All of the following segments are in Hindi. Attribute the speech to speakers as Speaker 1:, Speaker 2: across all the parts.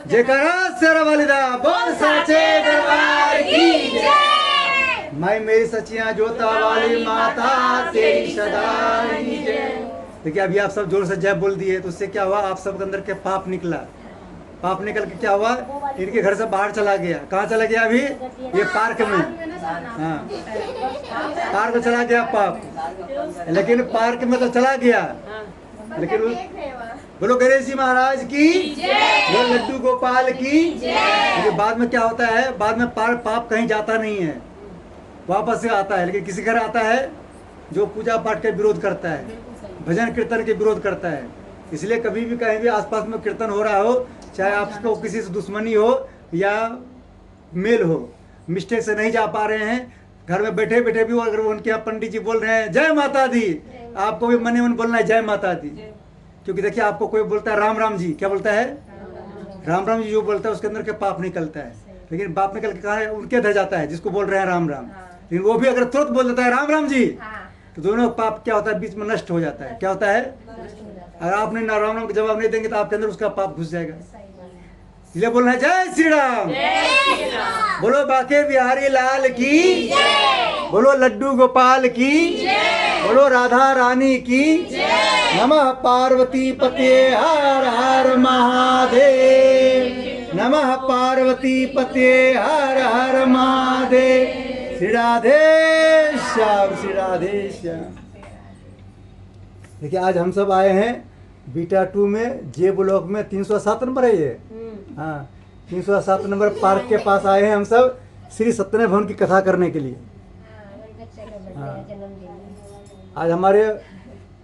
Speaker 1: जयकारा शेरा वालिदा बोल सच्चे दरबार की जय। मैं मेरी सचिया जोता वाली माता तेरी सदा ही जय। देखिए अभी आप सब जोर से जय बोल दिए तो उससे क्या हुआ, आप सब के अंदर के पाप निकला। पाप निकल के क्या हुआ, इनके घर से बाहर चला गया। कहाँ चला गया अभी, ये पार्क में। हाँ पार्क में चला गया पाप, लेकिन पार्क में तो चला गया, लेकिन बोलो गणेश जी महाराज की बोलो लड्डू गोपाल की। लेकिन बाद में क्या होता है, बाद में पाप कहीं जाता नहीं है, वापस से आता है। लेकिन किसी घर आता है जो पूजा पाठ का विरोध करता है, भजन कीर्तन के विरोध करता है। इसलिए कभी भी कहीं भी आसपास में कीर्तन हो रहा हो, चाहे आपको किसी से दुश्मनी हो या मेल हो, मिस्टेक से नहीं जा पा रहे हैं, घर में बैठे बैठे भी अगर उनके यहाँ पंडित जी बोल रहे हैं जय माता दी, आपको भी मन ही मन बोलना है जय माता दी। क्योंकि देखिए आपको कोई बोलता है राम राम जी, क्या बोलता है, राम राम जी जो बोलता है उसके अंदर के पाप निकलता है। लेकिन पाप निकल के कहाँ उनके धर जाता है जिसको बोल रहे हैं राम राम। लेकिन वो भी अगर तुरंत बोल देता है राम राम जी, तो दोनों पाप क्या होता है, बीच में नष्ट हो जाता है। क्या होता है, अगर आपने ना राम राम का जवाब नहीं देंगे तो आपके अंदर उसका पाप घुस जाएगा। इसलिए बोलना है जय श्री राम, बोलो बाके बिहारी लाल की, बोलो लड्डू गोपाल की, बोलो राधा रानी की, नमः पार्वती पते हर हर महादेव, नमः पार्वती पते हर हर महादेव। श्री राधे श्याम, श्री राधे श्याम। देखिए आज हम सब आए हैं बीटा 2 में, जे ब्लॉक में 307 नंबर है ये। हाँ 307 नंबर पार्क के पास आए हैं हम सब श्री सत्यनारायण भवन की कथा करने के लिए। हाँ। आज हमारे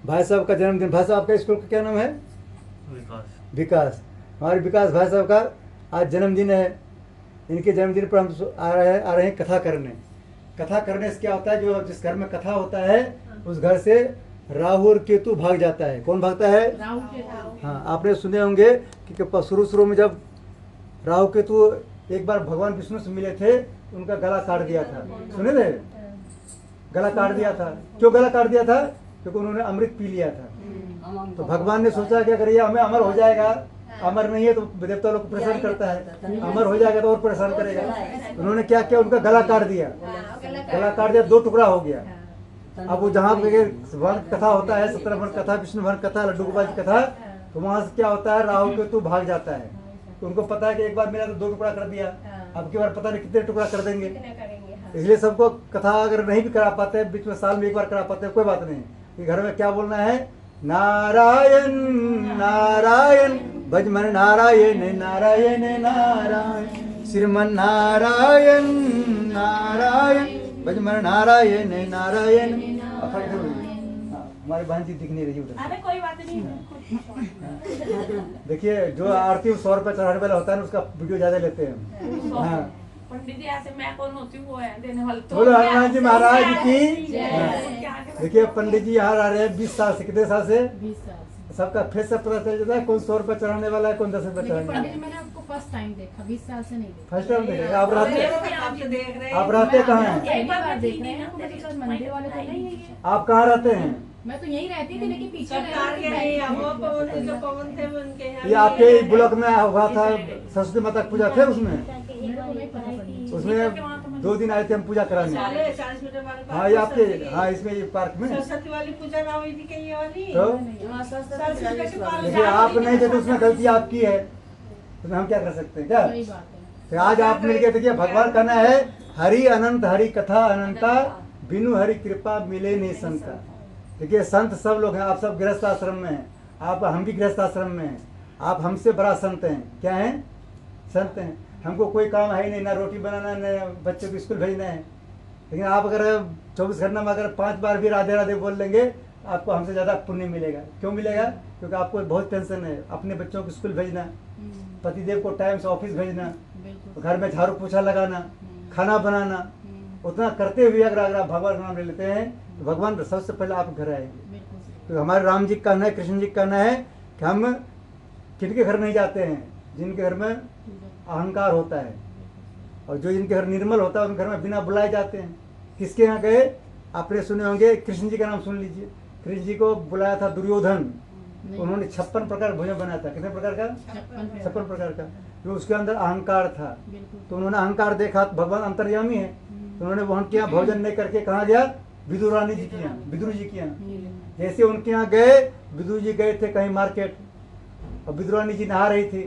Speaker 1: भाई साहब का जन्मदिन। भाई साहब आपका स्कूल का क्या नाम है, विकास। हमारे विकास भाई साहब का आज जन्मदिन है। इनके जन्मदिन पर हम आ रहे हैं कथा करने। कथा करने से क्या होता है, जो जिस घर में कथा होता है उस घर से राहु और केतु भाग जाता है। कौन भागता है, राहु केतु। हाँ आपने सुने होंगे कि शुरू में जब राहु केतु एक बार भगवान विष्णु से मिले थे, उनका गला काट दिया था। सुने थे, गला काट दिया था। क्यों गला काट दिया था, क्योंकि उन्होंने अमृत पी लिया था। तो भगवान ने सोचा कि अगर ये हमें अमर हो जाएगा, अमर नहीं है तो देवता लोग परेशान करता है, अमर हो जाएगा तो और परेशान करेगा। उन्होंने क्या किया, उनका गला काट दिया। गला काट दिया, 2 टुकड़ा हो गया। अब वो जहाँ वन कथा होता है, सत्यनारायण कथा, विष्णु वन कथा, लड्डू गोपाल की कथा, तो वहाँ से क्या होता है, राहु केतु भाग जाता है। तो उनको पता है कि एक बार मिला तो 2 टुकड़ा कर दिया, अब की बार पता नहीं कितने टुकड़ा कर देंगे। इसलिए सबको कथा अगर नहीं भी करा पाते, बीच में साल में एक बार करा पाते, कोई बात नहीं। कि घर में क्या बोलना है, नारायण नारायण भजमन नारायण नारायण नारायण, श्रीमन नारायण नारायण भजमन नारायण नारायण। हमारी बहन जी दिख नहीं रही उधर।
Speaker 2: अरे कोई बात नहीं।
Speaker 1: देखिए जो आरती 100 रुपए चढ़ाने वाला होता है ना, उसका वीडियो ज्यादा लेते हैं। हाँ
Speaker 2: पंडित जी ऐसे मैं कौन होती हूँ, वो है देने वाले। तो
Speaker 1: बोलो हनुमान जी महाराज की। देखिए पंडित जी यहाँ आ रहे हैं 20 साल से। कितने साल से, 20 साल। सबका फेस से पता चल जाता है कौन 100 रुपए चढ़ाने वाला है, कौन 10 रुपए चढ़ाने वाला है।
Speaker 3: मैंने आपको फर्स्ट टाइम देखा, 20 साल से नहीं देखा।
Speaker 1: फर्स्ट टाइम देखा। आप रहते कहाँ हैं,
Speaker 3: पहली बार देख रहे हैं। मंदिर वाले तो नहीं है।
Speaker 1: आप कहाँ रहते हैं,
Speaker 3: मैं तो यहीं रहती थी, लेकिन पीछे
Speaker 1: ये आपके ब्लॉक में हुआ था सरस्वती माता की पूजा थे, उसमें 2 दिन आए थे हम पूजा कराने। हाँ ये आपके, हाँ इसमें ये पार्क में
Speaker 4: सरस्वती वाली पूजा ना हुई थी, ये वाली
Speaker 1: तो देखिए आप नहीं थे तो उसमें गलती आपकी है, तो हम क्या कर सकते हैं क्या। तो आज आप मिल गए। देखिए भगवान कहना है हरि अनंत हरि कथा अनंता, बिनु हरि कृपा मिले नहीं संता। देखिए संत सब लोग हैं, आप सब गृहस्थ आश्रम में हैं, आप हम भी गृहस्थ आश्रम में हैं। आप हमसे बड़ा संत हैं। क्या हैं, संत हैं। हमको कोई काम है ही नहीं, ना रोटी बनाना, न बच्चों को स्कूल भेजना है। लेकिन आप अगर 24 घंटा में अगर 5 बार भी राधे राधे बोल लेंगे, आपको हमसे ज़्यादा पुण्य मिलेगा। क्यों मिलेगा, क्योंकि आपको बहुत टेंशन है, अपने बच्चों को स्कूल भेजना, पतिदेव को टाइम से ऑफिस भेजना, घर में झाड़ू पोछा लगाना, खाना बनाना, उतना करते हुए अगर आप भगवान का नाम ले लेते हैं तो भगवान सबसे पहले आप घर आएंगे। तो हमारे राम जी का कहना है, कृष्ण जी का कहना है कि हम किनके घर नहीं जाते हैं, जिनके घर में अहंकार होता है, और जो जिनके घर निर्मल होता है उनके घर में बिना बुलाए जाते हैं। किसके यहाँ गए, आपने सुने होंगे, कृष्ण जी का नाम सुन लीजिए। कृष्ण जी को बुलाया था दुर्योधन, उन्होंने 56 प्रकार भोजन बनाया था। कितने प्रकार का, 56 प्रकार का। जो उसके अंदर अहंकार था।
Speaker 3: बिल्कुल।
Speaker 1: तो उन्होंने अहंकार देखा, तो भगवान अंतर्यामी है, तो उन्होंने उनके यहाँ भोजन नहीं करके कहाँ गया, विदुर रानी जी के यहाँ, विदुर जी के यहाँ। जैसे उनके यहाँ गए, विदुर जी गए थे कहीं मार्केट, और विदुर रानी जी नहा रही थी,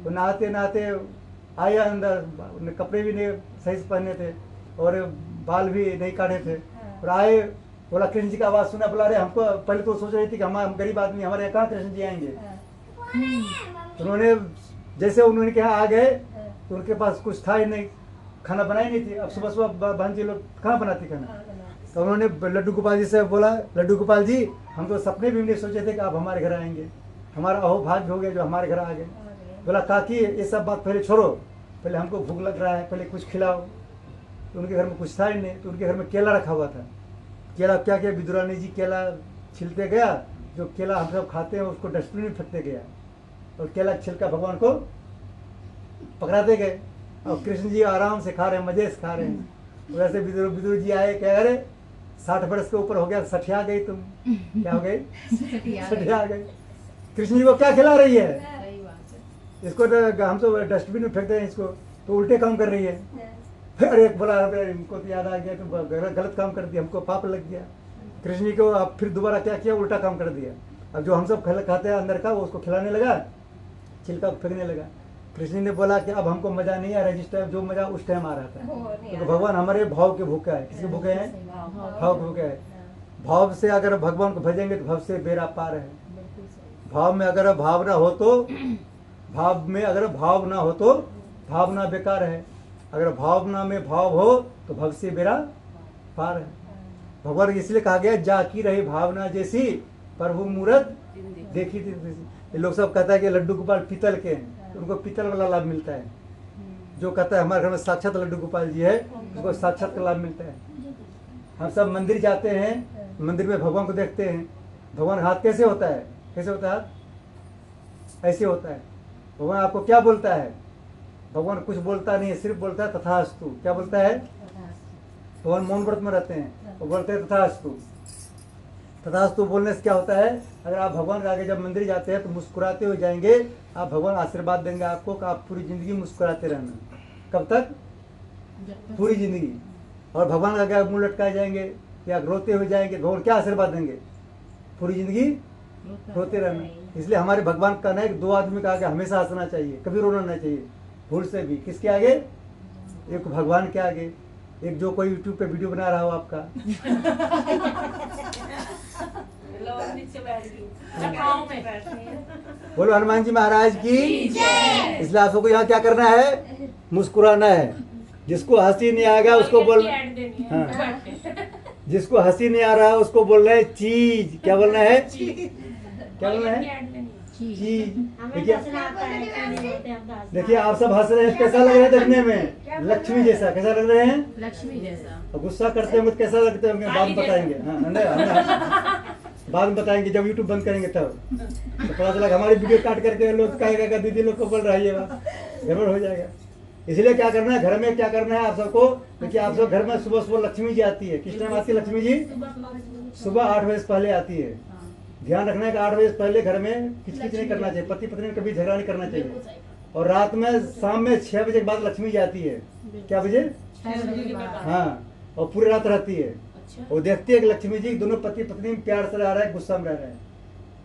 Speaker 1: तो नहाते नहाते आए अंदर, उन्हें कपड़े भी नहीं सही से पहने थे और बाल भी नहीं काटे थे, और आए, बोला कृष्ण जी का आवाज़ सुना, बोला अरे हमको, पहले तो सोच रही थी कि हम गरीब आदमी, हमारे यहाँ कहाँ कृष्ण जी आएंगे। तो उन्होंने जैसे उन्होंने के यहाँ आ गए, तो उनके पास कुछ था ही नहीं, खाना बनाई नहीं थी। अब सुबह सुबह बहन जी लोग कहाँ बनाती खाना, तो उन्होंने लड्डू गोपाल जी से बोला, लड्डू गोपाल जी हम तो सपने भी नहीं सोचे थे कि आप हमारे घर आएंगे, हमारा अहोभाग्य हो गया जो हमारे घर आ गए। बोला काकी ये सब बात पहले छोड़ो, पहले हमको भूख लग रहा है, पहले कुछ खिलाओ। तो उनके घर में कुछ था ही नहीं, तो उनके घर में केला रखा हुआ था। केला क्या किया, विदुर रानी जी केला छिलते गया, जो केला हम सब खाते हैं उसको डस्टबिन में फेंकते गया, और केला छिलका भगवान को पकड़ाते गए, और कृष्ण जी आराम से खा रहे हैं, मजे से खा रहे हैं। वैसे विदुर जी आए, कह अरे 60 वर्ष के ऊपर हो गया, सठिया गई तुम, क्या हो गई, सठिया गई, कृष्ण जी को क्या खिला रही है,
Speaker 3: सही बात है।
Speaker 1: इसको तो हम तो डस्टबिन में फेंकते हैं, इसको तो उल्टे काम कर रही है। फिर एक बोला अरे इनको तो याद आ गया, तो गलत काम कर दिया, हमको पाप लग गया। कृष्ण जी को अब फिर दोबारा क्या किया, उल्टा काम कर दिया। अब जो हम सब खाते हैं अंदर का, वो उसको खिलाने लगा, छिलका फेंकने लगा। कृष्ण ने बोला कि अब हमको मजा नहीं आ रहा है, जिस टाइम जो मजा उस टाइम आ रहा था। तो भगवान हमारे भाव के भूखे है, किसके भूखे हैं, भाव के भूखे है। भाव से अगर भगवान को भजेंगे तो भाव से बेड़ा पार है।
Speaker 3: बिल्कुल सही।
Speaker 1: भाव में अगर भाव ना हो तो, भाव में अगर भाव ना हो तो भावना बेकार है, अगर भावना में भाव हो तो भव से बेड़ा पार है। भगवान इसलिए कहा गया जाकी रही भावना जैसी, प्रभु मूरत देखी थी। ये लोग सब कहता है कि लड्डू गोपाल पीतल के हैं, तो उनको पीतल वाला लाभ मिलता है। जो कहता है हमारे घर में साक्षात लड्डू गोपाल जी है, उसको साक्षात का लाभ मिलता है। हम सब मंदिर जाते हैं, मंदिर में भगवान को देखते हैं, भगवान हाथ कैसे होता है, कैसे होता है हाथ, ऐसे होता है। भगवान आपको क्या बोलता है, भगवान कुछ बोलता नहीं है, सिर्फ बोलता है तथास्तु। क्या बोलता है, भगवान मौन व्रत में रहते हैं, वो बोलते हैं तथास्तु। तथास्तु बोलने से क्या होता है, अगर आप भगवान के आगे जब मंदिर जाते हैं तो मुस्कुराते हुए जाएंगे, आप भगवान आशीर्वाद देंगे आपको कि आप पूरी जिंदगी मुस्कुराते रहना। कब तक, पूरी जिंदगी। और भगवान का आगे मुंह लटकाए जाएंगे या रोते हुए जाएंगे, भगवान क्या आशीर्वाद देंगे, पूरी जिंदगी रोते रहना। इसलिए हमारे भगवान का ना, 2 आदमी का आगे हमेशा हंसना चाहिए, कभी रोना नहीं चाहिए भूल से भी। किसके आगे, एक भगवान के आगे, एक जो कोई यूट्यूब पे वीडियो बना रहा हो आपका,
Speaker 2: लोग नीचे बैठ गई छाँव में।
Speaker 1: बोलो हनुमान जी महाराज की। इसलिए आप सबको यहाँ क्या करना है, मुस्कुराना है। जिसको हंसी नहीं आएगा उसको बोल, हाँ, जिसको हंसी नहीं आ रहा है उसको बोलना है चीज। क्या बोलना है, क्या बोलना है, चीज। देखिए आप सब हंस रहे हैं, कैसा लग रहा है देखने में, लक्ष्मी जैसा। कैसा लग रहे हैं,
Speaker 3: लक्ष्मी जैसा।
Speaker 1: और गुस्सा करते होंगे तो कैसा लगते होंगे, बाद में बताएंगे। हाँ, नहीं, बाद में बताएंगे जब यूट्यूब बंद करेंगे तब, तो पता चला हमारी वीडियो काट करके लोग कहेगा दीदी लोग को बोल रही है, गड़बड़ हो जाएगा। इसलिए क्या करना है, घर में क्या करना है आप सबको, देखिए आप सब घर में सुबह सुबह लक्ष्मी जी आती है। किस टाइम आती है लक्ष्मी जी, सुबह 8 बजे से पहले आती है। ध्यान रखना है कि 8 बजे से पहले घर में किचकिच नहीं करना चाहिए, पति पत्नी में कभी झगड़ा नहीं करना चाहिए। और रात में शाम में 6 बजे के बाद लक्ष्मी जी आती है। क्या बजे, हाँ, और पूरी रात रहती है। वो देखती है कि लक्ष्मी जी दोनों पति पत्नी में प्यार से रह रहा है, गुस्सा में रह रहा है।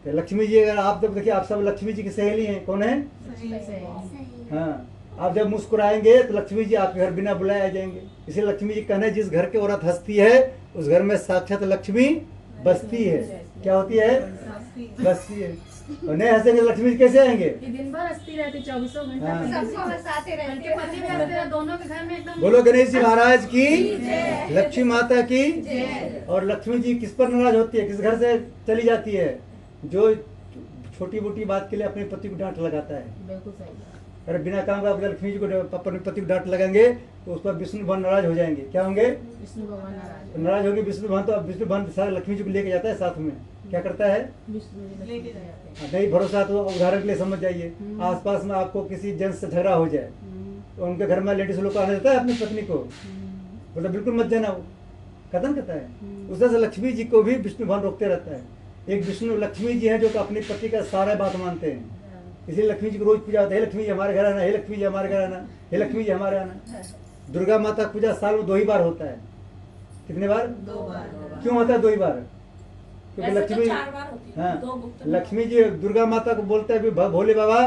Speaker 1: तो लक्ष्मी जी, अगर आप जब देखिए आप सब लक्ष्मी जी की सहेली हैं, कौन है, हाँ, आप जब मुस्कुराएंगे तो लक्ष्मी जी आपके घर बिना बुलाए आ जाएंगे। इसलिए लक्ष्मी जी कहना है जिस घर की औरत हंसती है उस घर में साक्षात लक्ष्मी बसती है। क्या होती है, बसती है। और नहीं हंसेंगे लक्ष्मी जी कैसे आएंगे,
Speaker 3: ये दिन भर हंसती रहती, 24 घंटा।
Speaker 1: हाँ।
Speaker 3: उनके पति भी हंसते रहते, दोनों के घर में एकदम।
Speaker 1: बोलो गणेश जी महाराज की, लक्ष्मी माता की। और लक्ष्मी जी किस पर नाराज होती है, किस घर से चली जाती है, जो छोटी मोटी बात के लिए अपने पति को डांट लगाता है।
Speaker 3: बिल्कुल सही।
Speaker 1: अरे बिना काम का लक्ष्मी जी को अपने पति को डांट लगाएंगे तो उस पर विष्णु भगवान नाराज हो जाएंगे। क्या होंगे,
Speaker 3: विष्णु भगवान नाराज।
Speaker 1: नाराज होंगे विष्णु भगवान। तो अब विष्णु भगवान सारा लक्ष्मी जी को लेके जाता है साथ में। क्या करता है,
Speaker 3: विष्णु जी लेके जाते हैं।
Speaker 1: नहीं भरोसा तो उदाहरण के लिए समझ जाइए, आसपास में आपको किसी जेंट्स से झगड़ा हो जाए तो उनके घर में लेडीज लोग को आने देता है अपनी पत्नी को, बोला बिल्कुल मत जाना, वो कथन करता है। उस तरह से लक्ष्मी जी को भी विष्णु भगवान रोकते रहता है। एक विष्णु लक्ष्मी जी है जो अपने पति का सारा बात मानते हैं। इसलिए लक्ष्मी जी को रोज पूजा होता है, हे लक्ष्मी जी हमारे घर आना, हे लक्ष्मी जी हमारे घर आना, हे लक्ष्मी जी हमारे आना। दुर्गा माता का पूजा साल में 2 ही बार होता है। कितने बार?
Speaker 2: 2 बार।
Speaker 1: क्यों होता है 2 ही बार? क्योंकि
Speaker 2: ऐसे तो
Speaker 1: लक्ष्मी
Speaker 2: 4 बार होती है,
Speaker 1: हाँ
Speaker 2: 2 गुप्त।
Speaker 1: लक्ष्मी जी दुर्गा माता को बोलते हैं भोले बाबा,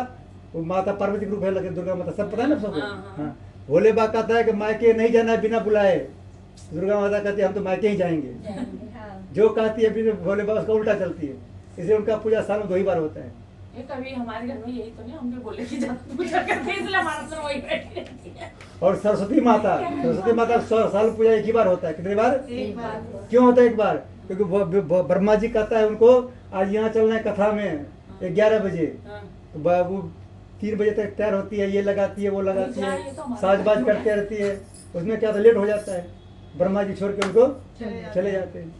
Speaker 1: वो माता पार्वती के रूप है दुर्गा माता, सब पता है ना सबको।
Speaker 2: हाँ।
Speaker 1: हाँ भोले बाबा कहता है कि मायके नहीं जाना है बिना बुलाए, दुर्गा माता कहती है हम तो मायके ही जाएंगे। जो कहती है फिर भोले बाबा उसका उल्टा चलती है, इसलिए उनका पूजा साल में 2 ही बार होता है।
Speaker 2: ये कभी हमारे घर में यही तो नहीं, हम भी बोले कि जाते पूजा करते हैं, इसलिए हमारा तो वही बैठी रहती है।
Speaker 1: और सरस्वती माता का साल में पूजा 1 ही बार होता है। कितनी बार?
Speaker 2: 1 बार।
Speaker 1: क्यों होता है 1 बार? क्योंकि ब्रह्मा जी कहता है उनको आज यहाँ चलना है कथा में 11 बजे,
Speaker 2: हाँ।
Speaker 1: तो वो 3 बजे तक तैयार होती है, ये लगाती है वो लगाती है,
Speaker 2: ये तो हमारा
Speaker 1: साजबाज करते रहती है, उसमें क्या था लेट हो जाता है, ब्रह्मा जी छोड़ के उनको चले जाते हैं।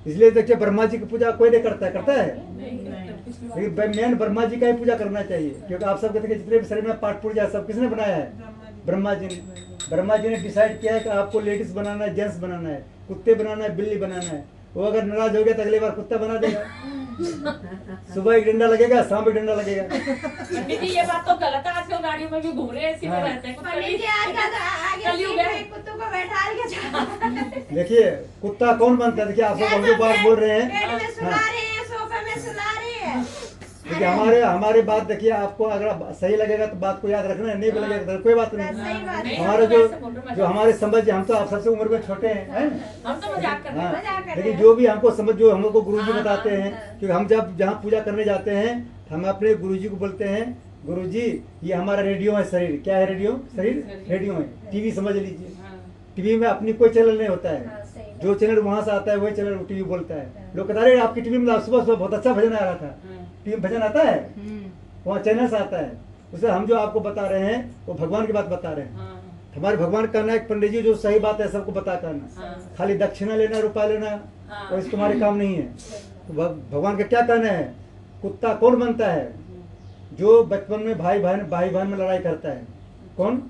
Speaker 1: इसलिए देखिए ब्रह्मा जी की पूजा कोई नहीं करता है, करता है?
Speaker 2: नहीं करते, पिछली बार।
Speaker 1: लेकिन मेन ब्रह्मा जी का ही पूजा करना चाहिए, क्योंकि आप सब कहते हैं जितने भी शरीर में पाठ पूजा सब किसने बनाया है? ब्रह्मा जी ने। ब्रह्मा जी ने डिसाइड किया है कि आपको लेडीज बनाना है, जेंट्स बनाना है, कुत्ते बनाना है, बिल्ली बनाना है। वो अगर नाराज हो गया तो अगली बार कुत्ता बना देगा। सुबह एक डंडा लगेगा, शाम एक डंडा लगेगा।
Speaker 2: पंडित जी ये बात तो गलत है, आजकल गाड़ियों में भी घूम रहे हैं, इसी में
Speaker 1: हाँ।
Speaker 2: रहते हैं।
Speaker 3: पंडित जी आगे
Speaker 2: कलयुग है।
Speaker 3: कुत्तों को बैठा के जा
Speaker 1: देखिए कुत्ता कौन बनता है? देखिए आप सब हम जो बात बोल रहे हैं,
Speaker 3: बेड में सुला
Speaker 1: हाँ।
Speaker 3: रहे हैं, सोफे में सुला रहे हैं।
Speaker 1: देखिए हमारे बात देखिए, आपको अगर सही लगेगा तो बात को याद रखना है, नहीं भी लगेगा तो कोई बात नहीं।
Speaker 3: सही बात है।
Speaker 1: हमारे जो हमारे समझ, हम तो आप सबसे उम्र में छोटे हैं,
Speaker 2: हम तो मजाक कर रहे
Speaker 1: हाँ।
Speaker 2: हैं।
Speaker 3: मजाक कर रहे
Speaker 1: लेकिन
Speaker 3: हैं।
Speaker 1: जो भी हमको समझ, जो हमको गुरुजी
Speaker 2: हाँ,
Speaker 1: बताते
Speaker 2: हाँ,
Speaker 1: हैं,
Speaker 3: हाँ।
Speaker 1: क्योंकि हम जब जहाँ पूजा करने जाते हैं हम अपने गुरुजी को बोलते हैं, गुरुजी ये हमारा रेडियो है शरीर। क्या है रेडियो? शरीर रेडियो है। टीवी समझ लीजिए,
Speaker 2: हाँ।
Speaker 1: टीवी में अपनी कोई चैनल नहीं होता
Speaker 3: हाँ,
Speaker 1: है,
Speaker 3: सही बात।
Speaker 1: जो चैनल वहाँ से आता है वही चैनल टीवी बोलता है। लोग कहते हैं आपकी टीवी में सुबह सुबह बहुत अच्छा भजन आ रहा था,
Speaker 2: हाँ।
Speaker 1: टीवी में भजन आता है, वहाँ चैनल से आता है। उसे हम जो आपको बता रहे हैं वो भगवान की बात बता रहे हैं।
Speaker 2: हाँ।
Speaker 1: हमारे भगवान का कहना है पंडित जी जो सही बात है सबको बता करना,
Speaker 2: हाँ।
Speaker 1: खाली दक्षिणा लेना, रुपया लेना
Speaker 2: हाँ।
Speaker 1: और इस तुम्हारे काम नहीं है। तो भगवान का क्या कहना है? कुत्ता कौन बनता है? जो बचपन में भाई बहन में लड़ाई करता है। कौन?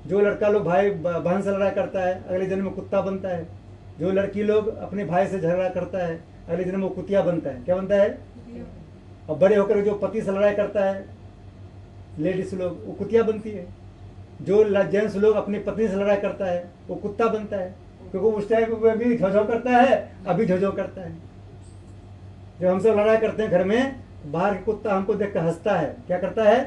Speaker 1: जो लड़का लोग भाई बहन से लड़ाई करता है अगले जन्म में कुत्ता बनता है। जो लड़की लोग अपने भाई से झगड़ा करता है अगले जन्म में कुतिया बनता है। क्या बनता है? और बड़े होकर जो पति से लड़ाई करता है लेडीज लोग, वो कुतिया बनती है। जो जेंट्स लोग अपनी पत्नी से लड़ाई करता है वो कुत्ता बनता है, क्योंकि उस टाइम में भी झोझो करता है, अभी झोझो करता है। जब हम सब लड़ाई करते हैं घर में, बाहर के कुत्ता हमको देख कर हंसता है। क्या करता है?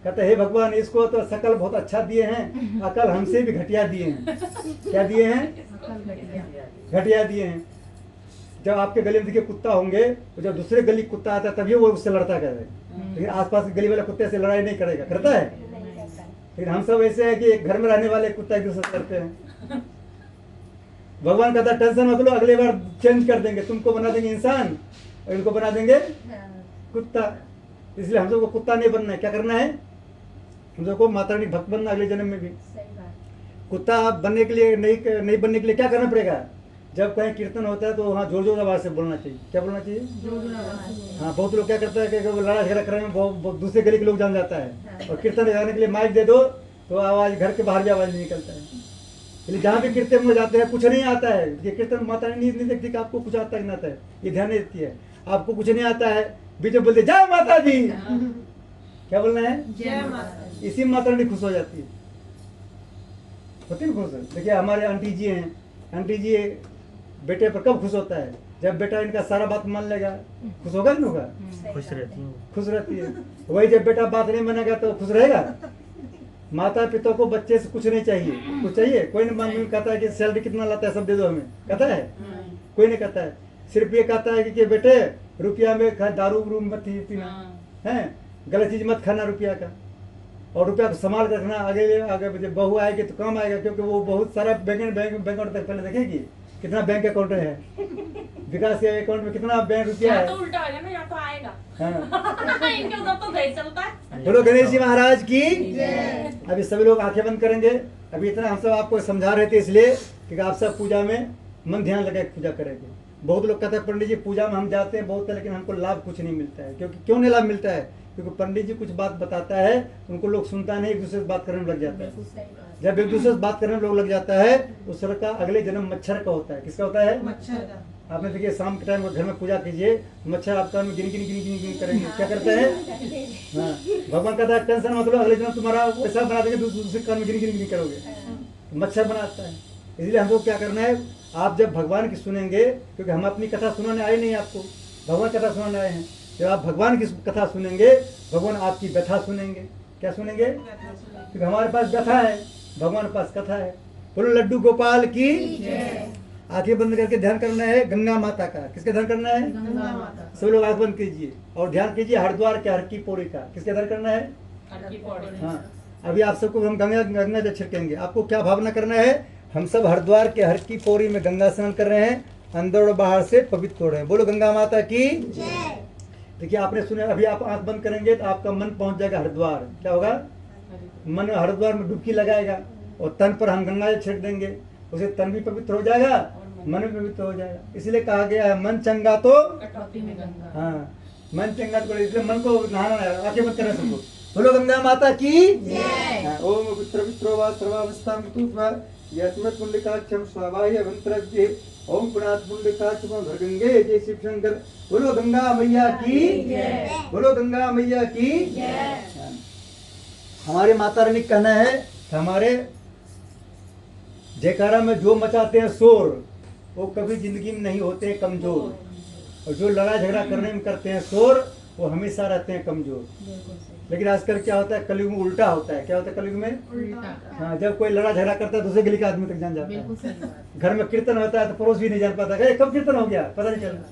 Speaker 1: कहता है हे भगवान इसको तो शकल बहुत अच्छा दिए हैं, अकल हमसे भी घटिया दिए हैं। क्या दिए हैं? घटिया दिए हैं। जब आपके गली में देखिए कुत्ता होंगे तो जब दूसरे गली कुत्ता आता है तभी वो उससे लड़ता करे, लेकिन आसपास के गली वाले कुत्ते से लड़ाई नहीं करेगा। करता है? लेकिन हम सब ऐसे है कि एक घर में रहने वाले कुत्ता एक दूसरे से करते हैं। भगवान कहता है टेंशन मत लो, अगली बार चेंज कर देंगे, तुमको बना देंगे इंसान और इनको बना देंगे कुत्ता। इसलिए हम सबको कुत्ता नहीं बनना है। क्या करना है? हम सबको माता रानी भक्त बनना अगले जन्म में भी। कुत्ता बनने के लिए नहीं बनने के लिए क्या करना पड़ेगा? जब कहीं कीर्तन होता है तो वहाँ जोर जोर आवाज से बोलना चाहिए। क्या बोलना चाहिए? हाँ बहुत लोग क्या करता है कि लड़ाई झगड़ा करने में बहुत दूसरे गली के लोग जान जाता है, और कीर्तन गाने के लिए माइक दे दो तो आवाज घर के बाहर भी आवाज नहीं निकलता है। इसलिए जहाँ भी कीर्तन में जाते हैं कुछ नहीं आता है। ये कीर्तन माता रानी नहीं देखती कि आपको कुछ आता है कि नहीं आता है, ये ध्यान नहीं देती है। आपको कुछ नहीं आता है बीच में बोलते जय माता दी। क्या बोलना है?
Speaker 4: जय माता।
Speaker 1: इसी में माता रानी खुश हो जाती है, होती है खुश। देखिए हमारे आंटी जी हैं, आंटी जी बेटे पर कब खुश होता है? जब बेटा इनका सारा बात मान लेगा। खुश होगा नहीं होगा?
Speaker 5: खुश रहती हूँ।
Speaker 1: खुश रहती है। वही जब बेटा बात नहीं मानेगा तो खुश रहेगा? माता पिता को बच्चे से कुछ नहीं चाहिए। कुछ चाहिए? कोई नहीं कहता है कि सैलरी कितना लाता है सब दे दो हमें, कहता है? कोई नहीं कहता है। सिर्फ ये कहता है कि बेटे रुपया में दारू रूम मत पीना है, गलत चीज मत खाना रुपया का, और रुपया को संभाल कर रखना। आगे जब बहू आएगी तो काम आएगा, क्योंकि वो बहुत सारा बैंक अकाउंट तक पहले देखेगी कितना बैंक अकाउंट है, विकास के अकाउंट में कितना बैंक रुपया
Speaker 2: या
Speaker 1: है।
Speaker 2: तो उल्टा होगा ना, या तो आएगा।
Speaker 1: हाँ।
Speaker 2: इनके उधर तो नहीं चलता है।
Speaker 1: बोलो गणेश जी महाराज की। अभी सभी लोग आंखें बंद करेंगे। अभी इतना हम सब आपको समझा रहे थे इसलिए कि आप सब पूजा में मन ध्यान लगा के पूजा करेंगे। बहुत लोग कहते हैं पंडित जी पूजा में हम जाते हैं बहुत है, लेकिन हमको लाभ कुछ नहीं मिलता है। क्योंकि क्यों नहीं लाभ मिलता है? क्योंकि पंडित जी कुछ बात बताता है उनको लोग सुनता नहीं, एक दूसरे से बात करने में लग जाता है। जब एक दूसरे से बात करने में लोग लग जाता है उस का अगले जन्म मच्छर का होता है। किसका होता है?
Speaker 4: मच्छर का।
Speaker 1: आपने देखिए शाम के टाइम घर में पूजा कीजिए, मच्छर आपका में गिन गिन गिन गिन गिन करेंगे, क्या करते हैं? हाँ, भगवान कहता है टेंशन मत लो, अगले दिन तुम्हारा वैसा बना देंगे, दूसरे कान में गिन गिन गिन करोगे, मच्छर बनाता है। इसलिए हमको क्या करना है, आप जब भगवान की सुनेंगे, क्योंकि हम अपनी कथा सुनाने आए नहीं, आपको भगवान कथा सुनाने आए हैं। जब आप भगवान की कथा सुनेंगे, भगवान आपकी व्यथा सुनेंगे। क्या सुनेंगे? क्योंकि हमारे पास व्यथा है, भगवान के पास कथा है। बोलो लड्डू गोपाल की। आंखें बंद करके ध्यान करना है गंगा माता का। किसका ध्यान करना है?
Speaker 4: गंगा माता।
Speaker 1: सब लोग आंख बंद कीजिए और ध्यान कीजिए हरिद्वार के हर की पौड़ी का। किसका ध्यान करना है? हाँ, अभी आप सबको हम गंगा गंगा जल छिड़केंगे। आपको क्या भावना करना है? हम सब हरिद्वार के हर की पौड़ी में गंगा स्नान कर रहे हैं, अंदर और बाहर से पवित्र हो रहे हैं। बोलो गंगा माता की। देखिए आपने सुना, अभी आप आंख बंद करेंगे तो आपका मन पहुंच जाएगा हरिद्वार। क्या होगा? मन हरिद्वार में डुबकी लगाएगा और तन पर हम गंगा जल छिड़क देंगे, उसे तन भी पवित्र हो जाएगा, मन भी पवित्र हो जाएगा। इसलिए कहा गया है मन चंगा तो हाँ, मन चंगा तो, इसलिए मन को नहाना है। आंखें बंद करना सबको। बोलो गंगा माता की। ओम पवित्र पवित्रो वा सर्वावस्था मितुत्वा यस्मत् पुंडलिकाक्षम स्वावाय मंत्रज्ञे ओम पुनाथ पुंडलिकाक्षम भरगंगे जय शिव शंकर। बोलो गंगा मैया की। बोलो गंगा मैया की। हमारे माता रानी का कहना है कि हमारे जयकारा में जो मचाते हैं शोर, वो कभी जिंदगी में नहीं होते कमजोर, और जो लड़ाई झगड़ा करने में करते हैं शोर, वो हमेशा रहते हैं कमजोर। लेकिन आजकल क्या होता है, कलयुग में उल्टा होता है। क्या होता है कलयुग में? हाँ, जब कोई लड़ा झगड़ा करता है दूसरे गली के आदमी तक जान जाता है। घर में कीर्तन होता है तो पड़ोस भी नहीं जान पाता, कब कीर्तन हो गया पता नहीं चलता।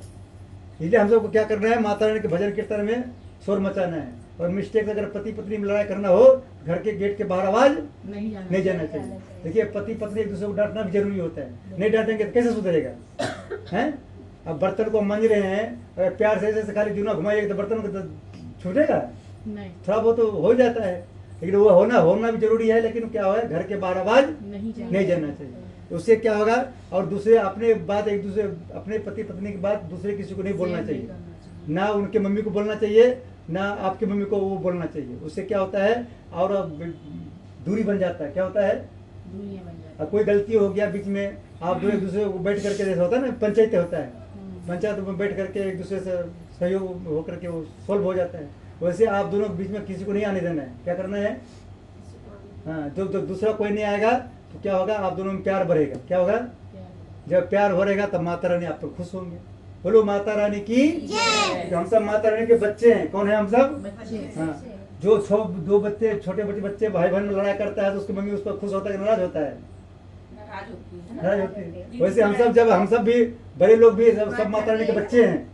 Speaker 1: इसलिए हम सबको क्या करना है, माता रानी के भजन कीर्तन में शोर मचाना है। और मिस्टेक अगर पति पत्नी में लड़ाई करना हो, घर के गेट के बाहर आवाज नहीं जाना चाहिए। देखिए पति पत्नी एक दूसरे को डांटना भी जरूरी होता है, नहीं डांटेंगे तो कैसे सुधरेगा? हैं? अब बर्तन को मंज रहे हैं, अगर प्यार से ऐसे खाली जूना घुमाइएगा तो बर्तन को तो छूटेगा नहीं, थोड़ा बहुत तो हो जाता है, लेकिन वो होना भी जरूरी है। लेकिन क्या है, घर के बाहर आवाज नहीं जाना चाहिए। उससे क्या होगा? और दूसरे अपने बात, एक दूसरे अपने पति पत्नी की बात दूसरे किसी को नहीं बोलना चाहिए, ना उनके मम्मी को बोलना चाहिए, ना आपकी मम्मी को वो बोलना चाहिए। उससे क्या होता है, और दूरी बन जाता है। क्या होता है? अब कोई गलती हो गया बीच में, आप एक दूसरे को बैठ करके, जैसे होता है ना पंचायत होता है, पंचायत में बैठ करके एक दूसरे से सहयोग होकर के वो सोल्व हो जाता है। वैसे आप दोनों के बीच में किसी को नहीं आने देना है। क्या करना है? हाँ, जो दूसरा कोई नहीं आएगा तो क्या होगा, आप दोनों में प्यार बढ़ेगा। क्या होगा? जब प्यार बढ़ेगा तब माता रानी आप पर खुश होंगे। बोलो माता रानी की। तो हम सब माता रानी के बच्चे हैं। कौन है हम सब? हाँ, जो दो बच्चे, छोटे बच्चे भाई बहन में लड़ाई करता है तो उसकी मम्मी उस पर खुश होता है कि नाराज होता है? नाराज होती है। वैसे हम सब, जब हम सब भी बड़े लोग भी सब माता रानी के बच्चे हैं,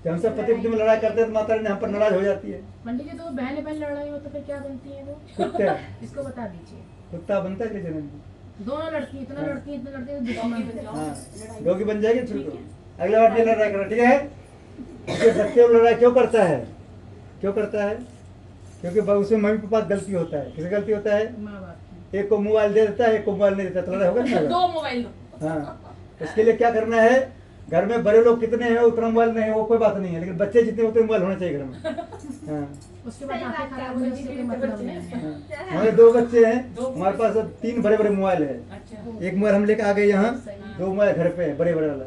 Speaker 1: जब हम सब पति पत्नी में लड़ाई करते हैं तो माता रानी हम पर नाराज हो जाती है।
Speaker 2: पंडित जी, तो बहन बहन लड़ रही हो तो फिर क्या बनती है वो?
Speaker 1: कुत्ते।
Speaker 2: इसको बता दीजिए।
Speaker 1: कुत्ता बनता है जन्म?
Speaker 2: दोनों लड़की इतना लड़ती है दुश्मन।
Speaker 1: हाँ, डॉगी बन जाएगी। छोड़ अगला बार लड़ाई करना, ठीक है? बच्चे लड़ाई क्यों करता है? क्यों करता है? क्योंकि उसमें मम्मी पापा गलती होता है। किसे गलती होता है?
Speaker 2: माँ बाप।
Speaker 1: एक को मोबाइल दे देता है, एक को मोबाइल नहीं देता, तो लड़ाई होगा ना?
Speaker 2: दो मोबाइल दो।
Speaker 1: हाँ, इसके लिए क्या करना है, घर में बड़े लोग कितने हैं उतना मोबाइल नहीं है वो कोई बात नहीं है, लेकिन बच्चे जितने होते हैं मोबाइल होना चाहिए घर में। हाँ,
Speaker 2: उसके बाद आंखें खराब हो जाती है, मतलब नहीं है।
Speaker 1: हाँ। हमारे 2 बच्चे हैं, हमारे पास अब 3 बड़े मोबाइल है। एक मोबाइल हम लेकर आ गए यहाँ, 2 मोबाइल घर पे है बड़े वाला,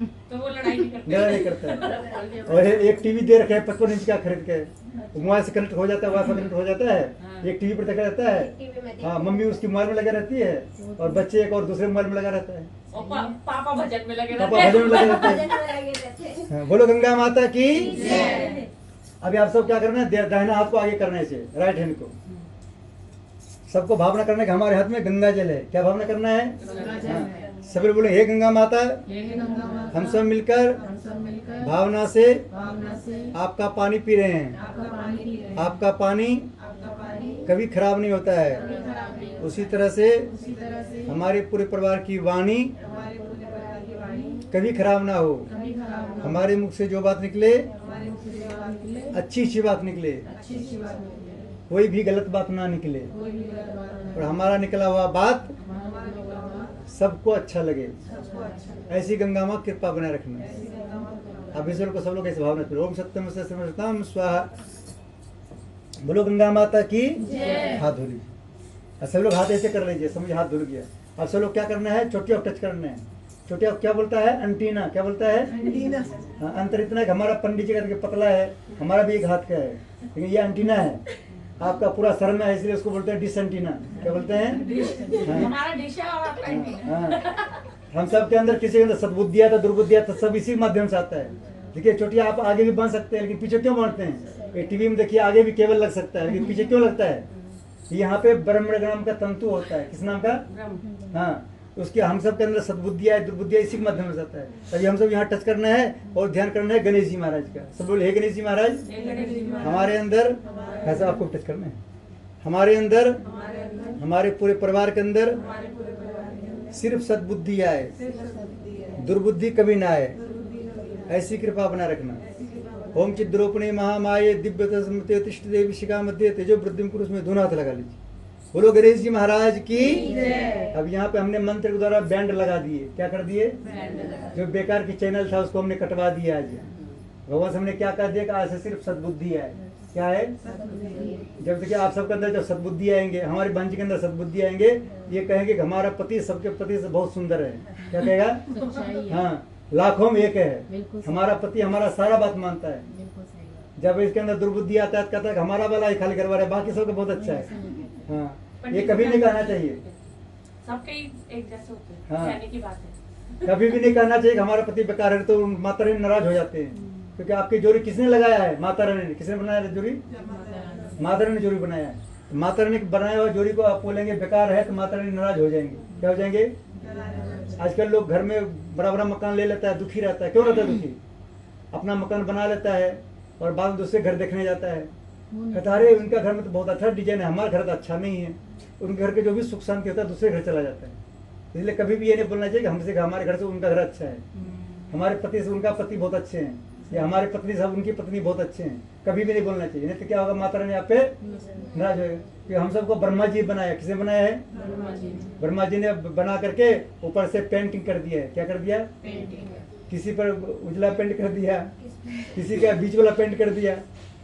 Speaker 2: तो वो लड़ाई
Speaker 1: नहीं करता है। और एक टीवी दे रखे है 55 इंच का खरीद के, मोबाइल से कनेक्ट हो जाता है, वाईफाई कनेक्ट हो जाता है, एक टीवी पर देखा रहता है। हाँ, मम्मी उसकी मोबाइल में लगा रहती है और बच्चे एक और दूसरे मोबाइल में लगा रहता है।
Speaker 2: पापा भजन में लगे
Speaker 3: रहते हैं।
Speaker 1: हाँ, बोलो गंगा माता की। अभी आप सब क्या करना है, दाहिना हाथ को आगे करने से, राइट हैंड को सबको भावना करना कि हमारे हाथ में गंगा जल है। क्या भावना करना है? हाँ, सभी बोले हे गंगा माता, हम सब मिलकर भावना से आपका पानी पी रहे हैं। आपका पानी कभी खराब नहीं होता है। उसी तरह से हमारे पूरे परिवार की वाणी कभी खराब ना हो। हमारे मुख से जो बात निकले अच्छी बात निकले, कोई भी गलत बात ना निकले, और हमारा निकला हुआ बात सबको अच्छा लगे। ऐसी गंगा माँ कृपा बनाए रखना। अब ईश्वर को सब लोग ऐसे भावना करो। ओम सत्यम सत्यम स्वाहा। बोलो गंगा माता की। हाथ धो लीजिए। सब लोग हाथ ऐसे कर लीजिए, समझ हाथ धुल गया। अब सब लोग क्या करना है, चोटी अब टच करना है। छोटे क्या बोलता है? एंटीना। क्या बोलता है?
Speaker 4: एंटीना।
Speaker 1: हाँ, अंतर इतना है कि हमारा पंडित जी का देखिए पतला है, हमारा भी एक हाथ का है, लेकिन ये एंटीना है, आपका पूरा सर में है, इसलिए उसको बोलते हैं डिश एंटीना। क्या बोलते हैं? हाँ।
Speaker 2: हमारा डिश है और आपका एंटीना।
Speaker 1: हाँ, हम सब के अंदर किसी के अंदर सद्बुद्धि आता, दुर्बुद्धि आता, सब इसी के माध्यम से आता है। देखिए चोटिया आप आगे भी बांध सकते हैं, लेकिन पीछे क्यों बांधते हैं? ये टीवी में देखिए आगे भी केबल लग सकता है, लेकिन पीछे क्यों लगता है? यहाँ पे ब्रह्म नाम का तंतु होता है। किस नाम का? हाँ, उसके हम सब के अंदर सद्बुद्धि है, दुर्बुद्धि है, इसी के माध्यम से आता है। तभी हम सब यहाँ टच करना है और ध्यान करना है गणेश जी महाराज का। सब बोले हे गणेश जी महाराज, हमारे अंदर ऐसा आपको टच करना है। हमारे अंदर, हमारे पूरे परिवार के अंदर सिर्फ सद्बुद्धि आए, दुर्बुद्धि कभी ना आए, ऐसी कृपा बना रखना। ओम चिद्रोपणे महामाये दिव्य स्मृति तिष्ठ देवी शिखा मध्य तेजो वृद्धि पुरुष में दोनों हाथ लगा लीजिए। बोलो गणेश जी महाराज की। अब यहाँ पे हमने मंत्र के द्वारा बैंड लगा दिए। क्या कर दिए? जो बेकार की चैनल था उसको हमने कटवा दिया। आज भगवान से हमने क्या कर दिया कि आज से सिर्फ सद्बुद्धि है। क्या है? जब तक आप सबके अंदर जब सद्बुद्धि आएंगे, हमारी बहन जी के अंदर सद्बुद्धि आएंगे, ये कहेंगे कि हमारा पति सबके पति से बहुत सुंदर है। क्या कहेगा? हाँ, लाखों में एक है, हमारा पति हमारा सारा बात मानता है। जब इसके अंदर दुर्बुद्धि आता है कहता है कि हमारा वाला ही खाली करवा रहा है, बाकी सबका बहुत अच्छा है। हाँ, ये कभी नहीं कहना चाहिए।
Speaker 2: सबके एक जैसे होते हैं,
Speaker 1: हाँ।
Speaker 2: कहने की बात है।
Speaker 1: कभी भी नहीं कहना चाहिए कि हमारा पति बेकार है, तो माता रानी नाराज हो जाते हैं। क्योंकि आपकी जोड़ी किसने लगाया है? माता रानी ने। किसने बनाया है जोड़ी? माता रानी ने जोड़ी बनाया है। तो माता रानी बनाया हुआ जोड़ी को आप बोलेंगे बेकार है, तो माता रानी नाराज हो जाएंगे। क्या हो जाएंगे? आजकल लोग घर में बड़ा बड़ा मकान ले लेता है, दुखी रहता है। क्यों रहता है दुखी? अपना मकान बना लेता है और बाद में दूसरे घर देखने जाता है, कहता अरे उनका घर में तो बहुत अच्छा डिजाइन है, हमारा घर तो अच्छा नहीं है। उनके घर के जो भी सुख शांति होता है दूसरे घर चला जाता है। इसलिए कभी भी ये नहीं बोलना चाहिए कि हमसे हमारे घर से उनका घर अच्छा है, हमारे पति से उनका पति बहुत अच्छे हैं, या हमारे पत्नी से उनकी पत्नी बहुत अच्छे हैं। कभी भी नहीं बोलना चाहिए, नहीं तो क्या होगा? माता रानी आप पे नाराज होगा। कि हम सबको ब्रह्मा जी बनाया। किसने बनाया है? ब्रह्मा जी ने बना करके ऊपर से पेंटिंग कर दिया है। क्या कर दिया? किसी पर उजला पेंट कर दिया, किसी का बीच वाला पेंट कर दिया,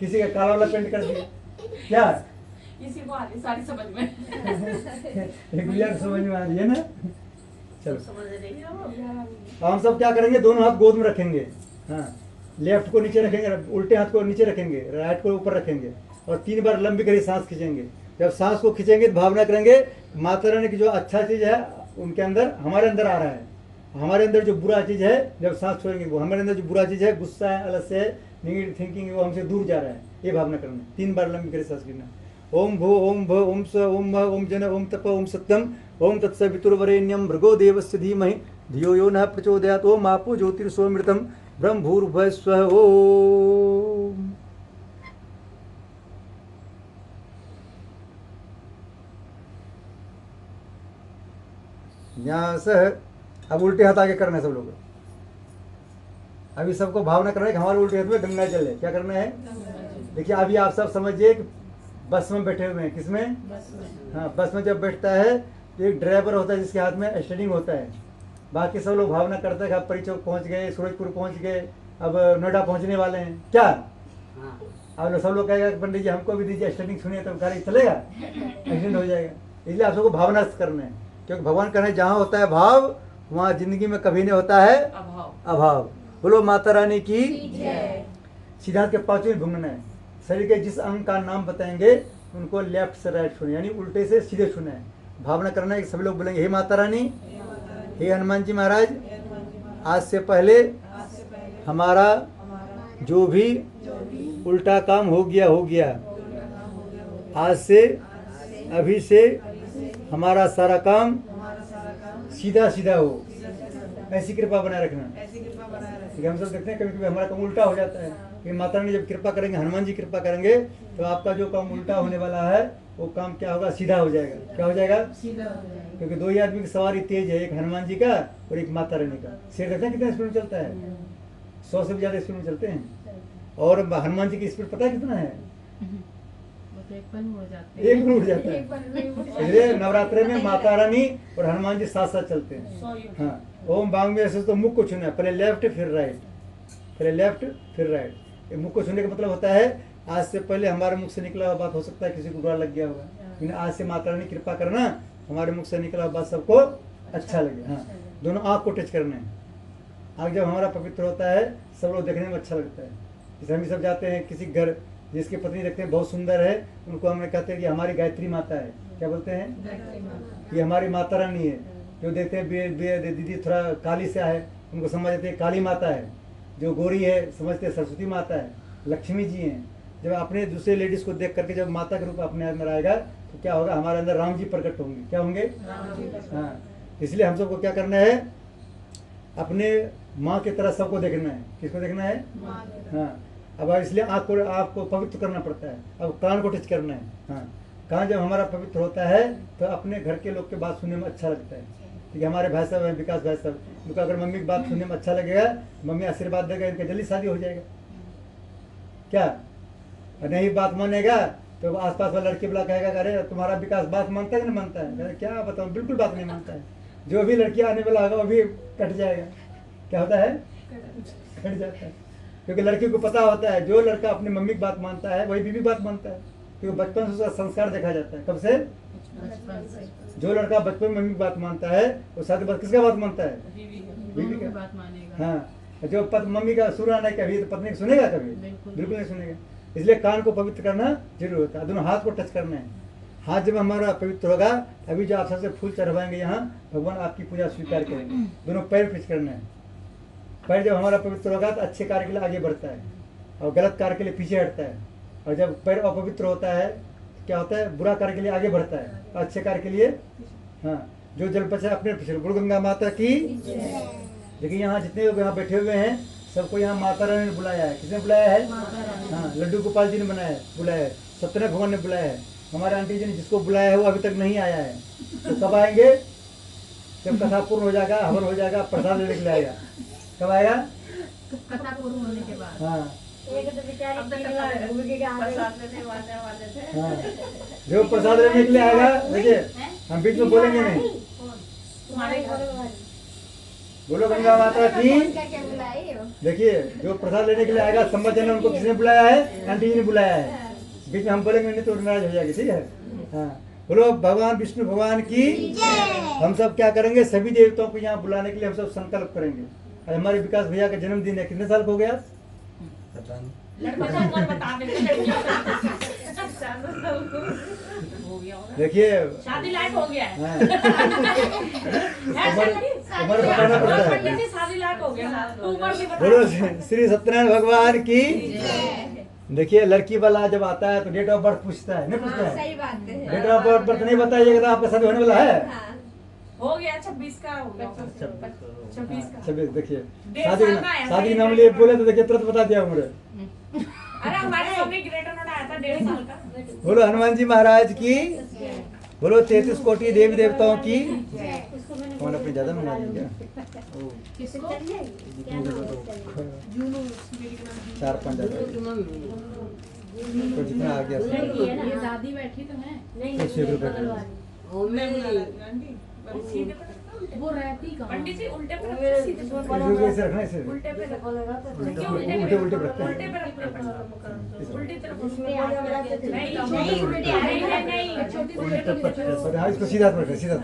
Speaker 1: किसी का काला वाला पेंट कर दिया। क्या
Speaker 2: इसी को आती सारी समझ में।
Speaker 1: एक गुजरात समझ में आ रही है ना? चलो
Speaker 2: समझ रही हो?
Speaker 1: हम सब क्या करेंगे? दोनों हाथ गोद में रखेंगे। हाँ, लेफ्ट को नीचे रखेंगे, उल्टे हाथ को नीचे रखेंगे, राइट को ऊपर रखेंगे और 3 बार लंबी गहरी सांस खींचेंगे। जब सांस को खींचेंगे तो भावना करेंगे माता रानी की जो अच्छा चीज है उनके अंदर हमारे अंदर आ रहा है। हमारे अंदर जो बुरा चीज है जब सांस छोड़ेंगे, वो हमारे अंदर जो बुरा चीज है, गुस्सा है, आलस्य है, नेगेटिव थिंकिंग है, वो हमसे दूर जा रहा है। ये भावना करना। 3 बार लंबी गहरी सांस गिरना। ओम भो ओम भ ओम स ओम म ओम जन ओम तप ओम सत्यम ओम तत्सवितुर्वरेण्यम भृगो देवस्य धीमहि धियो यो नः प्रचोदयात्। ओम आपो ज्योतिर्सोमृतम ब्रह्म भूर्भुवः स्वः। ओम न्यासः। अब उल्टे हाथ आगे करना है सब लोग। अभी सबको भावना करना है कि हमारे उल्टे हाथ में गंगा जल है। क्या करना है? देखिए अभी आप सब समझिए कि बस में बैठे हुए हैं। किसमें? हाँ, बस में जब बैठता है तो एक ड्राइवर होता है जिसके हाथ में स्टेयरिंग होता है। बाकी सब लोग भावना करते हैं कि आप परिचौक पहुंच गए, सूरजपुर पहुंच गए, अब नोएडा पहुंचने वाले हैं। क्या अब सब लोग कहेगा पंडित जी हमको भी दीजिए स्टेयरिंग, सुनिए तो गाड़ी चलेगा, एक्सीडेंट हो जाएगा। इसलिए आप सबको भावना करना है, क्योंकि भगवान कहना है जहाँ होता है भाव वहाँ जिंदगी में कभी नहीं होता है अभाव। बोलो माता रानी की। सिद्धांत के 5वें भंगना है। शरीर के जिस अंग का नाम बताएंगे उनको लेफ्ट से राइट सुने, यानी उल्टे से सीधे सुने। भावना करना है कि सभी लोग बोलेंगे हे माता रानी, हे हनुमान जी महाराज, आज से पहले हमारा जो भी उल्टा काम हो गया, आज से अभी से हमारा सारा काम सीधा सीधा हो, ऐसी कृपा बनाए रखना। क्योंकि हम सब देखते हैं कभी कभी हमारा काम उल्टा हो जाता है, कि माता रानी जब कृपा करेंगे, हनुमान जी कृपा करेंगे तो आपका जो काम उल्टा होने वाला है वो काम क्या होगा? सीधा हो जाएगा। क्या हो जाएगा? सीधा हो जाएगा। क्योंकि 2 ही आदमी की सवारी तेज है, एक हनुमान जी का और एक माता रानी का। शेर देखते हैं कितना स्पीड में चलता है? 100 से भी ज्यादा स्पीड में चलते हैं। और हनुमान जी की स्पीड पता है कितना है? एक पर उड़ जाता है। इसलिए नवरात्रे में माता रानी और हनुमान जी साथ साथ चलते हैं। हाँ, ओम बांग में ऐसे तो मुख को छूना है, पहले लेफ्ट फिर राइट, पहले लेफ्ट फिर राइट। ये मुख को छूने का मतलब होता है आज से पहले हमारे मुख से निकला हुआ बात हो सकता है किसी को बुरा लग गया होगा, लेकिन आज से माता रानी कृपा करना हमारे मुख से निकला हुआ बात सबको अच्छा लगे। हाँ, दोनों आँख को टच करना है। आँख जब हमारा पवित्र होता है सब लोग देखने में अच्छा लगता है। जैसे हम सब जाते हैं किसी घर जिसकी पत्नी देखते हैं बहुत सुंदर है, उनको हमने कहते हैं कि हमारी गायत्री माता है। क्या बोलते हैं? ये हमारी माता रानी है। जो देखते हैं दीदी थोड़ा काली से है, उनको समझ आते हैं काली माता है। जो गोरी है समझते हैं सरस्वती माता है, लक्ष्मी जी हैं। जब अपने दूसरे लेडीज़ को देख करके जब माता के रूप अपने अंदर आएगा तो क्या होगा? हमारे अंदर राम जी प्रकट होंगे। क्या होंगे? हाँ, इसलिए हम सबको क्या करना है? अपने माँ की तरह सबको देखना है। किसको देखना है? हाँ। अब इसलिए आँख को आपको पवित्र करना पड़ता है। अब कान को टच करना है। हाँ, कान जब हमारा पवित्र होता है तो अपने घर के लोग की बात सुनने में अच्छा लगता है। ठीक है, हमारे भाई साहब हैं, विकास भाई साहब, उनको अगर मम्मी की बात सुनने में अच्छा लगेगा, मम्मी आशीर्वाद देगा, इनका जल्दी शादी हो जाएगा। क्या? और नहीं बात मानेगा तो आसपास वाला लड़की वाला कहेगा अरे तुम्हारा विकास बात मानता है कि नहीं मानता है? अरे क्या बताऊँ, बिल्कुल बात नहीं मानता है। जो भी लड़की आने वाला होगा वो भी कट जाएगा। क्या होता है? कट जाता है। क्योंकि लड़की को पता होता है जो लड़का अपनी मम्मी की बात मानता है वही बीवी बात मानता है, क्योंकि बचपन से उसका संस्कार देखा जाता है। कब से? जो लड़का बचपन में मम्मी की बात मानता है वो शादी बाद किसका बात मानता है? बीवी का बात मानेगा। हाँ, जो मम्मी का सुना नहीं कभी तो पत्नी सुनेगा कभी? बिल्कुल नहीं सुनेगा। इसलिए कान को पवित्र करना जरूर होता है। दोनों हाथ को टच करना है। हाथ जब हमारा पवित्र होगा अभी जो आप सबसे फूल चढ़वाएंगे यहाँ, भगवान आपकी पूजा स्वीकार करेंगे। दोनों पैर टच करना है। पैर जब हमारा पवित्र होगा तो अच्छे कार्य के लिए आगे बढ़ता है और गलत कार्य के लिए पीछे हटता है। और जब पैर अपवित्र होता है तो क्या होता है? बुरा कार्य के लिए आगे बढ़ता है और अच्छे कार्य के लिए। हाँ, जो जल बचा अपने पीछे। गुरु गंगा माता की। देखिए यहाँ जितने लोग यहाँ बैठे हुए हैं सबको यहाँ माता रानी ने बुलाया है। किसने बुलाया है? हाँ, लड्डू गोपाल जी ने बुलाया है, सत्यनारायण भगवान ने बुलाया है। हमारे आंटी जी ने जिसको बुलाया है वो अभी तक नहीं आया है। तो कब आएंगे? जब कथा पूर्ण हो जाएगा, हवन हो जाएगा, प्रसाद लेने के लिए आएगा। कब आएगा?
Speaker 3: कथा पूर्ण होने के बाद।
Speaker 1: हाँ,
Speaker 3: एक तो बेचारे प्रसाद लेने वाले थे।
Speaker 1: हाँ, जो प्रसाद लेने के लिए आएगा, देखिए हम बीच में बोलेंगे नहीं।
Speaker 2: तुम्हारे घर
Speaker 1: बोलो गंगा माता की।
Speaker 3: क्या बुलाई हो?
Speaker 1: देखिए जो प्रसाद लेने के लिए आएगा संबंध उनको किसने बुलाया है? आंटी जी ने बुलाया है। बीच में हम बोलेंगे नहीं तो नाराज हो जाएगी। ठीक है? हाँ, बोलो भगवान विष्णु भगवान की। हम सब क्या करेंगे? सभी देवताओं को यहाँ बुलाने के लिए हम सब संकल्प करेंगे। आज हमारे विकास भैया का जन्मदिन है। कितने साल का हो गया? पता नहीं। देखिए
Speaker 2: शादी लायक हो गया है।
Speaker 1: हाँ, उम्र बताना पड़ता है।
Speaker 2: शादी लायक हो गया। उम्र भी बता।
Speaker 1: बोलो श्री सत्यनारायण भगवान की। देखिए लड़की वाला जब आता है तो डेट ऑफ बर्थ पूछता है, नहीं पूछता है?
Speaker 3: सही बात है।
Speaker 1: डेट ऑफ बर्थ नहीं बताइएगा तो आपका शादी होने वाला है।
Speaker 3: हाँ।
Speaker 2: हो गया 26 का हो गया। 26 का।
Speaker 1: 26। देखिए
Speaker 2: 1.5
Speaker 1: शादी
Speaker 2: साल का है।
Speaker 1: शादी नाम लिए बोले तो देखिए तुरंत बता दिया उम्र।
Speaker 2: अरे हमारे सामने ग्रेटर नोट आया था 1.5 साल का।
Speaker 1: बोलो हनुमान जी महाराज की। बोलो 33 कोटि देवी देवताओं की। कौन अपनी ज्यादा मंगा देंगे? चार पाँच तो जितना आ गया
Speaker 5: ये दादी बैठी तो है
Speaker 1: तो स्वीकृत कर लो।
Speaker 5: वो रहती कहाँ?
Speaker 2: पंडित जी उल्टे पे रखते, सीधे पे
Speaker 1: ऐसे रखना ऐसे
Speaker 2: उल्टे पे रखो। क्यों
Speaker 1: उल्टे उल्टे पे रखते हैं।
Speaker 2: उल्टे पे रखते हैं। उल्टी तरफ नहीं
Speaker 3: नहीं, उल्टे आ रही है।
Speaker 2: नहीं।
Speaker 1: और हाँ इसको सीधा रखना सीधा।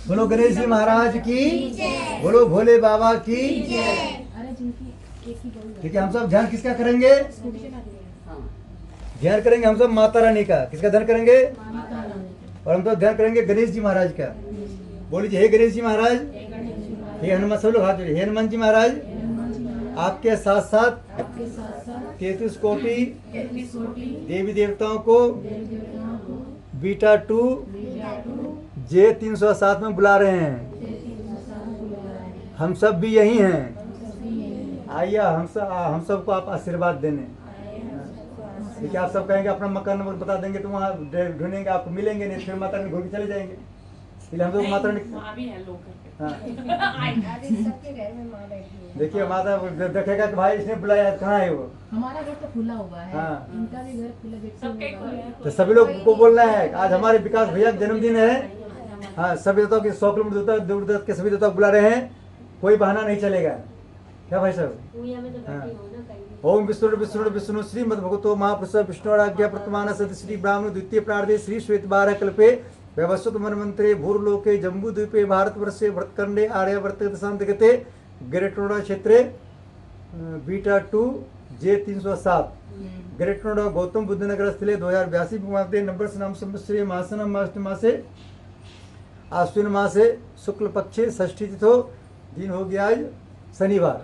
Speaker 1: बोलो गणेश जी महाराज की। बोलो भोले बाबा की।
Speaker 5: अरे जिनकी एक ही गली
Speaker 1: ठीक है, हम सब ध्यान किसका करेंगे? ध्यान करेंगे हम सब माता रानी का। किसका ध्यान करेंगे? और हम तो ध्यान करेंगे गणेश जी महाराज का। बोलिए हे गणेश जी महाराज। हे हनुमान, सब लोग हाथ जोड़िए। हे हनुमान जी महाराज आपके साथ साथ 33 कोटि देवी देवताओं को बीटा 2 जे 307 में बुला रहे हैं। हम सब भी यही हैं। आइए हम सबको आप आशीर्वाद देने। ठीक है, आप सब कहेंगे अपना मकान नंबर बता देंगे तो वहाँ ढूंढेंगे, आपको मिलेंगे नहीं, फिर माता रानी घूम के चले जाएंगे। इसलिए हम लोग माता रानी।
Speaker 2: वहाँ भी है लोग करके।
Speaker 1: हाँ,
Speaker 3: सबके घर में माँ बैठी है।
Speaker 1: देखिए माता देखेगा कि भाई इसने बुलाया, कहाँ है वो?
Speaker 5: हमारा घर तो खुला हुआ है।
Speaker 1: हाँ।
Speaker 5: इनका भी घर खुला
Speaker 2: सबके खुले हैं।
Speaker 1: तो सभी लोग को बोलना है आज हमारे विकास भैया का जन्मदिन है। हाँ, सभी देवताओं की 100 किलोमीटर दूर दूर के सभी देवता बुला रहे हैं। कोई बहाना नहीं चलेगा। क्या भाई साहब? हाँ। ओम विष्णु श्रीमद् भगवतो महापुरुष विष्णुराज्ञा प्रतमान सद श्री ब्राह्मण द्वितीय प्रार्धे श्री श्वेत 12 कल्पे व्यवस्वत मनमंत्रे भूर्लोके जम्बूद्वीपे भारतवर्षे भरतखंडे आर्यवर्त देशांतर्गते ग्रेट नोएडा क्षेत्रे beta 2 J307 great Noida Gautam Buddh Nagar स्थिले 2082 विमानते नंबर नाम संवत्सरे मासनम मासे आश्विन मासे शुक्ल पक्षे षष्ठी तिथो दिन हो गया आज शनिवार।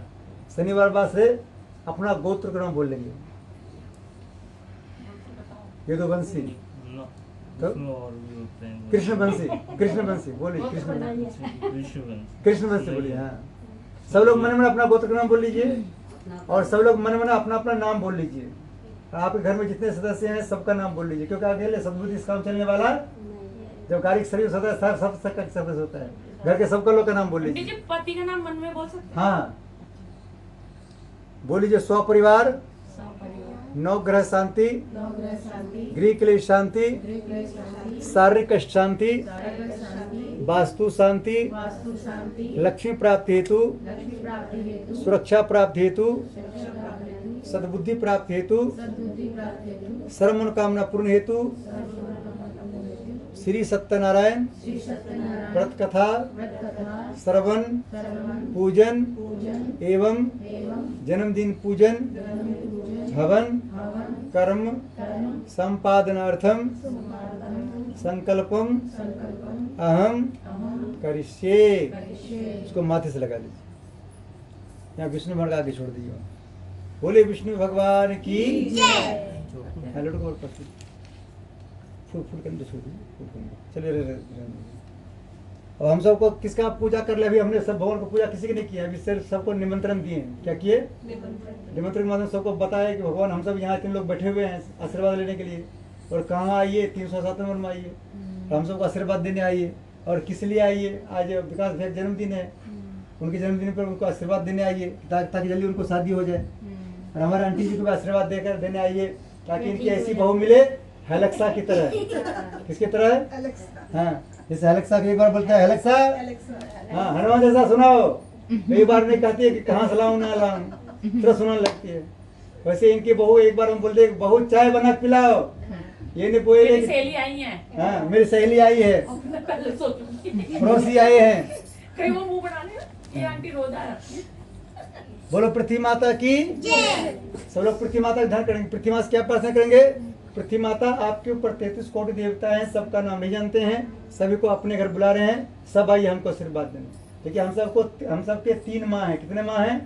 Speaker 1: शनिवार बाद से अपना गोत्र का नाम बोल लेंगे। यदुवंशी तो कृष्णवंशी बोलिए कृष्णवंशी बोलिए। हाँ, सब लोग मन मन अपना गोत्र का नाम बोल लीजिए और सब लोग मन मन अपना अपना नाम बोल लीजिए। आपके घर में जितने सदस्य हैं सबका नाम बोल लीजिए, क्योंकि अकेले सद्बुद्धि इस काम चलने वाला जब कार्य शरीर होता है सब सदस्य होता है, घर के सबका लोग का नाम बोल लीजिए।
Speaker 2: पति का नाम मन में बोल सकते हैं।
Speaker 1: हाँ बोल लीजिए। स्वपरिवार, नवग्रह शांति, गृह क्लेश शांति, शारीरिक शांति, वास्तु शांति, लक्ष्मी प्राप्ति हेतु, सुरक्षा प्राप्ति हेतु, सद्बुद्धि प्राप्ति हेतु, सर्व मनोकामना पूर्ण हेतु, श्री सत्यनारायण व्रत कथा श्रवण पूजन एवं जन्मदिन पूजन हवन कर्म संपादनार्थम संकल्पम अहम करिष्ये। इसको माथे से लगा लीजिए। यहाँ विष्णु भगवान का आगे छोड़ दीजिए। बोले विष्णु भगवान की हेलो को फूल फूल करने छोड़ दीजिए। चलिए अब हम सबको किसका पूजा कर ले। अभी हमने सब भगवान को पूजा किसी की नहीं किया, अभी सिर्फ सबको निमंत्रण दिए। क्या किए? निमंत्रण के माध्यम सबको बताया कि भगवान हम सब यहाँ 3 लोग बैठे हुए हैं आशीर्वाद लेने के लिए। और कहाँ आइए? 307 नंबर में आइए, हम सबको आशीर्वाद देने आइए। और किस लिए आइए? आज विकास भैया जन्मदिन है, उनके जन्मदिन पर उनको आशीर्वाद देने आइए ताकि जल्दी उनको शादी हो जाए। और हमारे आंटी जी को भी आशीर्वाद देकर देने आइए ताकि इनकी ऐसी बहू मिले हेलेक्सा की तरह। किसकी तरह? हाँ, जैसे हेलेक्सा की एक बार बोलता है हेलेक्सा, हाँ हनुमान जैसा सुनाओ। कई बार नहीं कहती है कि कहाँ से लाऊं ना लाऊं, तरह सुनाने लगती है। वैसे इनकी बहू एक बार हम बोलते हैं बहू चाय बना पिलाओ, ये नहीं बोले
Speaker 2: मेरी सहेली आई है।
Speaker 1: हाँ मेरी सहेली आई है, पड़ोसी आए हैं।
Speaker 2: कहीं वो मुंह बना ले, ये आंटी रोज आ रही है।
Speaker 1: बोलो पृथ्वी माता की। सब लोग पृथ्वी माता का ध्यान करेंगे। पृथ्वी माता क्या प्रार्थना करेंगे? पृथ्वी माता आपके ऊपर 33 कोटि देवता हैं, सबका नाम नहीं जानते हैं, सभी को अपने घर बुला रहे हैं, सब आइए हमको आशीर्वाद देने। देखिए हम सबके 3 माँ हैं। कितने माँ हैं?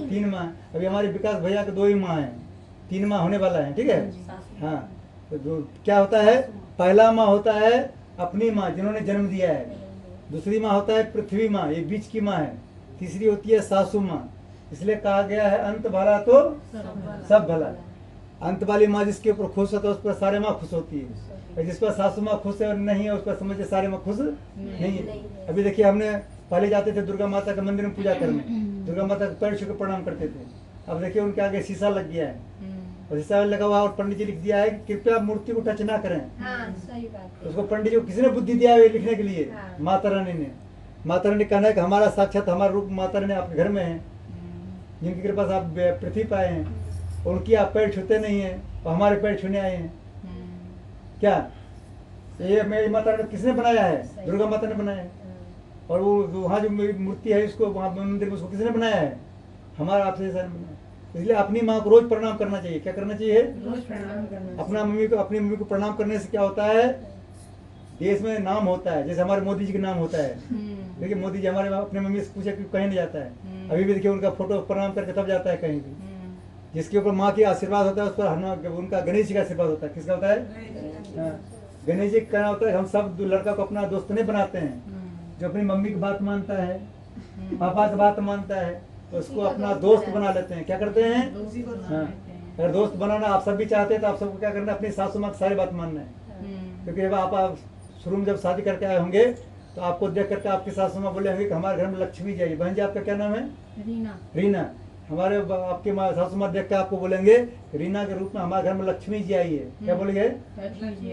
Speaker 1: 3 माँ। अभी हमारे विकास भैया के 2 ही माँ हैं, 3 माँ होने वाला है। ठीक है। हाँ तो जो क्या होता है, पहला माँ होता है अपनी माँ जिन्होंने जन्म दिया है, दूसरी माँ होता है पृथ्वी माँ, ये बीच की माँ है, तीसरी होती है सासू माँ। इसलिए कहा गया है अंत भला तो सब भला। अंत वाली माँ जिसके ऊपर खुश होता है उस पर सारे माँ खुश होती है, और जिस पर सासू माँ खुश है और नहीं है उस पर समझे सारे माँ खुश नहीं है। अभी देखिए हमने पहले जाते थे दुर्गा माता के मंदिर में पूजा करने, दुर्गा माता के पैर छू के प्रणाम करते थे। अब देखिए उनके आगे शीशा लग गया है, और शीशा लगा हुआ और पंडित जी लिख दिया है कि कृपया मूर्ति को टच ना करें।
Speaker 3: सही बात।
Speaker 1: उसको पंडित जी को किसी ने बुद्धि दिया है लिखने के लिए? माता रानी ने। माता रानी कहना है कि हमारा साक्षात हमारा रूप माता रानी आपके घर में है, जिनकी कृपा से आप पृथ्वी पे आए हैं, उनकी आप पैर छूते नहीं है और हमारे पैर छूने आए हैं। क्या ये मेरी माता ने किसने बनाया है? दुर्गा माता ने बनाया है। और वो वहाँ जो मेरी मूर्ति है इसको वहाँ मंदिर में उसको किसने बनाया है? हमारा आपसे जैसा बनाया। इसलिए अपनी माँ को रोज प्रणाम करना चाहिए। क्या करना चाहिए?
Speaker 3: रोज प्रणाम करना।
Speaker 1: अपनी मम्मी को प्रणाम करने से क्या होता है? देश में नाम होता है, जैसे हमारे मोदी जी का नाम होता है। देखिए मोदी जी हमारे अपने मम्मी से पूछे कहीं नहीं जाता है, अभी भी देखिए उनका फोटो प्रणाम करके तब जाता है कहीं भी। जिसके ऊपर माँ की आशीर्वाद होता है उस पर हनुमान उनका गणेश जी का आशीर्वाद होता है। किसका होता है? हाँ, गणेश जी का होता है। हम सब लड़का को अपना दोस्त नहीं बनाते हैं, जो अपनी मम्मी की बात मानता है, पापा की बात मानता है, तो उसको अपना दोस्त बना लेते हैं। क्या करते हैं? हाँ, अगर दोस्त बनाना आप सब भी चाहते हैं तो आप सबको क्या करना है? अपनी सासू माँ की सारी बात मानना है। क्योंकि जब आप शुरू में जब शादी करके आए होंगे तो आपको देख करके आपकी सासू माँ बोले होंगे कि हमारे घर में लक्ष्मी जी आई। बहन जी आपका क्या नाम है?
Speaker 5: रीना।
Speaker 1: रीना। हमारे आपके सासू माँ देख के आपको बोलेंगे रीना के रूप में हमारे घर में लक्ष्मी जी आई है। क्या बोलेंगे?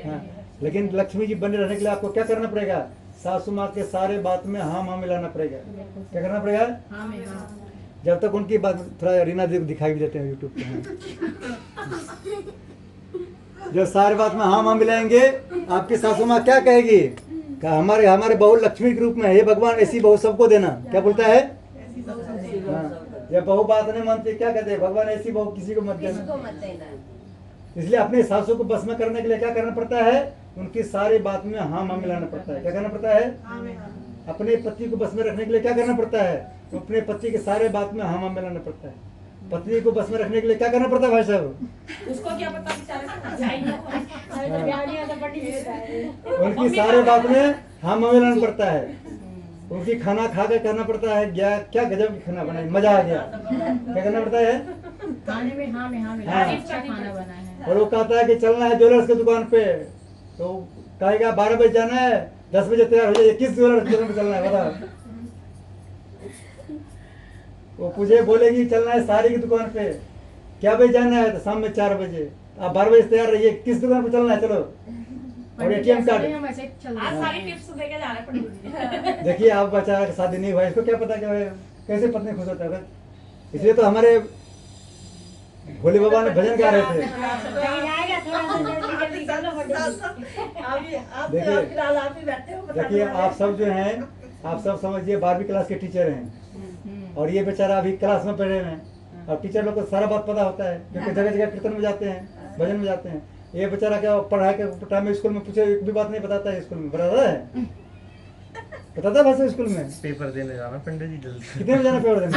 Speaker 1: हाँ, लेकिन लक्ष्मी जी बने रहने के लिए आपको क्या करना पड़ेगा? सासू माँ के सारे बात में हाँ हाँ मिलाना पड़ेगा। क्या करना पड़ेगा? जब तक उनकी बात थोड़ा रीना दिखाई भी देते हैं यूट्यूब पे। जब सारी बात में हाँ हाँ मिलाएंगे आपकी सासू माँ क्या कहेगी? क्या हमारे हमारे बहू लक्ष्मी के रूप में है, हे भगवान ऐसी बहू सबको देना। क्या बोलता है? हाँ, जब बहू बात नहीं मानती क्या कहते हैं? भगवान ऐसी बहू किसी को मत देना। इसलिए अपने सासू को बस में करने के लिए क्या करना पड़ता है? उनकी सारी बात में हाँ हाँ मिलाना पड़ता है। क्या करना पड़ता है? अपने पति को बस में रखने के लिए क्या करना पड़ता है? तो अपने पति के सारे बात में हाँ हाँ मिलाना पड़ता है। पत्नी को बस में रखने के लिए क्या करना पड़ता है भाई साहब?
Speaker 2: उसको क्या पता बेचारे को जाएंगे।
Speaker 1: उनकी सारे बात में हाँ हाँ मिलाना पड़ता है। उनकी खाना खा के करना पड़ता है क्या गजब की खाना बनाई, मजा आ गया। क्या करना पड़ता है?
Speaker 5: खाने में हाँ में हाँ में
Speaker 1: हाँ।
Speaker 5: अच्छा खाना बना है।
Speaker 1: और वो कहता है कि चलना है ज्वेलर्स की दुकान पे, तो कहेगा 12 बजे जाना है, 10 बजे तैयार हो जाइए। किस ज्वेलर्स की दुकान पे चलना है बताओ? वो मुझे बोलेगी चलना है साड़ी की दुकान पे, क्या बजे जाना है? तो शाम में 4 बजे। आप 12 बजे तैयार रहिए। किस दुकान पे चलना है? चलो। और एटीएम कार्ड
Speaker 5: हम ऐसे चल
Speaker 2: आज
Speaker 5: रहे
Speaker 2: सारी टिप्स देके जा रहे पंडित जी।
Speaker 1: देखिए, आप बेचारा का शादी नहीं हुआ, इसको क्या पता क्या कैसे पत्नी खुश होता है। इसलिए तो हमारे भोले बाबा ने भजन गा रहे थे। देखिए आप सब जो हैं, आप सब समझिए 12वीं क्लास के टीचर हैं, और ये बेचारा अभी क्लास में पढ़े हुए हैं। और टीचर लोग को सारा बात पता होता है, क्योंकि जगह जगह कीर्तन में जाते हैं, भजन में जाते हैं। ये बेचारा क्या पढ़ाई के टाइम में स्कूल में पूछे एक भी बात नहीं बताता है। स्कूल में बताता है? बताता है भाषा स्कूल में?
Speaker 6: पेपर देने जाना पंडित जी जल्दी।
Speaker 1: कितने बजे जाना पेपर देने?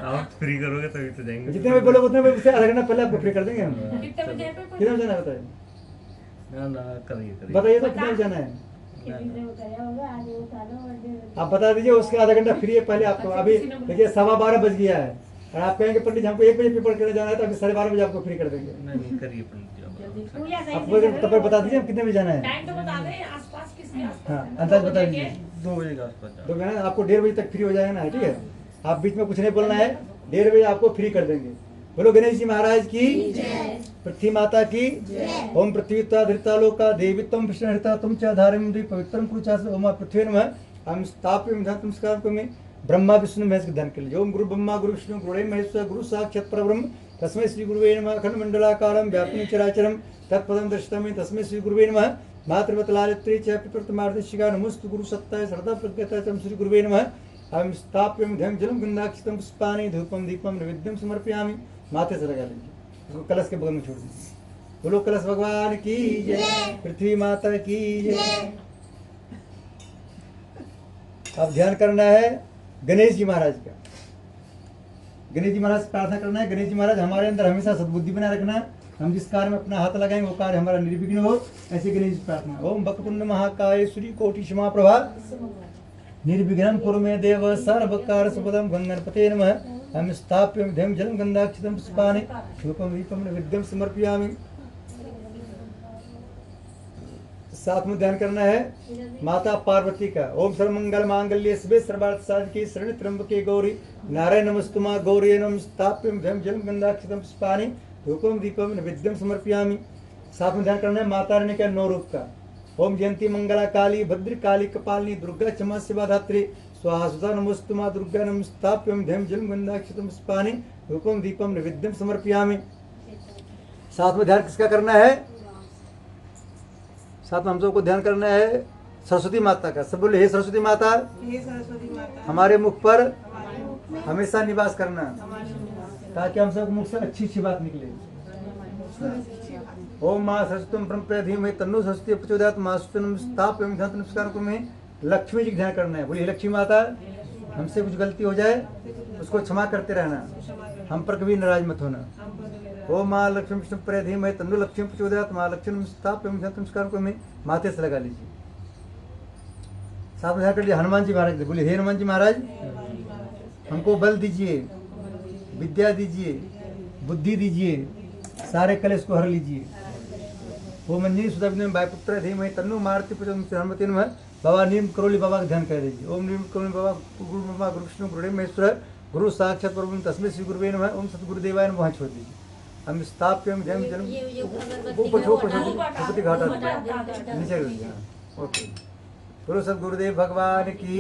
Speaker 6: आप फ्री करोगे तभी तो जाएंगे।
Speaker 1: जितने बजे बोलोगे उतने बजे, आधा घंटा पहले आपको फ्री कर देंगे हम।
Speaker 2: कितने बजे है पेपर?
Speaker 1: कितने बजे जाना है बताइए?
Speaker 6: ना करिए
Speaker 1: बताइए तो कितने बजे जाना है? आप बता दीजिए, उसके आधा घंटा फ्री है पहले आपको। अभी देखिए 12:15 बज गया है, और आप कहेंगे पंडित जी हमको 1 बजे पेपर करने जाना है, तो अभी 12:30 बजे आपको फ्री कर देंगे।
Speaker 6: नहीं करिए पंडित जी
Speaker 1: आप तब पर बता दीजिए कितने बजे जाना है।
Speaker 2: टाइम तो बता दें, आसपास किसके आसपास?
Speaker 1: हाँ, अंदाज बता दीजिए।
Speaker 6: 2 बजे के आसपास
Speaker 1: तो कहना आपको 1:30 बजे तक फ्री हो जाएगा ना, ठीक है? आप बीच में कुछ नहीं बोलना है, 1:30 बजे आपको फ्री कर देंगे। बोलो गणेश जी महाराज की, पृथ्वी माता की। ओम पृथ्वी धृता लोका देवी तम विष्णु हृता तुम च धारिम पवित्रम कुरुचास ओम पृथ्वी नमः हम स्थाप्यम धन नमस्कार करोमि ब्रह्मा विष्णु महेश के धन के लिए। ओम गुरु ब्रह्मा गुरु विष्णु गुरुदेव महेश्वर गुरु साक्षात् परब्रह्म तस्मै श्री गुरुवे नमः। अखंड मंडलाकारं व्याप्तं चराचरं तत्पदं दर्शितं तस्मै श्री गुरुवे नमः। मातृवतलारित्री च पितृतमार्दशिका नमोस्तु गुरु सत्ताय सर्वदा प्रज्ञता च श्री गुरुवे नमः। हम स्थाप्यम धम जलम गंधाक्षितम पुष्पानि धूपम दीपम नैवेद्यम समर्पयामि। माथे से लगा लीजिए, इसको कलश के बगल में छोड़ दीजिए। बोलो कलश भगवान की जय, पृथ्वी माता की जय। अब ध्यान करना है गणेश जी महाराज का। गणेश जी महाराज प्रार्थना करना है, गणेश जी महाराज हमारे अंदर हमेशा सद्बुद्धि बनाए रखना। हम जिस कार्य में अपना हाथ लगाएंगे वो कार्य हमारा निर्विघ्न हो, ऐसे गणेश जी प्रार्थना। ओम वक्रतुंड महाकाय सूर्य कोटि समाप्रभा निर्विघ्नं कुरु मे देव सर्वकार सुपदम गंगणपते नमः। हम स्थाप्यम धम जलम गंधाक्षितम पुष्पानि धूपम दीपम नैवेद्यम समर्पयामि। साथ में ध्यान करना है माता पार्वती का। ओम सर्वमंगल मांगल्ये शिवे सर्वार्थ साधके शरण्ये त्र्यंबके गौरी नारायण नमस्तुमा गौरी नमः। स्थाप्यम धम जलम गंधाक्षितम पुष्पानि धूपम दीपम नैवेद्यम समर्पयामि। साथ में ध्यान करना है माता रानी का 9 रूप का। ओम जयंती मंगला काली भद्र काली कपालिनी दुर्गा क्षमा शिवा धात्री स्वाहा सुधा नमोस्तुमा दुर्गा नमस्ताप्यम धम जलम गंधाक्षितम पुष्पानि धूपम दीपम नैवेद्यम समर्पयामि। साथ में ध्यान किसका करना है? साथ में हम सबको ध्यान करना है सरस्वती माता का। सब बोले हे सरस्वती माता, हमारे मुख पर हमेशा निवास करना, ताकि हम सब मुख से अच्छी अच्छी बात निकले। ओम मां सरस्वती ब्रह्म धीमहि तन्नो सरस्वती प्रचोदयात् मां सरस्वती नमस्ताप्यम धन नमस्कार करोमि। लक्ष्मी जी का ध्यान करना है। बोलिए लक्ष्मी माता, हमसे कुछ गलती हो जाए उसको क्षमा करते रहना, हम पर कभी नाराज मत होना। ओम मां लक्ष्मी विष्णु प्रिय धीमहि तन्नो लक्ष्मी प्रचोदयात् मां लक्ष्मी नमस्ताप्यम धन नमस्कार करोमि। माथे से लगा लीजिए। साथ में ध्यान कर लीजिए हनुमान जी महाराज। बोलिए हे हनुमान जी महाराज, हमको बल दीजिए, विद्या दीजिए, बुद्धि दीजिए, सारे कलेश को हर लीजिए। ओम अंजनी सुधा वायुपुत्र धीमहि तन्नो मारुति प्रचोदयात् नमः। बाबा नीम करोली बाबा का ध्यान कर दीजिए। ओम नीम करोली बाबा गुरु ब्रह्मा गुरु विष्णु गुरुदेव महेश्वर गुरु साक्षात् परब्रह्म तस्मै श्री गुरुवे नमः। ओम सतगुरुदेवाय नमः। वहाँ छोड़ दीजिए। हम स्थाप्यम जम जन्म ऊपर सरस्वती घाटा नीचे कर दीजिए। ओके, गुरु सतगुरुदेव भगवान की।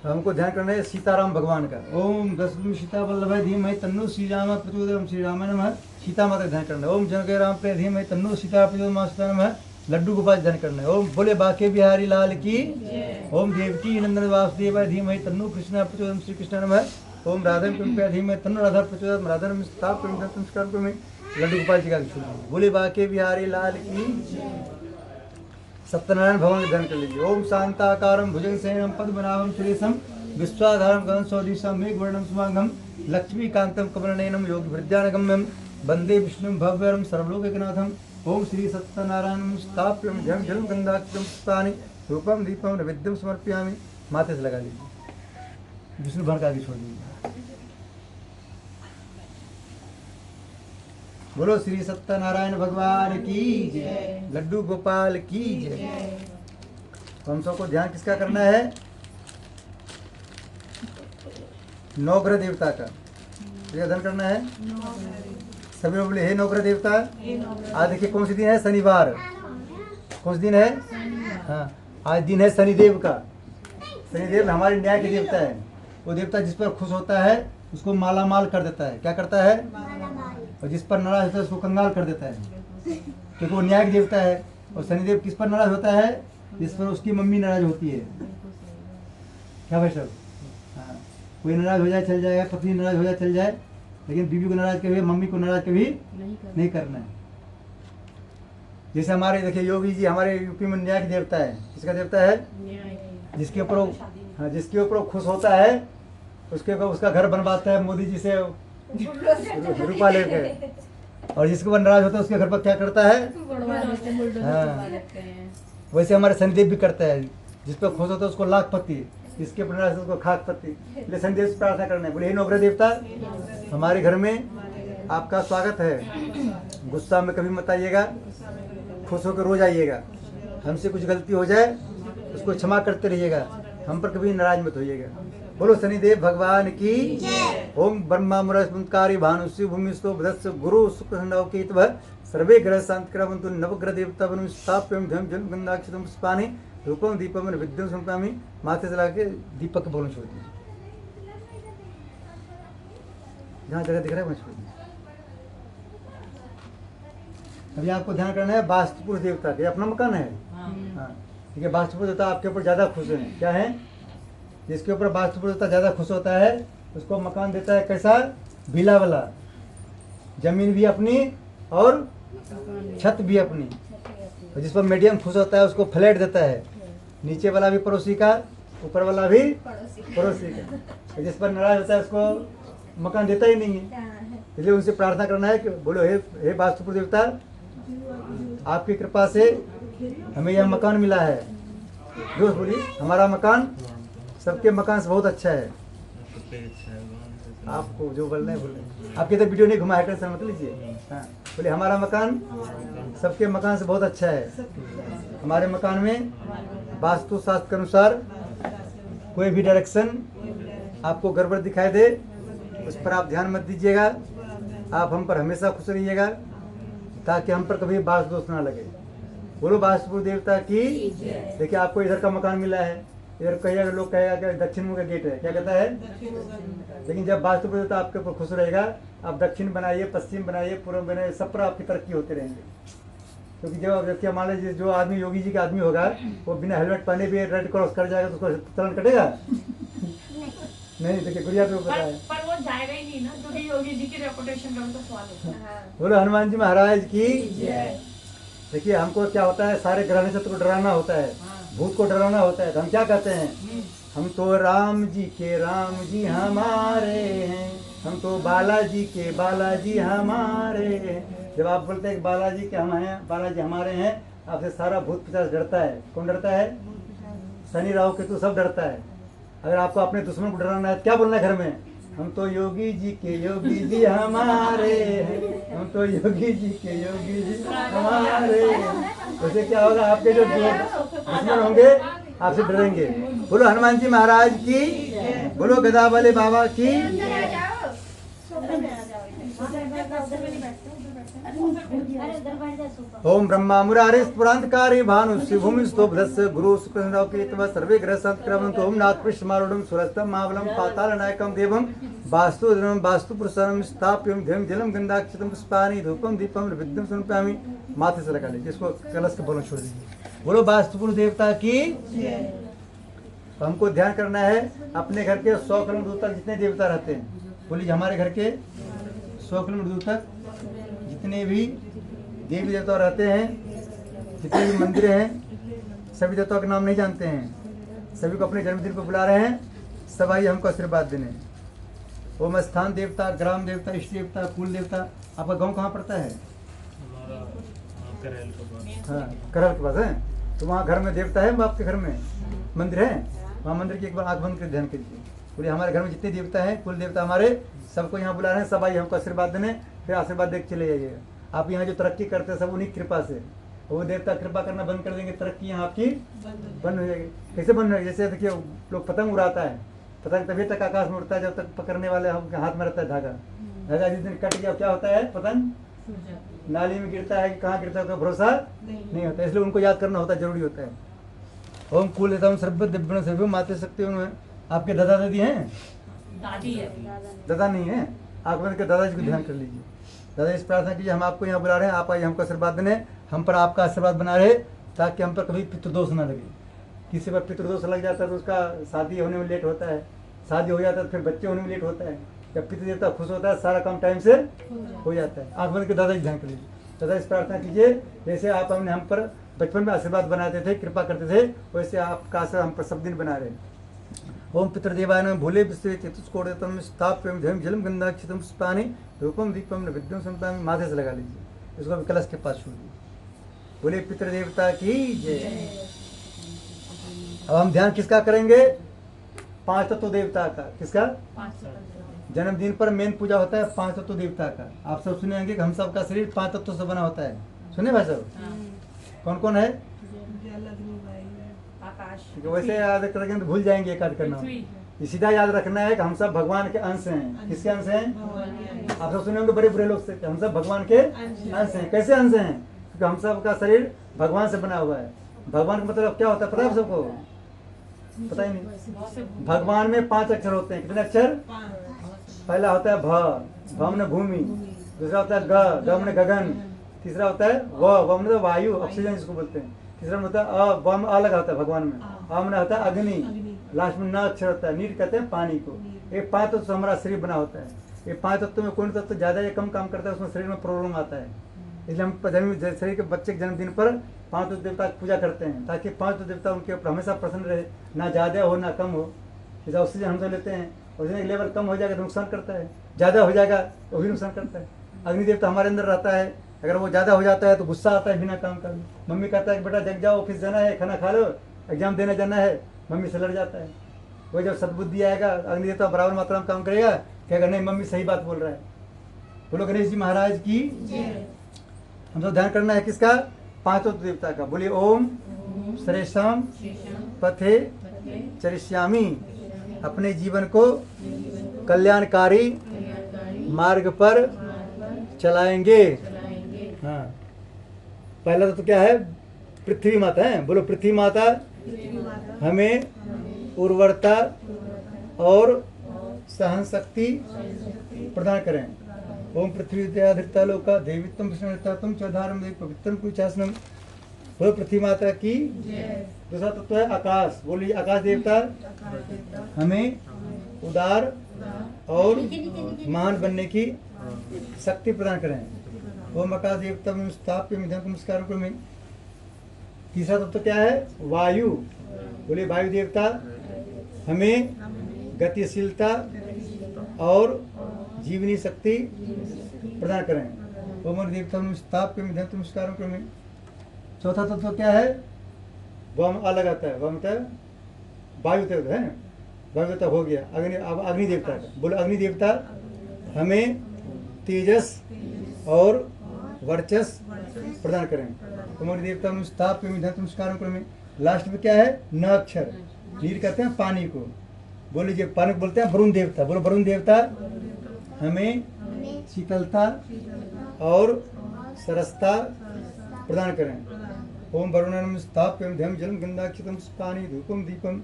Speaker 1: तो हमको ध्यान करना है सीताराम भगवान का। ओम दशरथ सीता वल्लभ धीमहि तन्नो श्री राम प्रचोदयात्। श्री राम नमः। सीता माता ध्यान करना है। ओम जनक राम प्रिय धीमहि तन्नो सीता प्रचोदयात्। सीता नमः। लड्डू गोपाल ध्यान करना है। ओम बोले बाके बिहारी लाल की। ओम देवकी नंदन वासुदेव धीमहि तन्नो कृष्ण प्रचोदयात्। श्री कृष्ण नमः। ओम राधा कृपया धीमहि तन्नो राधा प्रचोदयात्। राधा नमः स्थाप संस्कार को में लड्डू गोपाल जी का छोड़। बोले बाके बिहारी लाल की। सत्यनारायण भगवान का ध्यान कर लीजिए। ओम शांताकारं भुजगशयनं पद्मनाभं सुरेशं विश्वाधारं गगनसदृशं मेघवर्णं शुभांगं लक्ष्मीकान्तं कमलनयनं योगिवृद्धानगम्यं वंदे विष्णुं भव्यं सर्वलोकैकनाथं। ओम श्री सत्यनारायणं स्थाप्यं जं जलं गंधाक्षं पुष्पाणि रूपं दीपं नैवेद्यं समर्पयामि। माथे से लगा लीजिए। विष्णु भगवान का आगे छोड़ दीजिए। बोलो श्री सत्यनारायण भगवान की जय। लड्डू गोपाल की जय। तो हम सबको ध्यान किसका करना है? नवग्रह देवता का। क्या ध्यान करना है? सभी लोग बोले हे नवग्रह देवता। आज देखिए कौन सी दिन है? शनिवार। कौन सा दिन है? हाँ, आज दिन है शनिदेव का। शनिदेव हमारे न्याय के देवता है। वो देवता जिस पर खुश होता है उसको माला माल कर देता है। क्या करता है? और जिस पर नाराज होता है उसको कंगाल कर देता है, क्योंकि वो न्याय देवता है। और शनिदेव किस पर नाराज होता है? जिस पर उसकी मम्मी नाराज होती है। क्या भाई साहब? हाँ, कोई नाराज हो जाए चल जाएगा, पत्नी नाराज हो जाए चल जाए, लेकिन बीवी को नाराज कभी, मम्मी को नाराज कभी नहीं करना है। जैसे हमारे देखिए योगी जी हमारे यूपी में न्याय देवता है। किसका देवता है? जिसके ऊपर हाँ, जिसके ऊपर खुश होता है उसके ऊपर उसका घर बनवाता है मोदी जी से रुपा लेके। और जिसके ऊपर नाराज होता है उसके घर पर क्या करता है? हाँ, वैसे हमारे शनिदेव भी करता है। जिस पर खुश होता है उसको लाख पति, जिसके ऊपर नाराज होता है उसको खाक पति। इसलिए शनिदेव से प्रार्थना करना है। बोले हे नवग्रह देवता, हमारे घर में आपका स्वागत है। गुस्सा में कभी मत आइएगा, खुश होकर रोज आइएगा। हमसे कुछ गलती हो जाए उसको क्षमा करते रहिएगा, हम पर कभी नाराज मत होइएगा। बोलो शनिदेव भगवान की। ओम ब्रह्मा मुरारी भानुषि भूमिस्थो भदस्य गुरु शुक्र नवकेतव सर्वे ग्रह शांति करवन्तु नवग्रह देवता वरुण स्थाप्यं धम जल गंधाक्षतम पुष्पाणि रूपम दीपम विद्युं समर्पयामि। माथे से लगा के दीपक बोलना छोड़ दीजिए। जहाँ जगह दिख रहा है वहाँ छोड़ दीजिए। अभी आपको ध्यान करना है वास्तुपुरुष देवता के। अपना मकान है। हाँ, ठीक है। वास्तुपुरुष देवता आपके ऊपर ज्यादा खुश है। क्या है? जिसके ऊपर वास्तुपुरुष देवता ज्यादा खुश होता है उसको मकान देता है कैसा? विला वाला, जमीन भी अपनी और छत भी अपनी। और जिस पर मीडियम खुश होता है उसको फ्लैट देता है, नीचे वाला भी पड़ोसी का, ऊपर वाला भी पड़ोसी का। और जिस पर नाराज होता है उसको मकान देता ही नहीं है। इसलिए उनसे प्रार्थना करना है कि बोलो हे वास्तुपुरुष देवता, आपकी कृपा से हमें यह मकान मिला है। दोस्त बोलिए हमारा मकान सबके मकान से बहुत अच्छा है। आपको जो बोलना है बोले। आपके तो वीडियो नहीं घुमा है, सर मत लीजिए। हाँ, बोले हमारा मकान सबके मकान से बहुत अच्छा है। हमारे मकान में वास्तु शास्त्र के अनुसार कोई भी डायरेक्शन आपको गड़बड़ दिखाई दे उस पर आप ध्यान मत दीजिएगा। आप हम पर हमेशा खुश रहिएगा ताकि हम पर कभी बास दोष ना लगे। बोलो वास्तु देवता की। देखिए आपको इधर का मकान मिला है, इधर कहिएगा लोग कहेगा कि दक्षिण मुख का गेट है। क्या कहता है? लेकिन जब वास्तु देवता आपके ऊपर खुश रहेगा, आप दक्षिण बनाइए, पश्चिम बनाइए, पूर्व बनाइए, सब पर आपकी तरक्की होते रहेंगे। क्योंकि जब व्यक्ति मान लीजिए जो आदमी योगी जी का आदमी होगा वो बिना हेलमेट पहने भी रेड क्रॉस कर जाएगा तो उसको तुरंत कटेगा नहीं। देखिए गुड़िया पे पता है
Speaker 2: पर वो जाएगा ही नहीं ना, क्योंकि योगी जी की रेपुटेशन का भी तो सवाल होता है।
Speaker 1: बोलो हनुमान जी महाराज की। देखिए हमको क्या होता है, सारे ग्रह नक्षत्र को डराना होता है, भूत को डराना होता है। तो हम क्या कहते हैं? हम तो राम जी के राम जी हमारे हैं, हम तो बालाजी के बालाजी हमारे हैं। जब आप बोलते हैं कि बालाजी के हम हैं, बालाजी हमारे हैं, आपसे सारा भूत पिशाच डरता है। कौन डरता है? शनि राहु केतु सब डरता है। अगर आपको अपने दुश्मन को डराना है क्या बोलना है घर में? हम तो योगी जी के योगी जी हमारे हैं, हम तो योगी जी के योगी जी हमारे हैं। उससे क्या होगा? आपके जो दुश्मन होंगे आपसे डरेंगे। बोलो हनुमान जी महाराज की। बोलो गदा वाले बाबा की।
Speaker 3: अरे उधर बैठ जा सोफा।
Speaker 1: ओम ब्रह्मा मुरारे स्फुरांतकारी भानु शिवभूमि स्तोभदस्य गुरु सुकृष्णराव कीर्तव सर्वे ग्रह संतक्रमंत ओम नाथ पृष्ठमारूढ़ सुरस्तम महाबलम पाताल नायकम देवम वास्तु धर्मम वास्तु पुरुषम स्थाप्यम धर्म जलम गंधाक्षतम पुष्पानि धूपम दीपम विद्युम समर्पयामि। माथे से लगा लीजिए इसको, कलश के बोलो छोड़ दीजिए। बोलो वास्तु पुरुष देवता की। तो हमको ध्यान करना है अपने घर के 100 किलोमीटर दूर तक जितने देवता रहते हैं, बोलिए हमारे घर के 100 किलोमीटर दूर तक जितने भी देवी देवता रहते हैं, जितने भी मंदिर हैं, सभी देवताओं के नाम नहीं जानते हैं, सभी को अपने जन्मदिन पर बुला रहे हैं, सब आइए हमको आशीर्वाद देने। ओम स्थान देवता, ग्राम देवता, इष्ट देवता, कुल देवता। आपका गांव कहाँ पड़ता है?
Speaker 6: हमारा करेल के पास।
Speaker 1: हाँ, करल के पास है। तो वहाँ घर में देवता है, आपके घर में मंदिर है, वहाँ मंदिर की एक बार आंख बंद कर ध्यान कीजिए। बोलिए हमारे घर में जितने देवता हैं, कुल देवता हमारे, सबको यहाँ बुला रहे हैं, सब आइए हमको आशीर्वाद देने, फिर आशीर्वाद देख चले जाइएगा। आप यहाँ जो तरक्की करते हैं सब उन्हीं की कृपा से, वो देवता कृपा करना बंद कर देंगे, तरक्की यहाँ आपकी बंद हो जाएगी। कैसे बंद हो जाएगी? जैसे देखिए लोग पतंग उड़ाता है, पतंग तभी तक आकाश में उड़ता है जब तक पकड़ने वाले हम हाथ में रहता है धागा। धागा जिस दिन कट गया क्या होता है? पतंग नाली में गिरता है कि कहाँ गिरता है, भरोसा नहीं होता, इसलिए उनको याद करना होता है, जरूरी होता है। ओम कुल देता हूँ सर्व दिव्य सभी माते शक्ति उनमें। आपके दादा दादी हैं?
Speaker 2: दादी है।
Speaker 1: दादा नहीं है, आंख बंद कर दादाजी को ध्यान कर लीजिए। दादा इस प्रार्थना कीजिए, हम आपको यहाँ बुला रहे हैं, आप आइए हमको आशीर्वाद देने, हम पर आपका आशीर्वाद बना रहे, ताकि हम पर कभी पितृदोष ना लगे। किसी पर पितृदोष लग जाता है तो उसका शादी होने में लेट होता है, शादी हो जाता है तो फिर बच्चे होने में लेट होता है। जब पितृदेवता खुश होता है सारा काम टाइम से हो जाता है। आंख बंद कर दादा ध्यान कर लीजिए। दादा इस प्रार्थना कीजिए, जैसे आप हमने हम पर बचपन में आशीर्वाद बनाते थे, कृपा करते थे, वैसे आपका आशीर्वाद हम पर सब दिन बना रहे। ओम पितृदेवाय नमः भूले विश्वे चतुष्कोटम स्थाप्यम धर्म जलम गंधाक्षतम पुष्पानि धूपम दीपम विद्युम समर्पयामि। माथे से लगा लीजिए इसको, भी कलश के पास छोड़ दीजिए। बोले पितृदेवता की जय। अब हम ध्यान किसका करेंगे? 5 तत्व देवता का। किसका? जन्मदिन पर मेन पूजा होता है 5 तत्व देवता का। आप सब सुने होंगे कि हम सब का शरीर 5 तत्व से बना होता है। सुने भाई साहब? कौन कौन है?
Speaker 2: आकाश।
Speaker 1: वैसे याद करेंगे तो भूल जाएंगे एक आध करना। ये सीधा याद रखना है कि हम सब भगवान के अंश हैं। किसके अंश हैं? आप सब सुने होंगे बड़े बुरे लोग से कि हम सब भगवान के अंश हैं। कैसे अंश हैं? क्योंकि हम सब का शरीर भगवान से बना हुआ है। भगवान का मतलब क्या होता है पता है आप सबको? पता ही नहीं। भगवान में 5 अक्षर होते हैं। कितने अक्षर? पहला होता है भ, भ में भूमि। दूसरा होता है ग, ग में गगन। तीसरा होता है व में वायु, ऑक्सीजन जिसको बोलते हैं। तीसरा में होता है अ, व में अ लगा होता है भगवान में। अ में होता है अग्नि। लास्ट में न अक्षर होता है, नीट कहते हैं पानी को। ये 5 तत्व से हमारा शरीर बना होता है। ये 5 तत्व में कोई तत्व ज्यादा या कम काम करता है, उसमें शरीर में प्रॉब्लम आता है। इसलिए हम शरीर के बच्चे के जन्मदिन पर 5 तत्व देवता की पूजा करते हैं, ताकि 5 तत्व देवता उनके ऊपर हमेशा प्रसन्न रहे, ना ज्यादा हो ना कम हो। जैसे ऑक्सीजन हम सब लेते हैं, ऑक्सीजन लेवल कम हो जाएगा तो नुकसान करता है, ज्यादा हो जाएगा तो भी नुकसान करता है। अग्नि देवता हमारे अंदर रहता है, अगर वो ज्यादा हो जाता है तो गुस्सा आता है बिना काम का। मम्मी कहता है कि बेटा जग जाओ, ऑफिस जाना है, खाना खा लो, एग्जाम देने जाना है, मम्मी से लड़ जाता है। वो जब सद्बुद्धि आएगा, अग्नि देवता बराबर मात्रा में काम करेगा, कहेगा नहीं मम्मी सही बात बोल रहा है। बोलो गणेश जी महाराज की। हम तो ध्यान करना है किसका? 5 तत्व देवता का। बोलिए ओम श्रेष्ठम पथे चरिष्यामि। अपने जीवन को कल्याणकारी मार्ग पर चलाएंगे। हाँ, पहला तो क्या है? पृथ्वी माता है। बोलो पृथ्वी माता हमें उर्वरता और सहन शक्ति प्रदान करें। ओम पृथ्वी देवता लोका देवित्वम विष्णुता तुम चौधारम देव पवित्रम कुचासनम। बोलो पृथ्वी माता की। दूसरा तत्व है आकाश। बोलिए आकाश देवता हमें उदार और महान बनने की शक्ति प्रदान करें। ओम आकाश देवता स्थाप्य नमस्कार में। तीसरा तत्व क्या है? वायु। बोलिए वायु देवता हमें गतिशीलता और जीवनी शक्ति प्रदान करें। ओम देवता स्थाप्य नमस्कार में। चौथा तत्व क्या है? वम अलग आता है, वम वायु देवता है। वायु देवता हो गया। अग्नि देवता का। बोलो अग्नि देवता हमें तेजस और वर्चस प्रदान करें। तुम्हारी देवता स्थाप्य नमस्कार में। लास्ट में क्या है? न अक्षर। नीर कहते हैं पानी को। बोल लीजिए पानी को बोलते हैं वरुण देवता। बोलो वरुण देवता हमें शीतलता और सरसता प्रदान करें। ओम वरुणं स्थाप्यं ध्यं जलं गंधाक्षितं पानी धूपम दीपम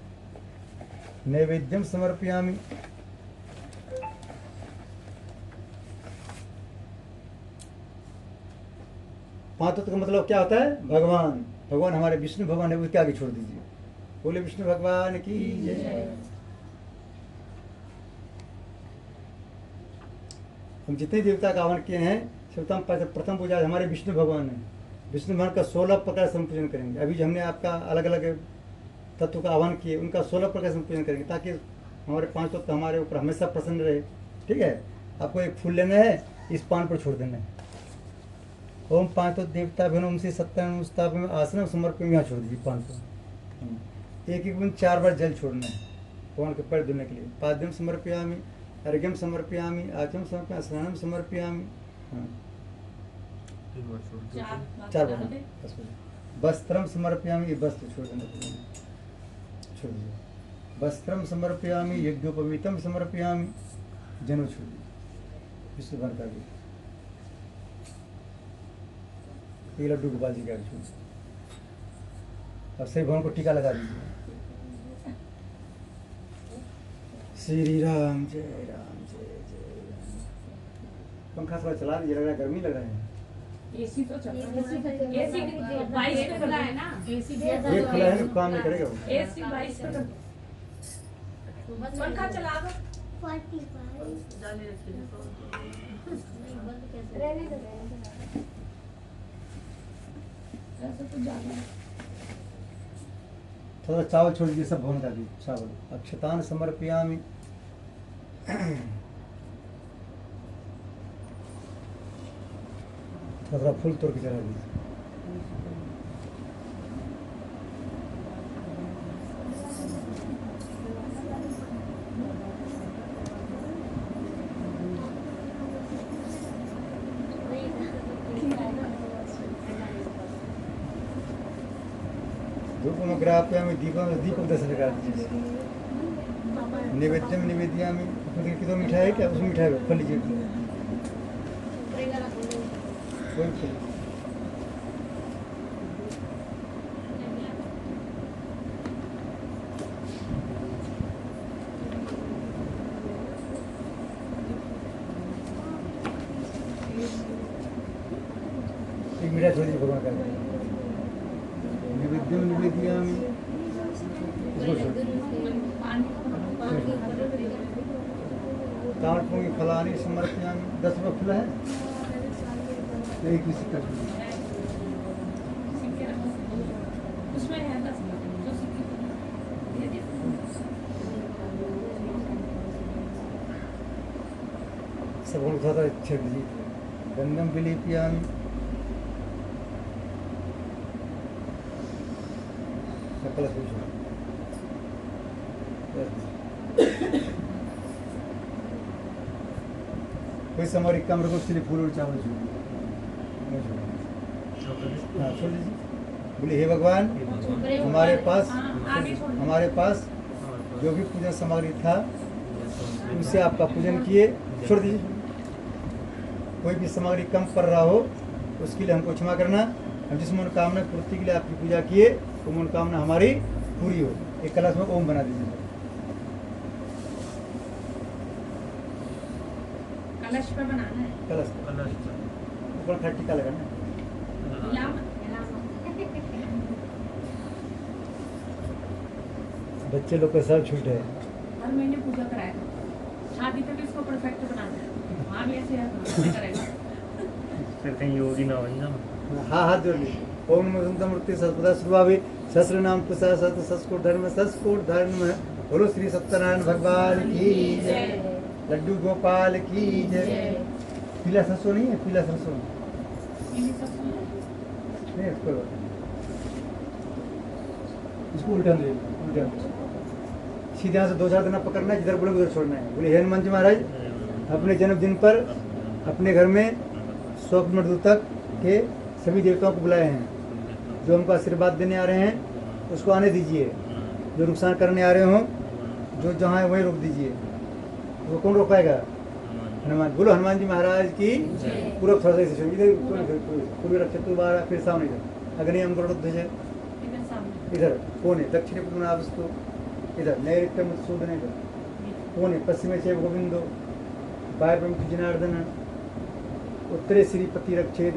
Speaker 1: नैवेद्यम समर्पयामि। पांच तत्व का मतलब क्या होता है? भगवान। भगवान हमारे विष्णु भगवान है, उसके आगे छोड़ दीजिए। बोले विष्णु भगवान की जय। हम जितने देवता का आह्वान किए हैं सर्वप्रथम प्रथम पूजा हमारे विष्णु भगवान है। विष्णु भगवान का 16 प्रकार से हम पूजन करेंगे। अभी जो हमने आपका अलग अलग तत्व का आह्वान किए उनका 16 प्रकार से हम पूजन करेंगे, ताकि हमारे 5 तत्व हमारे ऊपर हमेशा प्रसन्न रहे। ठीक है, आपको एक फूल लेना है, इस पान पर छोड़ देना है। ओम 5 तत्व देवता भीम से सत्यान स्थापन आसन समर्पण, यहाँ छोड़ दीजिए पान पर। एक एक बूंद 4 बार जल छोड़ना है भगवान के पैर धुलने के लिए। पाद्यम समर्पयामि, अर्घ्यम समर्पयामि, आचम समर्पयामि, स्नानम समर्पयामि। हाँ, 4 बार। वस्त्रम समर्पयामि, ये वस्त्र छोड़ देना, छोड़ दीजिए। वस्त्रम समर्पयामि, यज्ञोपवीतम समर्पयामि, जनेऊ छोड़ दीजिए। विष्णु भगवान का भी ये लड्डू गोपाल जी का भी छोड़ दीजिए। अब सही भगवान को टीका लगा दीजिए। श्री राम जय राम जय जय राम। पंखा थोड़ा चला दीजिए, लग रहा है गर्मी लग रहा है।
Speaker 2: एसी तो चल रहा है। एसी 22 पे खुला है ना। एसी
Speaker 1: ये खुला है ना, काम नहीं करेगा वो।
Speaker 2: एसी 22 पे पंखा चला दो। ऐसा तो ज्यादा है।
Speaker 1: थोड़ा चावल छोड़ दीजिए, सब भगवान का भी चावल। अक्षतान समर्पयामि, थोड़ा फूल तोड़ के चढ़ा दीजिए। धूपमग्रापयामि, दीपक दर्शन करा दीजिए। नैवेद्यम निवेदयामि, की तो मिठाई है क्या? उसमें मिठाई खोल लीजिए, कोई खोल। एक मिठाई छोड़ दीजिए भगवान का। नैवेद्यम निवेदयामि, इसको छोड़ दीजिए। तांडपूंगी फलानी समर्पयामि, 10 रुपये खुला है, एक ही सिक्का छोड़ दीजिए।
Speaker 2: उसमें है 10 जो सिक्के दे दे।
Speaker 1: सब हम थोड़ा छेड़ दीजिए। गंधम विलेपयामि, कलश में छोड़। कोई हमारी कमरे को सिर्फ फूल और चावल छोड़, हाँ छोड़ दीजिए। बोले हे भगवान, हमारे पास जो भी पूजन सामग्री था उनसे आपका पूजन किए, छोड़ दीजिए। कोई भी सामग्री कम पड़ रहा हो उसके लिए हमको क्षमा करना। हम जिस मनोकामना पूर्ति के लिए आपकी पूजा किए वो मनोकामना हमारी पूरी हो। एक कलश में ओम बना दीजिए।
Speaker 2: कलश पे बनाना है।
Speaker 1: कलश ऊपर खड़ा टीका लगाना है। बच्चे लोग का सब छूट है।
Speaker 2: हर महीने पूजा कराया था। शादी तक इसको परफेक्ट बनाना है। वहाँ भी ऐसे करेगा।
Speaker 6: फिर कहीं योगी ना बन जाओ।
Speaker 1: हाँ हाथ जोड़ लीजिए। ओम नमो मूर्ति सत्पदा सुभावे सहस्र नाम पुसा सत सस्कोट धर्म बोलो श्री सत्यनारायण भगवान की जय। लड्डू गोपाल की जय। पीला सरसों नहीं है? पीला सरसों नहीं, इसको उल्टा दे, उल्टा सीधे यहाँ से 2-4 दिन पकड़ना है, जिधर बोले उधर छोड़ना है। बोले हे हनुमान जी महाराज, अपने जन्मदिन पर अपने घर में 100 मिनट दूर तक के सभी देवताओं को बुलाए हैं। जो हमको आशीर्वाद देने आ रहे हैं उसको आने दीजिए। जो नुकसान करने आ रहे हों, जो जहाँ है वहीं रोक दीजिए। वो कौन रोक पाएगा? हनुमान, बोलो हनुमान जी महाराज की। पूरा थोड़ा सा इधर पूर्व रक्षतु बारह, फिर सामने इधर अग्नि अंकुरोध्वज,
Speaker 2: इधर सामने
Speaker 1: इधर कोने दक्षिण पुनावस्तु, इधर नैऋत्यम सूदन, इधर कोने पश्चिमे चैव गोविंदो, वायव्यम जनार्दन, उत्तरे श्रीपति रक्षेद,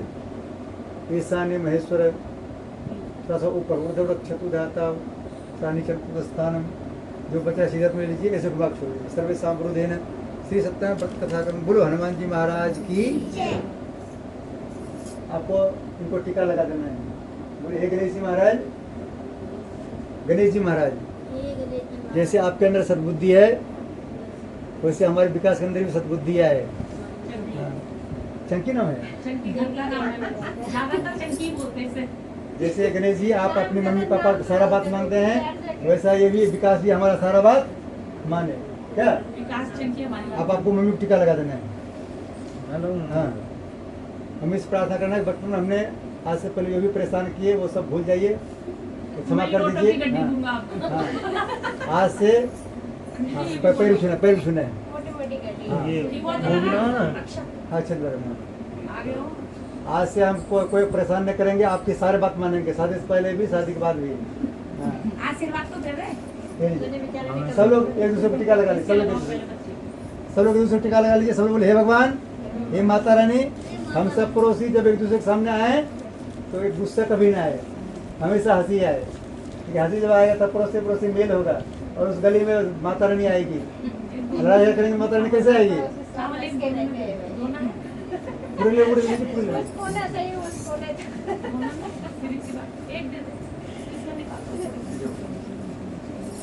Speaker 1: ईशान्य महेश्वर, थोड़ा सा ऊपर उद्धव रक्षतु दाता, सानिचर स्थानम, जो बचा सीधत में लीजिए, ऐसे घुमा के छोड़िए। सर्वे सांप्रदेन श्री सत्यनारायण व्रत कथा कर्म, बोलो हनुमान जी महाराज की। आपको इनको टीका लगा देना है। बोले हे गणेश जी महाराज, गणेश जी महाराज, जैसे आपके अंदर सद्बुद्धि है वैसे हमारे विकास के अंदर भी सद्बुद्धि है। चंकी नाम है,
Speaker 2: चंकी घर का नाम है, ज्यादातर चंकी बोलते हैं इसे।
Speaker 1: जैसे गणेश जी आप अपने मम्मी पापा को सारा बात मानते हैं, वैसा ये भी विकास भी हमारा सारा बात माने। क्या
Speaker 2: विकास चंकी हमारी
Speaker 1: आप आपको मम्मी को टीका लगा देना है।
Speaker 6: हेलो।
Speaker 1: हाँ, हमें इस प्रार्थना करना है, बचपन में हमने आज से पहले जो भी परेशान किए वो सब भूल जाइए, तो क्षमा कर
Speaker 2: मैं
Speaker 1: दीजिए।
Speaker 2: गड्डी
Speaker 1: हाँ,
Speaker 2: दूंगा आपको।
Speaker 1: हाँ, आज से हाँ, पैर छूना, पैर छूना है।
Speaker 3: मोटी मोटी कर
Speaker 1: हाँ।
Speaker 3: दी।
Speaker 2: ठीक हुआ
Speaker 6: वो भी ना ना।
Speaker 2: अच्छा
Speaker 1: हाँ, चल रहा
Speaker 2: आगे हो।
Speaker 1: आज से हम कोई परेशान नहीं करेंगे, आपकी सारे बात मानेंगे, शादी से पहले भी शादी के बाद भी। हाँ,
Speaker 2: आशीर्वाद तो दे दे।
Speaker 1: ये लीजिए। सब लोग एक दूसरे को टीका लगा लीजिए, सब लोग एक दूसरे को टीका लगा लीजिए। सब लोग बोले हे भगवान, हे माता रानी, हम सब पड़ोसी जब एक दूसरे के सामने आए तो एक गुस्सा कभी ना आए, हमेशा हंसी आए। क्योंकि हंसी जब आएगा तब पड़ोसी पड़ोसी मेल होगा, और उस गली में माता रानी आएगी। लड़ाई करेंगे माता रानी कैसे आएगी? पूरे ले, पूरे ले, पूरे ले।
Speaker 3: उसको ना सही, उसको ना
Speaker 2: एक दे दे। इसमें निकाल।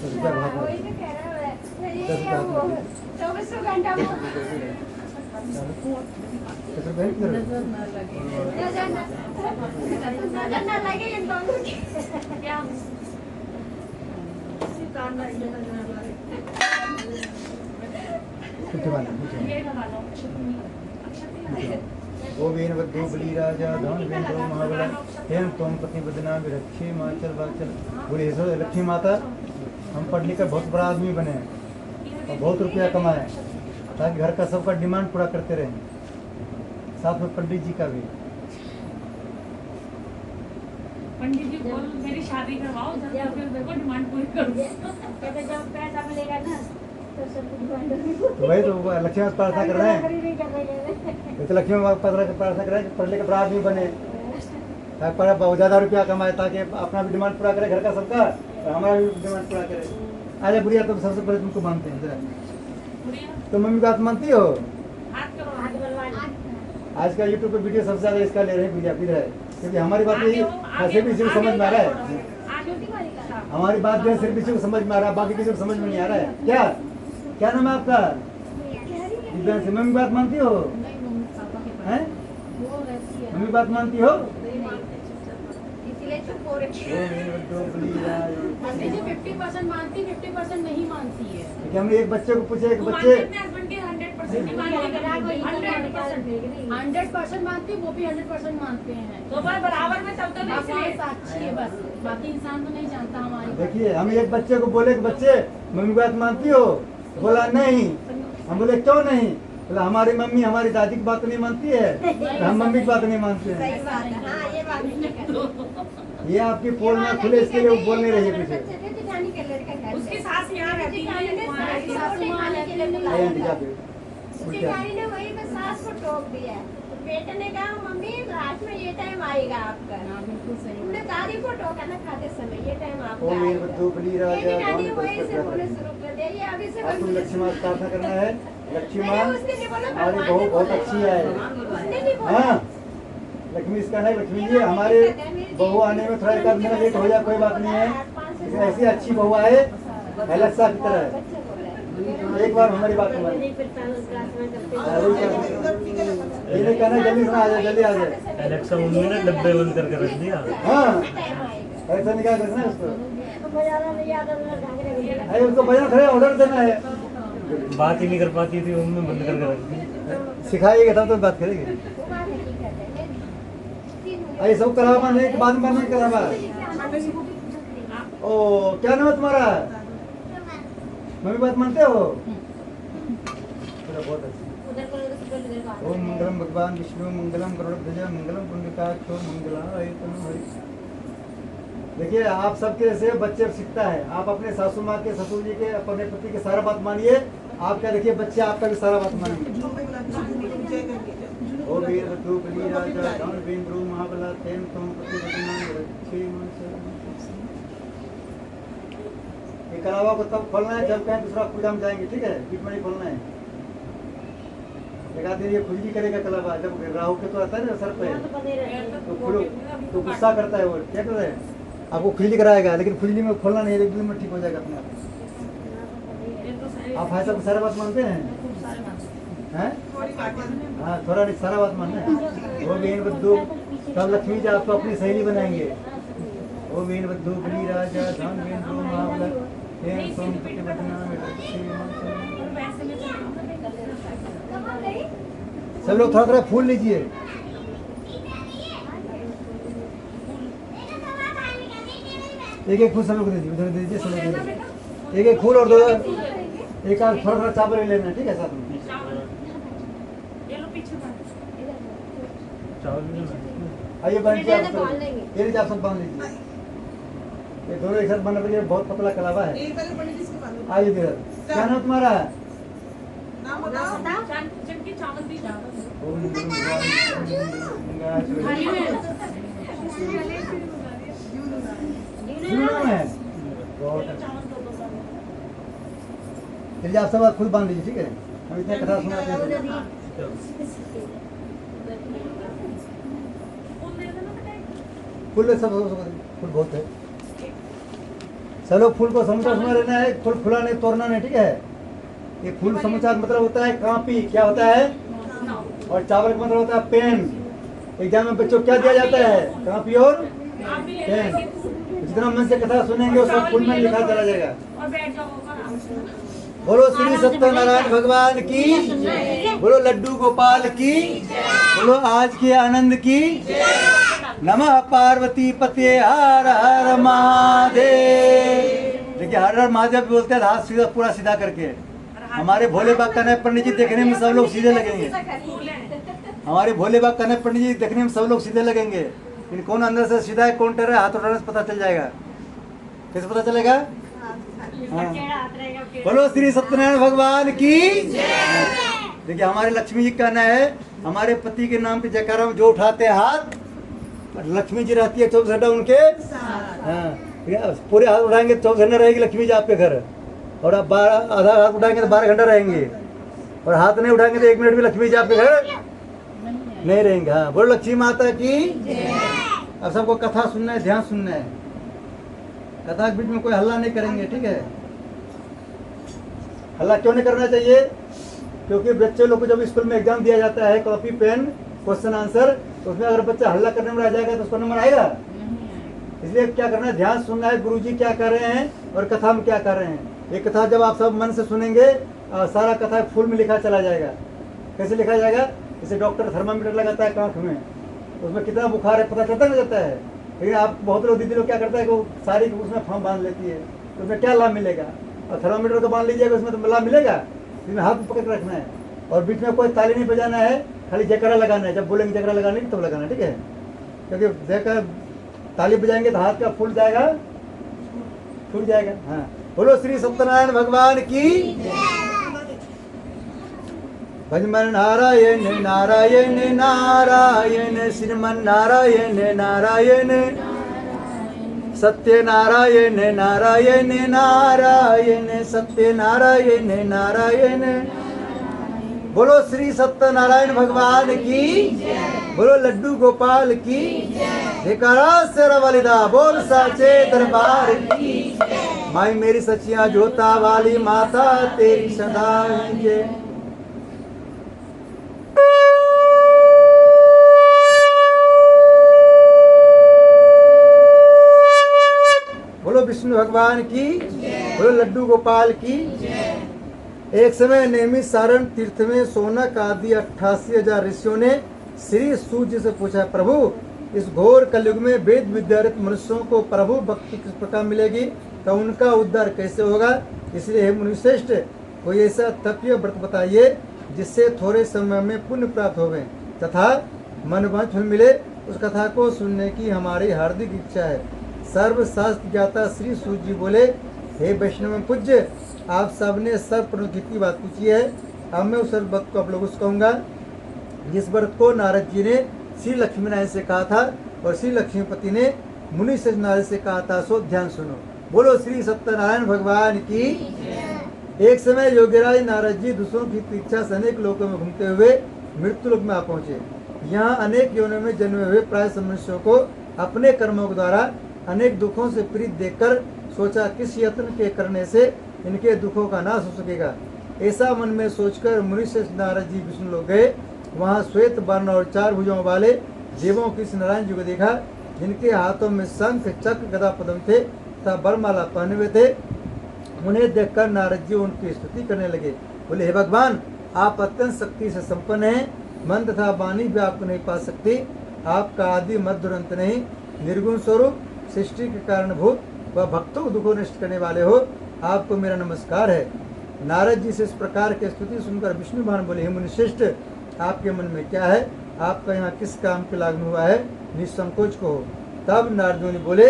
Speaker 1: भाग
Speaker 3: वही तो कह रहा है। ये वो 24 घंटा वो
Speaker 1: कैसे बहन कर रहे हो?
Speaker 3: नजर ना लगे इन दोनों की।
Speaker 2: क्या
Speaker 1: कुछ बात नहीं, कुछ
Speaker 2: ये लगा लो। अक्षत
Speaker 1: गोविंद बद्धो बलि राजा धन वेंद्रो महाबला हेम तोम पति बदना विरक्षी माचल बाचल। बोले हे सो लक्ष्मी माता, हम पढ़ लिख कर बहुत बड़ा आदमी बने और बहुत रुपया कमाए, ताकि घर का सबका डिमांड पूरा करते रहें, साथ में पंडित जी का भी।
Speaker 2: पंडित जी बोल मेरी शादी करवाओ, जब फिर देखो डिमांड पूरी करो।
Speaker 3: कहते जब पैसा मिलेगा ना तो सब कुछ बंद।
Speaker 1: तो वही तो लक्ष्मी माता प्रार्थना कर रहे हैं, तो लक्ष्मी माता प्रार्थना कर रहे हैं कि पढ़ लिख कर बड़ा आदमी बने, ताकि बहुत ज़्यादा रुपया कमाए, ताकि अपना भी डिमांड पूरा करे घर का सबका, और हमारा भी डिमांड पूरा करे। अरे बुढ़िया, तुम सबसे पहले तुमको मानते हैं जरा,
Speaker 2: बुढ़िया,
Speaker 1: तो मम्मी बात मानती हो?
Speaker 2: हाथ करो, हाथ करो।
Speaker 1: आज का यूट्यूब पे वीडियो सबसे ज्यादा इसका ले रहे हैं बुढ़िया किधर है, क्योंकि हमारी बात यही सिर्फ इसी को समझ में आ रहा है, हमारी बात जो है सिर्फ इसी को समझ में आ रहा है, बाकी किसी को समझ में नहीं आ रहा है। क्या क्या नाम है आपका? दिव्यांश। मम्मी बात मानती हो? हैं? मम्मी बात मानती हो?
Speaker 3: इसलिए चुप हो रखी है।
Speaker 5: मम्मी जी 50% मानती, 50% नहीं मानती है।
Speaker 1: क्योंकि हमने एक बच्चे को पूछा, एक
Speaker 2: तू
Speaker 1: बच्चे
Speaker 2: मानते हैं हस्बैंड के 100% नहीं मानते, 100%।
Speaker 5: 100% मानती, वो भी 100% मानते हैं।
Speaker 2: तो बराबर में चलते नहीं
Speaker 5: भगवान
Speaker 2: इसलिए।
Speaker 5: साक्षी है बस, बाकी इंसान तो नहीं जानता हमारी।
Speaker 1: देखिए, हम एक बच्चे को बोले कि बच्चे मम्मी बात मानती हो? बोला नहीं। हम बोले क्यों नहीं? बोला हमारी मम्मी हमारी दादी की बात नहीं मानती है, तो हम मम्मी की बात नहीं मानते हैं।
Speaker 3: सही बात है। हाँ, ये बात नहीं।
Speaker 1: ये आपकी पोल ना खुले, इसके लिए वो बोल नहीं रही है पीछे।
Speaker 3: जेठानी के लड़का घर
Speaker 2: उसकी
Speaker 3: में।
Speaker 2: सास यहाँ रहती है, वहाँ रहती है।
Speaker 3: सासू माँ खाने के लिए बुलाया
Speaker 1: आए आंटी
Speaker 3: था।
Speaker 1: जाके।
Speaker 3: जेठानी ने वही पे सास को टोक दिया। तो बेटे ने कहा मम्मी रात में ये टाइम आएगा आपका।
Speaker 5: हाँ, बिल्कुल सही।
Speaker 3: हमने दादी को टोका ना खाते समय, ये टाइम आपका
Speaker 1: ओम वीर
Speaker 3: आएगा।
Speaker 1: बद्धो बलि राजा
Speaker 3: मेरी दादी
Speaker 1: धन
Speaker 3: वही से बोले
Speaker 1: वेंद्रो।
Speaker 3: शुरू कर दिया, ये अभी से
Speaker 1: आपको
Speaker 3: बंद
Speaker 1: लक्ष्मी माँ से प्रार्थना करना है। लक्ष्मी माँ
Speaker 3: मैंने उसने नहीं बोला,
Speaker 1: हमारी
Speaker 3: भगवान
Speaker 1: बहू
Speaker 3: ने
Speaker 1: बहुत
Speaker 3: बोला।
Speaker 1: अच्छी है।
Speaker 3: उसने नहीं बोला।
Speaker 1: हाँ, लक्ष्मी इसका है। लक्ष्मी जी हमारे बहू आने में थोड़ा एक आध महीना लेट हो जाए कोई बात नहीं है, लेकिन ऐसी अच्छी बहू आए अलग की तरह। एक बार हमारी बात मानिए। ये कहना जल्दी से आ जाए, जल्दी आ जाए।
Speaker 6: एलेक्सा मम्मी ने डब्बे बंद करके रख दिया।
Speaker 1: हाँ, ऐसा निकाल रखना है उसको। अरे उसको बजाना खड़े ऑर्डर देना है।
Speaker 6: बात ही नहीं कर पाती थी, मम्मी बंद करके रख दी।
Speaker 1: सिखाइएगा तब तो बात करेंगे। अरे सब करावा नहीं, बाद में नहीं करावा। ओ, क्या नाम है तुम्हारा? मम्मी बात मानते हो? चलो, बहुत अच्छा। ओम मंगलम भगवान विष्णु मंगलम गरुड़ध्वज मंगलम पुंडरीकाक्षो मंगलाय तनु हरि। देखिए आप सबके से बच्चे सीखता है। आप अपने सासू माँ के, ससुर जी के, अपने पति के सारा बात मानिए। आप क्या देखिए बच्चे आपका भी सारा बात मानेंगे। ओ वीर तू बलि राजा धन बिंद्रु महाबला तेन तुम पति रचना रक्षे मनसे। ये कलावा को तब खोलना है जब कहीं दूसरा पूजा में जाएंगे, ठीक है? बीच में नहीं खोलना है। लगा ये खुजली करेगा कलावा, जब राहु के तो आता है ना सर पे तो खुलो तो गुस्सा करता है। वो क्या कर रहे हैं, आपको खुजली कराएगा, लेकिन खुजली में खोलना नहीं है, एक दिन में ठीक हो जाएगा अपने आप। आप ऐसा सारा बात मानते हैं? हैं? हाँ थोड़ा नहीं, सारा बात मानना है। वो बीन बद्दू तब लक्ष्मी जी आपको अपनी सहेली बनाएंगे। वो बीन बद्दू बलि राजा धन बिंद्रु महाबला तेन तुम पति रचना। सब लोग थोड़ा थोड़ा फूल लीजिए। एक एक फूल सब लोग दीजिए, उधर दीजिए, सब लोग दीजिए। एक एक फूल और दो एक आध थोड़ा थोड़ा चावल ले लेना, ठीक है? साथ में आइए बांध के ये लीजिए, आप सब बांध लीजिए। ये दोनों एक साथ बांधना पड़ेगा, बहुत पतला कलावा है। आइए इधर, क्या नाम तुम्हारा? चलिए आप सब खुद बांध लीजिए, ठीक है? हम इतना कथा सुनाते हैं। फूल सब फूल बहुत है। चलो फूल को समझा सुना लेना है, फूल खुला नहीं तोड़ना नहीं, ठीक है? ये फूल समाचार मतलब होता है कापी, क्या होता है? और चावल का मतलब होता है पेन। एग्जाम में बच्चों क्या दिया जाता है? कापी और पेन। जितना मन से कथा सुनेंगे वो सब फूल में लिखा चला जाएगा। बोलो श्री सत्यनारायण भगवान की, बोलो लड्डू गोपाल की, बोलो आज के आनंद की। नमः पार्वती पते हर हर महादेव। देखिए हर हर महादेव बोलते हैं हाथ सीधा पूरा सीधा करके। हमारे भोले बाबा कन्हैया पंडित जी देखने में सब लोग सीधे लगेंगे। हमारे भोले बाबा कन्हैया पंडित जी देखने में सब लोग सीधे लगेंगे, लेकिन कौन अंदर से सीधा है कौन टेढ़ा है हाथ उठाने से पता चल जाएगा। कैसे पता चलेगा? हाँ। बोलो श्री सत्यनारायण भगवान की। देखिए हमारे लक्ष्मी जी का कहना है हमारे पति के नाम पे जयकारा में जो उठाते हैं हाथ, लक्ष्मी जी रहती है 24 घंटा उनके। हाँ पूरे हाथ उठाएंगे 24 घंटा रहेगी लक्ष्मी जी आपके घर। और आप आधा हाथ उठाएंगे तो 12 घंटा रहेंगे, और हाथ नहीं उठाएंगे तो 1 मिनट भी लक्ष्मी जी आपके घर नहीं रहेंगे। हाँ बोलो लक्ष्मी माता की। अब सबको कथा सुनना है, ध्यान सुनना है। कथा के बीच में कोई हल्ला नहीं करेंगे, ठीक है? हल्ला क्यों नहीं करना चाहिए? क्योंकि बच्चे लोग को जब स्कूल में एग्जाम दिया जाता है, कॉपी पेन क्वेश्चन आंसर, तो उसमें अगर बच्चा हल्ला करने में रह जाएगा तो उसको नंबर आएगा। इसलिए क्या करना है? ध्यान सुनना है गुरुजी क्या कर रहे हैं और कथा में क्या कर रहे हैं। ये कथा जब आप सब मन से सुनेंगे सारा कथा फूल में लिखा चला जाएगा। कैसे लिखा जाएगा? जैसे डॉक्टर थर्मामीटर लगाता है आँख में, उसमें कितना बुखार है पता चलता नहीं चलता है। लेकिन आप बहुत लोग दीदी लोग क्या करता है कि वो सारी उसमें फॉर्म बांध लेती है, तो उसमें क्या लाभ मिलेगा? और थर्मामीटर को बांध लीजिएगा उसमें तो लाभ मिलेगा। इसमें हाथ पकड़ के रखना है और बीच में कोई ताली नहीं बजाना है, खाली जयकारा लगाना है। जब बोलेंगे जयकारा लगाने की तब लगाना है, ठीक है? क्योंकि जयकारा ताली बजाएंगे तो हाथ का फूल जाएगा, छूट जाएगा। हाँ बोलो श्री सत्यनारायण भगवान की। भजमन नारायण नारायण नारायण श्रीमन नारायण नारायण सत्य नारायण नारायण नारायण सत्य नारायण नारायण। बोलो श्री सत्यनारायण भगवान की, बोलो लड्डू गोपाल की। जयकारा शेरा वालिदा बोल साचे दरबार की। माई मेरी सचिया जोता वाली माता तेरी सदा जय। बोलो विष्णु भगवान की, बोलो लड्डू गोपाल की। एक समय नियमित सारण तीर्थ में सोनक आदि 88,000 ऋषियों ने श्री सूत जी से पूछा, प्रभु इस घोर कलयुग में वेद विद्यारत मनुष्यों को प्रभु भक्ति किस प्रकार मिलेगी, तो उनका उद्धार कैसे होगा? इसलिए हे मुनिश्रेष्ठ कोई ऐसा तपीय व्रत बताइए जिससे थोड़े समय में पुण्य प्राप्त होवे तथा मनोवांछित फल मिले, उस कथा को सुनने की हमारी हार्दिक इच्छा है। सर्वशास्त्र ज्ञाता श्री सूत जी बोले, हे वैष्णव पूज्य, आप सबने सर्वप्रमुख की बात पूछी है। अब मैं उस व्रत को आप लोगों से कहूँगा जिस व्रत को नारद जी ने श्री लक्ष्मी नारायण से कहा था और श्री लक्ष्मीपति ने मुनि से नारद से कहा था, सो ध्यान सुनो। बोलो श्री सत्यनारायण भगवान की। एक समय योगीराज नारद जी दूसरों की परीक्षा से अनेक लोकों में घूमते हुए मृत्यु लोक में आ पहुंचे। यहाँ अनेक योनियों में जन्मे हुए प्राय मनुष्यों को अपने कर्मों के द्वारा अनेक दुखों से पीड़ित देखकर सोचा, किस यत्न के करने से इनके दुखों का नाश हो सकेगा। ऐसा मन में सोचकर मुनि से नारद जी विष्णु लोक गए। वहाँ श्वेत वर्ण और 4 भुजाओं वाले देवों की नारायण जी को देखा, जिनके हाथों में शंख चक्र गदा पद्म थे तथा बरमाला पहने हुए थे। उन्हें देखकर नारद जी उनकी स्तुति करने लगे। बोले, हे भगवान, आप अत्यंत शक्ति से संपन्न हैं, मन तथा वाणी भी आपको नहीं पा सकती। आपका आदि मध्य और अंत नहीं, निर्गुण स्वरूप, सृष्टि के कारणभूत व भक्तों को दुखों नष्ट करने वाले हो। आपको मेरा नमस्कार है। नारद जी से इस प्रकार की स्तुति सुनकर विष्णु भगवान बोले, हे मुनिश्रेष्ठ, आपके मन में क्या है? आपका यहाँ किस काम के लागू हुआ है? निसंकोच कहो। तब नारद मुनि बोले,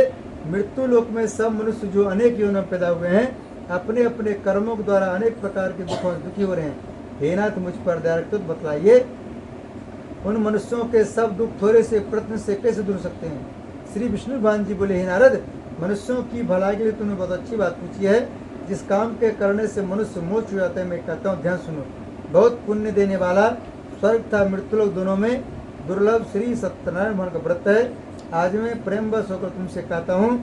Speaker 1: मृत्यु लोक में सब मनुष्य जो अनेक योनियों में पैदा हुए हैं, अपने अपने कर्मों के द्वारा अनेक प्रकार के दुखों से दुखी हो रहे हैं। हे नाथ, मुझ पर दया रखते हो, बतलाइए उन मनुष्यों के सब दुख थोड़े से प्रयत्न से कैसे दूर सकते हैं? श्री विष्णु भगवान जी बोले, हे नारद, मनुष्यों की भलाई के लिए तुमने बहुत अच्छी बात पूछी है। जिस काम के करने से मनुष्य मोक्ष हो जाता है, मैं कहता हूँ, ध्यान सुनो। बहुत पुण्य देने वाला स्वर्ग तथा मृत्युलोक दोनों में दुर्लभ श्री सत्यनारायण भगवान का व्रत है। आज मैं प्रेमवश होकर तुमसे कहता हूँ,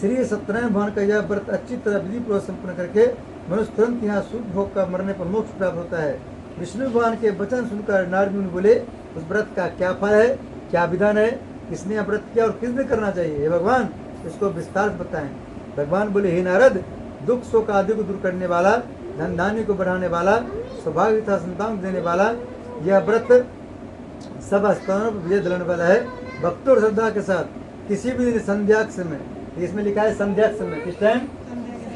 Speaker 1: श्री सत्यनारायण भगवान का यह व्रत अच्छी तरह विधि पूर्वक संपन्न करके मनुष्य तुरंत यहाँ सुख भोग का मरने पर मोक्ष प्राप्त होता है। विष्णु भगवान के वचन सुनकर नारद मुनि बोले, उस व्रत का क्या फल है, क्या विधान है, किसने यह व्रत किया और किसने करना चाहिए? हे भगवान, इसको विस्तार से बताएं। भगवान बोले, हे नारद, दुख शोक आदि को दूर करने वाला, धन धान्य को बढ़ाने वाला, सौभाग्य तथा संतान को देने वाला यह व्रत सब स्थानों पर विजय दिलाने वाला है। भक्तों और श्रद्धा के साथ किसी भी दिन संध्या के समय, इसमें लिखा है संध्या के समय, किस टाइम?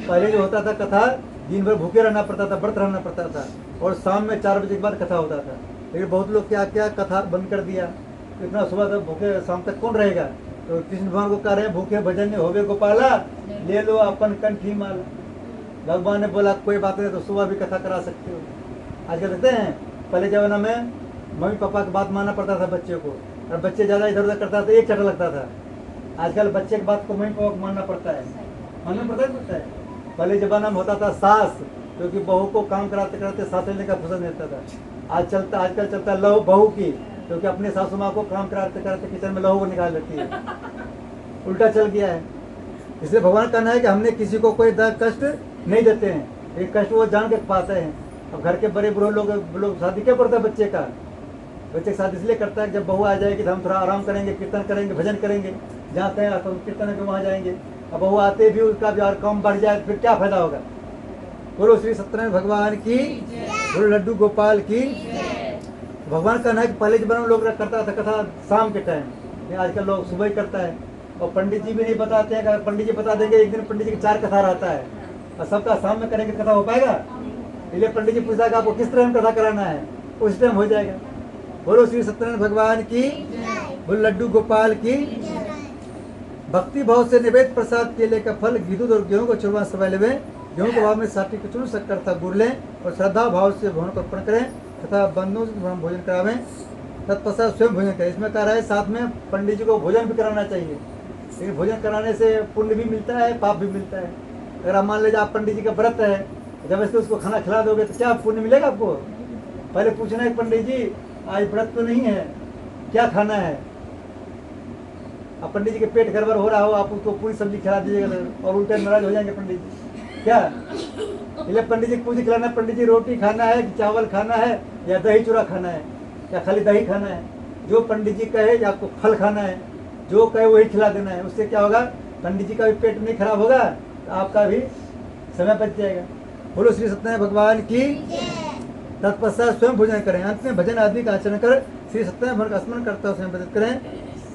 Speaker 1: पहले जो होता था कथा, दिन भर भूखे रहना पड़ता था, व्रत रहना पड़ता था, और शाम में 4 बजे के बाद कथा होता था। लेकिन बहुत लोग क्या क्या कथा बंद कर दिया, इतना सुबह तक भूखे शाम तक कौन रहेगा? तो कृष्ण भगवान को कह रहे हैं, भूखे भजन होवे गोपाला, ले लो अपन कंठी माला। भगवान ने बोला, कोई बात नहीं, तो सुबह भी कथा करा सकते हो। आजकल देखते हैं, पहले जमाना में मम्मी पापा की बात मानना पड़ता था बच्चे को, और बच्चे ज़्यादा इधर उधर करता था, एक चटा लगता था। आजकल बच्चे की बात को मम्मी पापा को मानना पड़ता है, मानना पड़ता है। पहले जमाना में होता था सास, क्योंकि बहू को काम कराते कराते सास लेने का फुर्सत देता था। आजकल चलता है लहू बहू की, क्योंकि अपने सासू माँ को काम कराते कराते किचन में लहू को निकाल देती है। उल्टा चल गया है। इसलिए भगवान कहना है कि हमने किसी को कोई दर्द कष्ट नहीं देते हैं, एक कष्ट वो जान के पाते हैं। अब घर के बड़े बुढ़े लोग शादी क्या करता है बच्चे का? बच्चे के साथ इसलिए करता है कि जब बहू आ जाएगी तो हम थोड़ा आराम करेंगे, कीर्तन करेंगे, भजन करेंगे, जाते हैं तो कीर्तन के वहाँ जाएंगे। अब बहू आते भी उसका भी और कम बढ़ जाए, फिर क्या फायदा होगा? बोलो श्री सत्यनारायण भगवान की, बोलो लड्डू गोपाल की। भगवान का है कि पहले जमाने में लोग करता था कथा शाम के टाइम, आजकल लोग सुबह ही करता है। और पंडित जी भी नहीं बताते हैं, पंडित जी बता देंगे एक दिन पंडित जी की 4 कथा रहता है, और सबका शाम में करेंगे कथा हो पाएगा? इसलिए पंडित जी पूछा कि आपको किस तरह में कथा कराना है, उस टाइम हो जाएगा। बोलो श्री सत्यनारायण भगवान की, बोलो लड्डू गोपाल की। भक्ति भाव से निवेद प्रसाद केले का फल घी और गेहूं को चूरमा सवा लेवे, गेहूं के भाव में साठी को चूर्ण शक्कर तथा गुड़ लें और श्रद्धा भाव से भवन को अर्पण करें तथा बंधुओं से भोजन करावें, तत्पश्चात स्वयं भोजन करें। इसमें कह रहा है साथ में पंडित जी को भोजन भी कराना चाहिए, लेकिन भोजन कराने से पुण्य भी मिलता है, पाप भी मिलता है। अगर आप मान लीजिए आप पंडित जी का व्रत है, जब इसको उसको खाना खिला दोगे तो क्या पुण्य मिलेगा आपको? पहले पूछना है पंडित जी आज व्रत तो नहीं है, क्या खाना है? अब पंडित जी के पेट गड़बड़ हो रहा हो, आप उसको पूरी सब्जी खिला दीजिएगा और उल्टे नाराज हो जाएंगे पंडित जी। क्या इसलिए पंडित जी को पूरी खिलाना, पंडित जी रोटी खाना है कि चावल खाना है या दही चूड़ा खाना है या खाली दही खाना है? जो पंडित जी कहे या आपको फल खाना है, जो कहे वही खिला देना है। उससे क्या होगा? पंडित जी का भी पेट नहीं खराब होगा, तो आपका भी समय बच जाएगा। बोलो श्री सत्यनारायण भगवान की। तत्पश्चात स्वयं भोजन करें, अंत में भजन आदि का आचरण कर श्री सत्यनारायण भगवान का स्मरण करता हुआ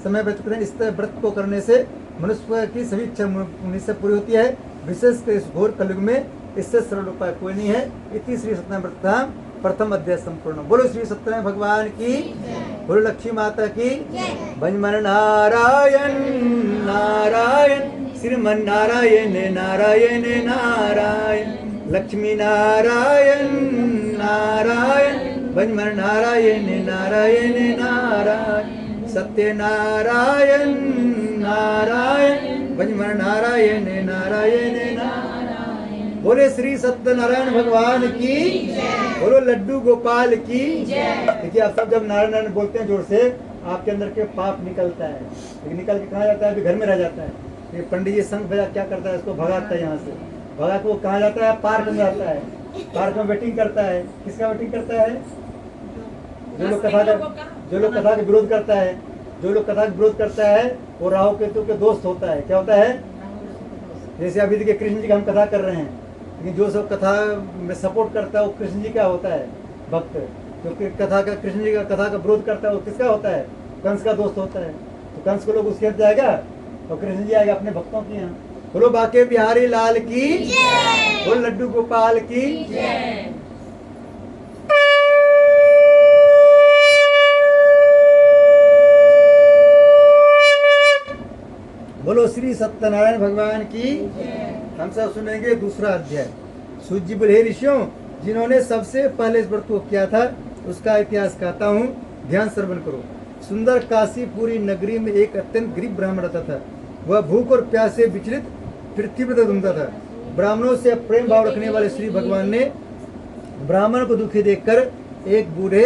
Speaker 1: समय व्यतीत करें। इस तरह व्रत को करने से मनुष्य की सभी इच्छा मुनि से पूरी होती है। विशेषकर इस घोर कलयुग में इससे सरल उपाय कोई नहीं है। इति श्री सत्यनारायण व्रत प्रथम अध्याय संपूर्ण। बोलो श्री सत्यनारायण भगवान की, बोलो लक्ष्मी माता की। भजमन नारायण नारायण, श्रीमन नारायण नारायण नारायण, लक्ष्मी नारायण नारायण, भजमन नारायण नारायण नारायण, सत्य नारायण नारायण, भजमन नारायण नारायण नारायण। बोले श्री सत्यनारायण भगवान की, बोलो लड्डू गोपाल की। देखिए आप सब जब नारायण नारायण बोलते हैं जोर से, आपके अंदर के पाप निकलता है, लेकिन निकल के कहाँ जाता है? अभी घर में रह जाता है। ये पंडित जी संघ बजा क्या करता है? इसको भगाता है यहाँ से, भगा के वो कहाँ जाता है? पार्क में जाता है। पार्क में वेटिंग करता है। किसका वेटिंग करता है? जो लोग कथा का विरोध करता है, जो लोग कथा का विरोध करता है वो राहु केतु के दोस्त होता है। क्या होता है? जैसे अभी देखिए कृष्ण जी की हम कथा कर रहे हैं, लेकिन जो सब कथा में सपोर्ट करता है वो कृष्ण जी का होता है भक्त। क्योंकि कथा का कृष्ण जी का कथा का विरोध करता है वो किसका होता है? कंस का दोस्त होता है। तो कंस को लोग उसके अंदर जाएगा और कृष्ण जी आएगा अपने भक्तों के यहाँ। बोलो बाके बिहारी लाल की, बोलो लड्डू गोपाल की। बोलो श्री सत्यनारायण भगवान की। हम सब सुनेंगे दूसरा अध्याय। सूत जी बोले, हे ऋषियों, जिन्होंने सबसे पहले इस व्रत को किया था उसका इतिहास कहता हूँ, ध्यान श्रवण करो। सुंदर काशीपुरी नगरी में एक अत्यंत गरीब ब्राह्मण रहता था। वह भूख और प्यास से विचलित पृथ्वी पर घूमता था। ब्राह्मणों से प्रेम भाव रखने वाले श्री भगवान ने ब्राह्मण को दुखी देखकर एक बूढ़े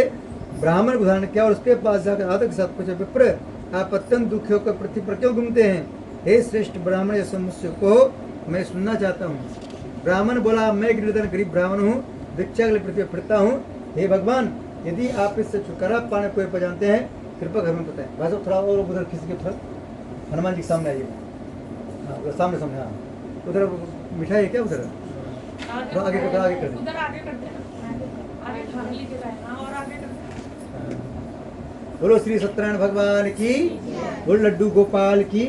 Speaker 1: ब्राह्मण को धारण किया और उसके पास जाकर आदर के साथ पूछा, विप्र, आप अत्यंत दुखी होकर पृथ्वी पर क्यों घूमते हैं? हे श्रेष्ठ ब्राह्मण, यह समस्या को मैं सुनना चाहता हूँ। ब्राह्मण बोला, मैं गिरिधर गरीब ब्राह्मण हूँ, भिक्षा के लिए पृथ्वी फिरता हूँ। हे भगवान, यदि आप इससे छुटकारा पाने को उपाय जानते हैं, कृपा घर में बताएं। भाई साहब थोड़ा और उधर किसी के थोड़ा हनुमान जी के सामने आइए। हाँ उधर सामने सामने। हाँ उधर मिठाई है क्या? उधर थोड़ा आगे कर, आगे कर दे।
Speaker 2: उधर आगे करते हैं, आगे फैमिली के साथ। हाँ और आगे करते हैं।
Speaker 1: बोलो श्री सत्यनारायण भगवान की, बोलो लड्डू गोपाल की।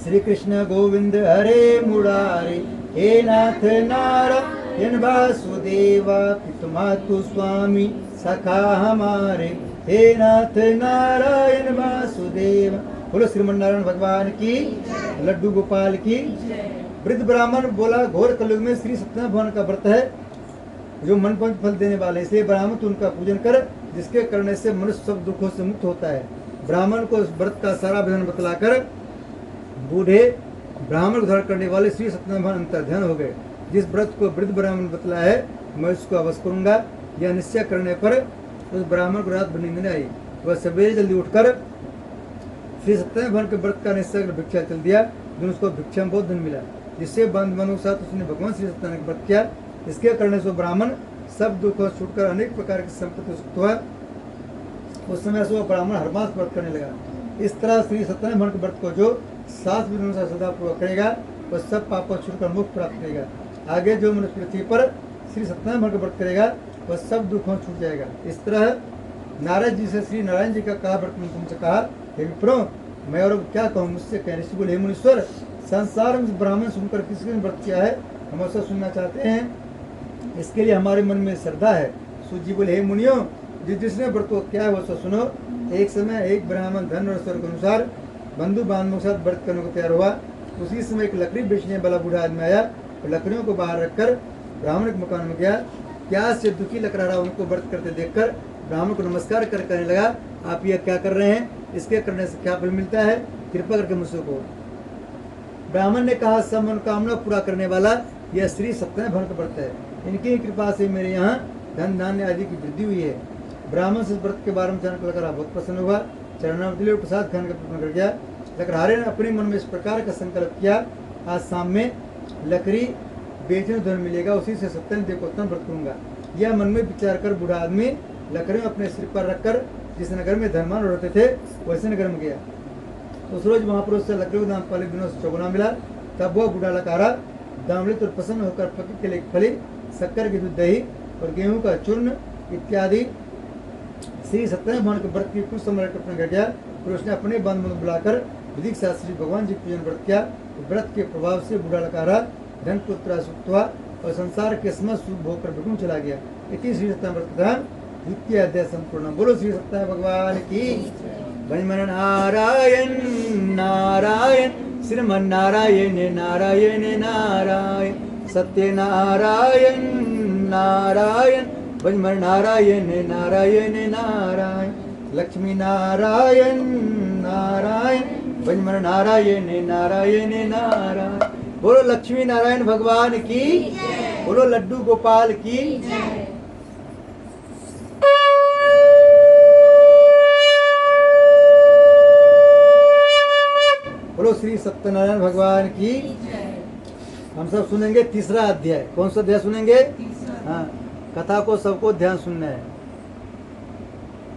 Speaker 1: श्री कृष्ण गोविंद हरे मुरारे, हे नाथ नारायण वासुदेवा, पितुमातु स्वामी सखा हमारे, हे नाथ नारायण वासुदेवा। बोलो श्रीमन नारायण भगवान की, लड्डू गोपाल की। वृद्ध ब्राह्मण बोला, घोर कलयुग में श्री सत्यनारायण भगवान का व्रत है जो मनपसंद फल देने वाले, इसलिए ब्राह्मण तो उनका पूजन कर, जिसके करने से मनुष्य सब दुखों से मुक्त होता है। ब्राह्मण को इस व्रत का सारा विधान बतलाकर बूढ़े ब्राह्मण को धारण करने वाले श्री सत्यनारायण भगवान अंतर ध्यान हो गए। जिस व्रत को वृद्ध ब्राह्मण बतला है मैं उसको अवश्य करूंगा। यह निश्चय करने पर उस ब्राह्मण को रात भर नींद नहीं आई। वह सवेरे जल्दी उठकर श्री सत्यनारायण भगवान के व्रत का निश्चय कर भिक्षा चल दिया, जो उसको भिक्षा में बहुत धन मिला, जिससे बंधुओं के साथ उसने भगवान श्री सत्यनारायण का व्रत किया। इसके करने से ब्राह्मण सब दुखों से छूटकर अनेक प्रकार की संपत्ति सुख हुआ। उस समय से वह ब्राह्मण हर मास व्रत करने लगा। इस तरह श्री सत्यनारायण भगवान के व्रत को जो 7 विधियों से सदा पूर्वक करेगा वह सब पापों से छूटकर मुक्त प्राप्त करेगा। आगे जो मनुष्य पृथ्वी पर श्री सत्यनारायण भगवान का व्रत करेगा वह सब दुखों से छूट जाएगा। इस तरह नारद जी से श्री नारायण जी का कहा व्रत में तुमसे कहा, हे विप्रो, मैं और क्या कहूँ, मुझसे कह। ऋषि बोले, हे मुनीश्वर, संसार में ब्राह्मण सुनकर किसने व्रत किया है हम ऐसा सुनना चाहते हैं, इसके लिए हमारे मन में श्रद्धा है। सूत जी बोले, हे मुनियों, जिसने व्रत को किया है वो सब सुनो। एक समय एक ब्राह्मण धन और स्वर के अनुसार बंधु बांधवों के साथ व्रत करने को तैयार हुआ। उसी समय एक लकड़ी बेचने वाला बूढ़ा आदमी आया और लकड़ियों को बाहर रखकर ब्राह्मण के मकान में गया। प्यास से दुखी लकड़हारा उनको व्रत करते देखकर ब्राह्मण को नमस्कार कर कहने लगा, आप यह क्या कर रहे हैं? इसके करने से क्या फल मिलता है? कृपा करके मुझसे को। ब्राह्मण ने कहा, सब मनोकामना पूरा करने वाला यह श्री सत्यनारायण भगवान का व्रत है। इनकी कृपा से मेरे यहाँ धन धान्य आदि की वृद्धि हुई है। ब्राह्मण से व्रत के बारे में जानकर लकड़हारा बहुत प्रसन्न हुआ, चरणामृत और प्रसाद खाने का प्रयत्न कर गया। लकड़हारे ने अपने मन में इस प्रकार का संकल्प किया, आज शाम में लकड़ी बेचने धन मिलेगा, उसी से सत्यनारायण देव को उत्तम व्रत करूंगा। यह मन में विचार कर बूढ़ा आदमी लकड़ी अपने सिर पर रखकर जिस नगर में धनवान रहते थे वैसे नगर में गया। उस रोज महापुरुष से लकड़ी दाम पहले दिनों से चौगुना मिला। तब वह बूढ़ा लकड़हारा दामलित और प्रसन्न होकर फकीर के लिए फली, शक्कर की दूध, दही और गेहूं का चूर्ण इत्यादि श्री सत्यनारायण भगवान के व्रत की कुछ समय अर्पण कर गया। फिर उसने अपने बंधु बुलाकर विधिक साथ श्री भगवान जी पूजन व्रत किया। व्रत के प्रभाव से बूढ़ा लकड़हारा धन पुत्र सुख हुआ और संसार के समस्त सुख भोग कर बिल्कुल चला गया। इति श्री सत्यनारायण व्रत कथा द्वितीय अध्याय संपूर्ण। बोलो श्री सत्यनारायण भगवान की। भजमन नारायण नारायण श्रीमन नारायण नारायण नारायण सत्य नारायण नारायण भजमन नारायण नारायण नारायण लक्ष्मी नारायण नारायण भजमन नारायण नारायण नारायण। बोलो लक्ष्मी नारायण भगवान की। बोलो लड्डू गोपाल की। बोलो श्री सत्यनारायण भगवान की। हम सब सुनेंगे तीसरा अध्याय। कौन सा अध्याय सुनेंगे? हाँ, कथा को सबको ध्यान सुनना है।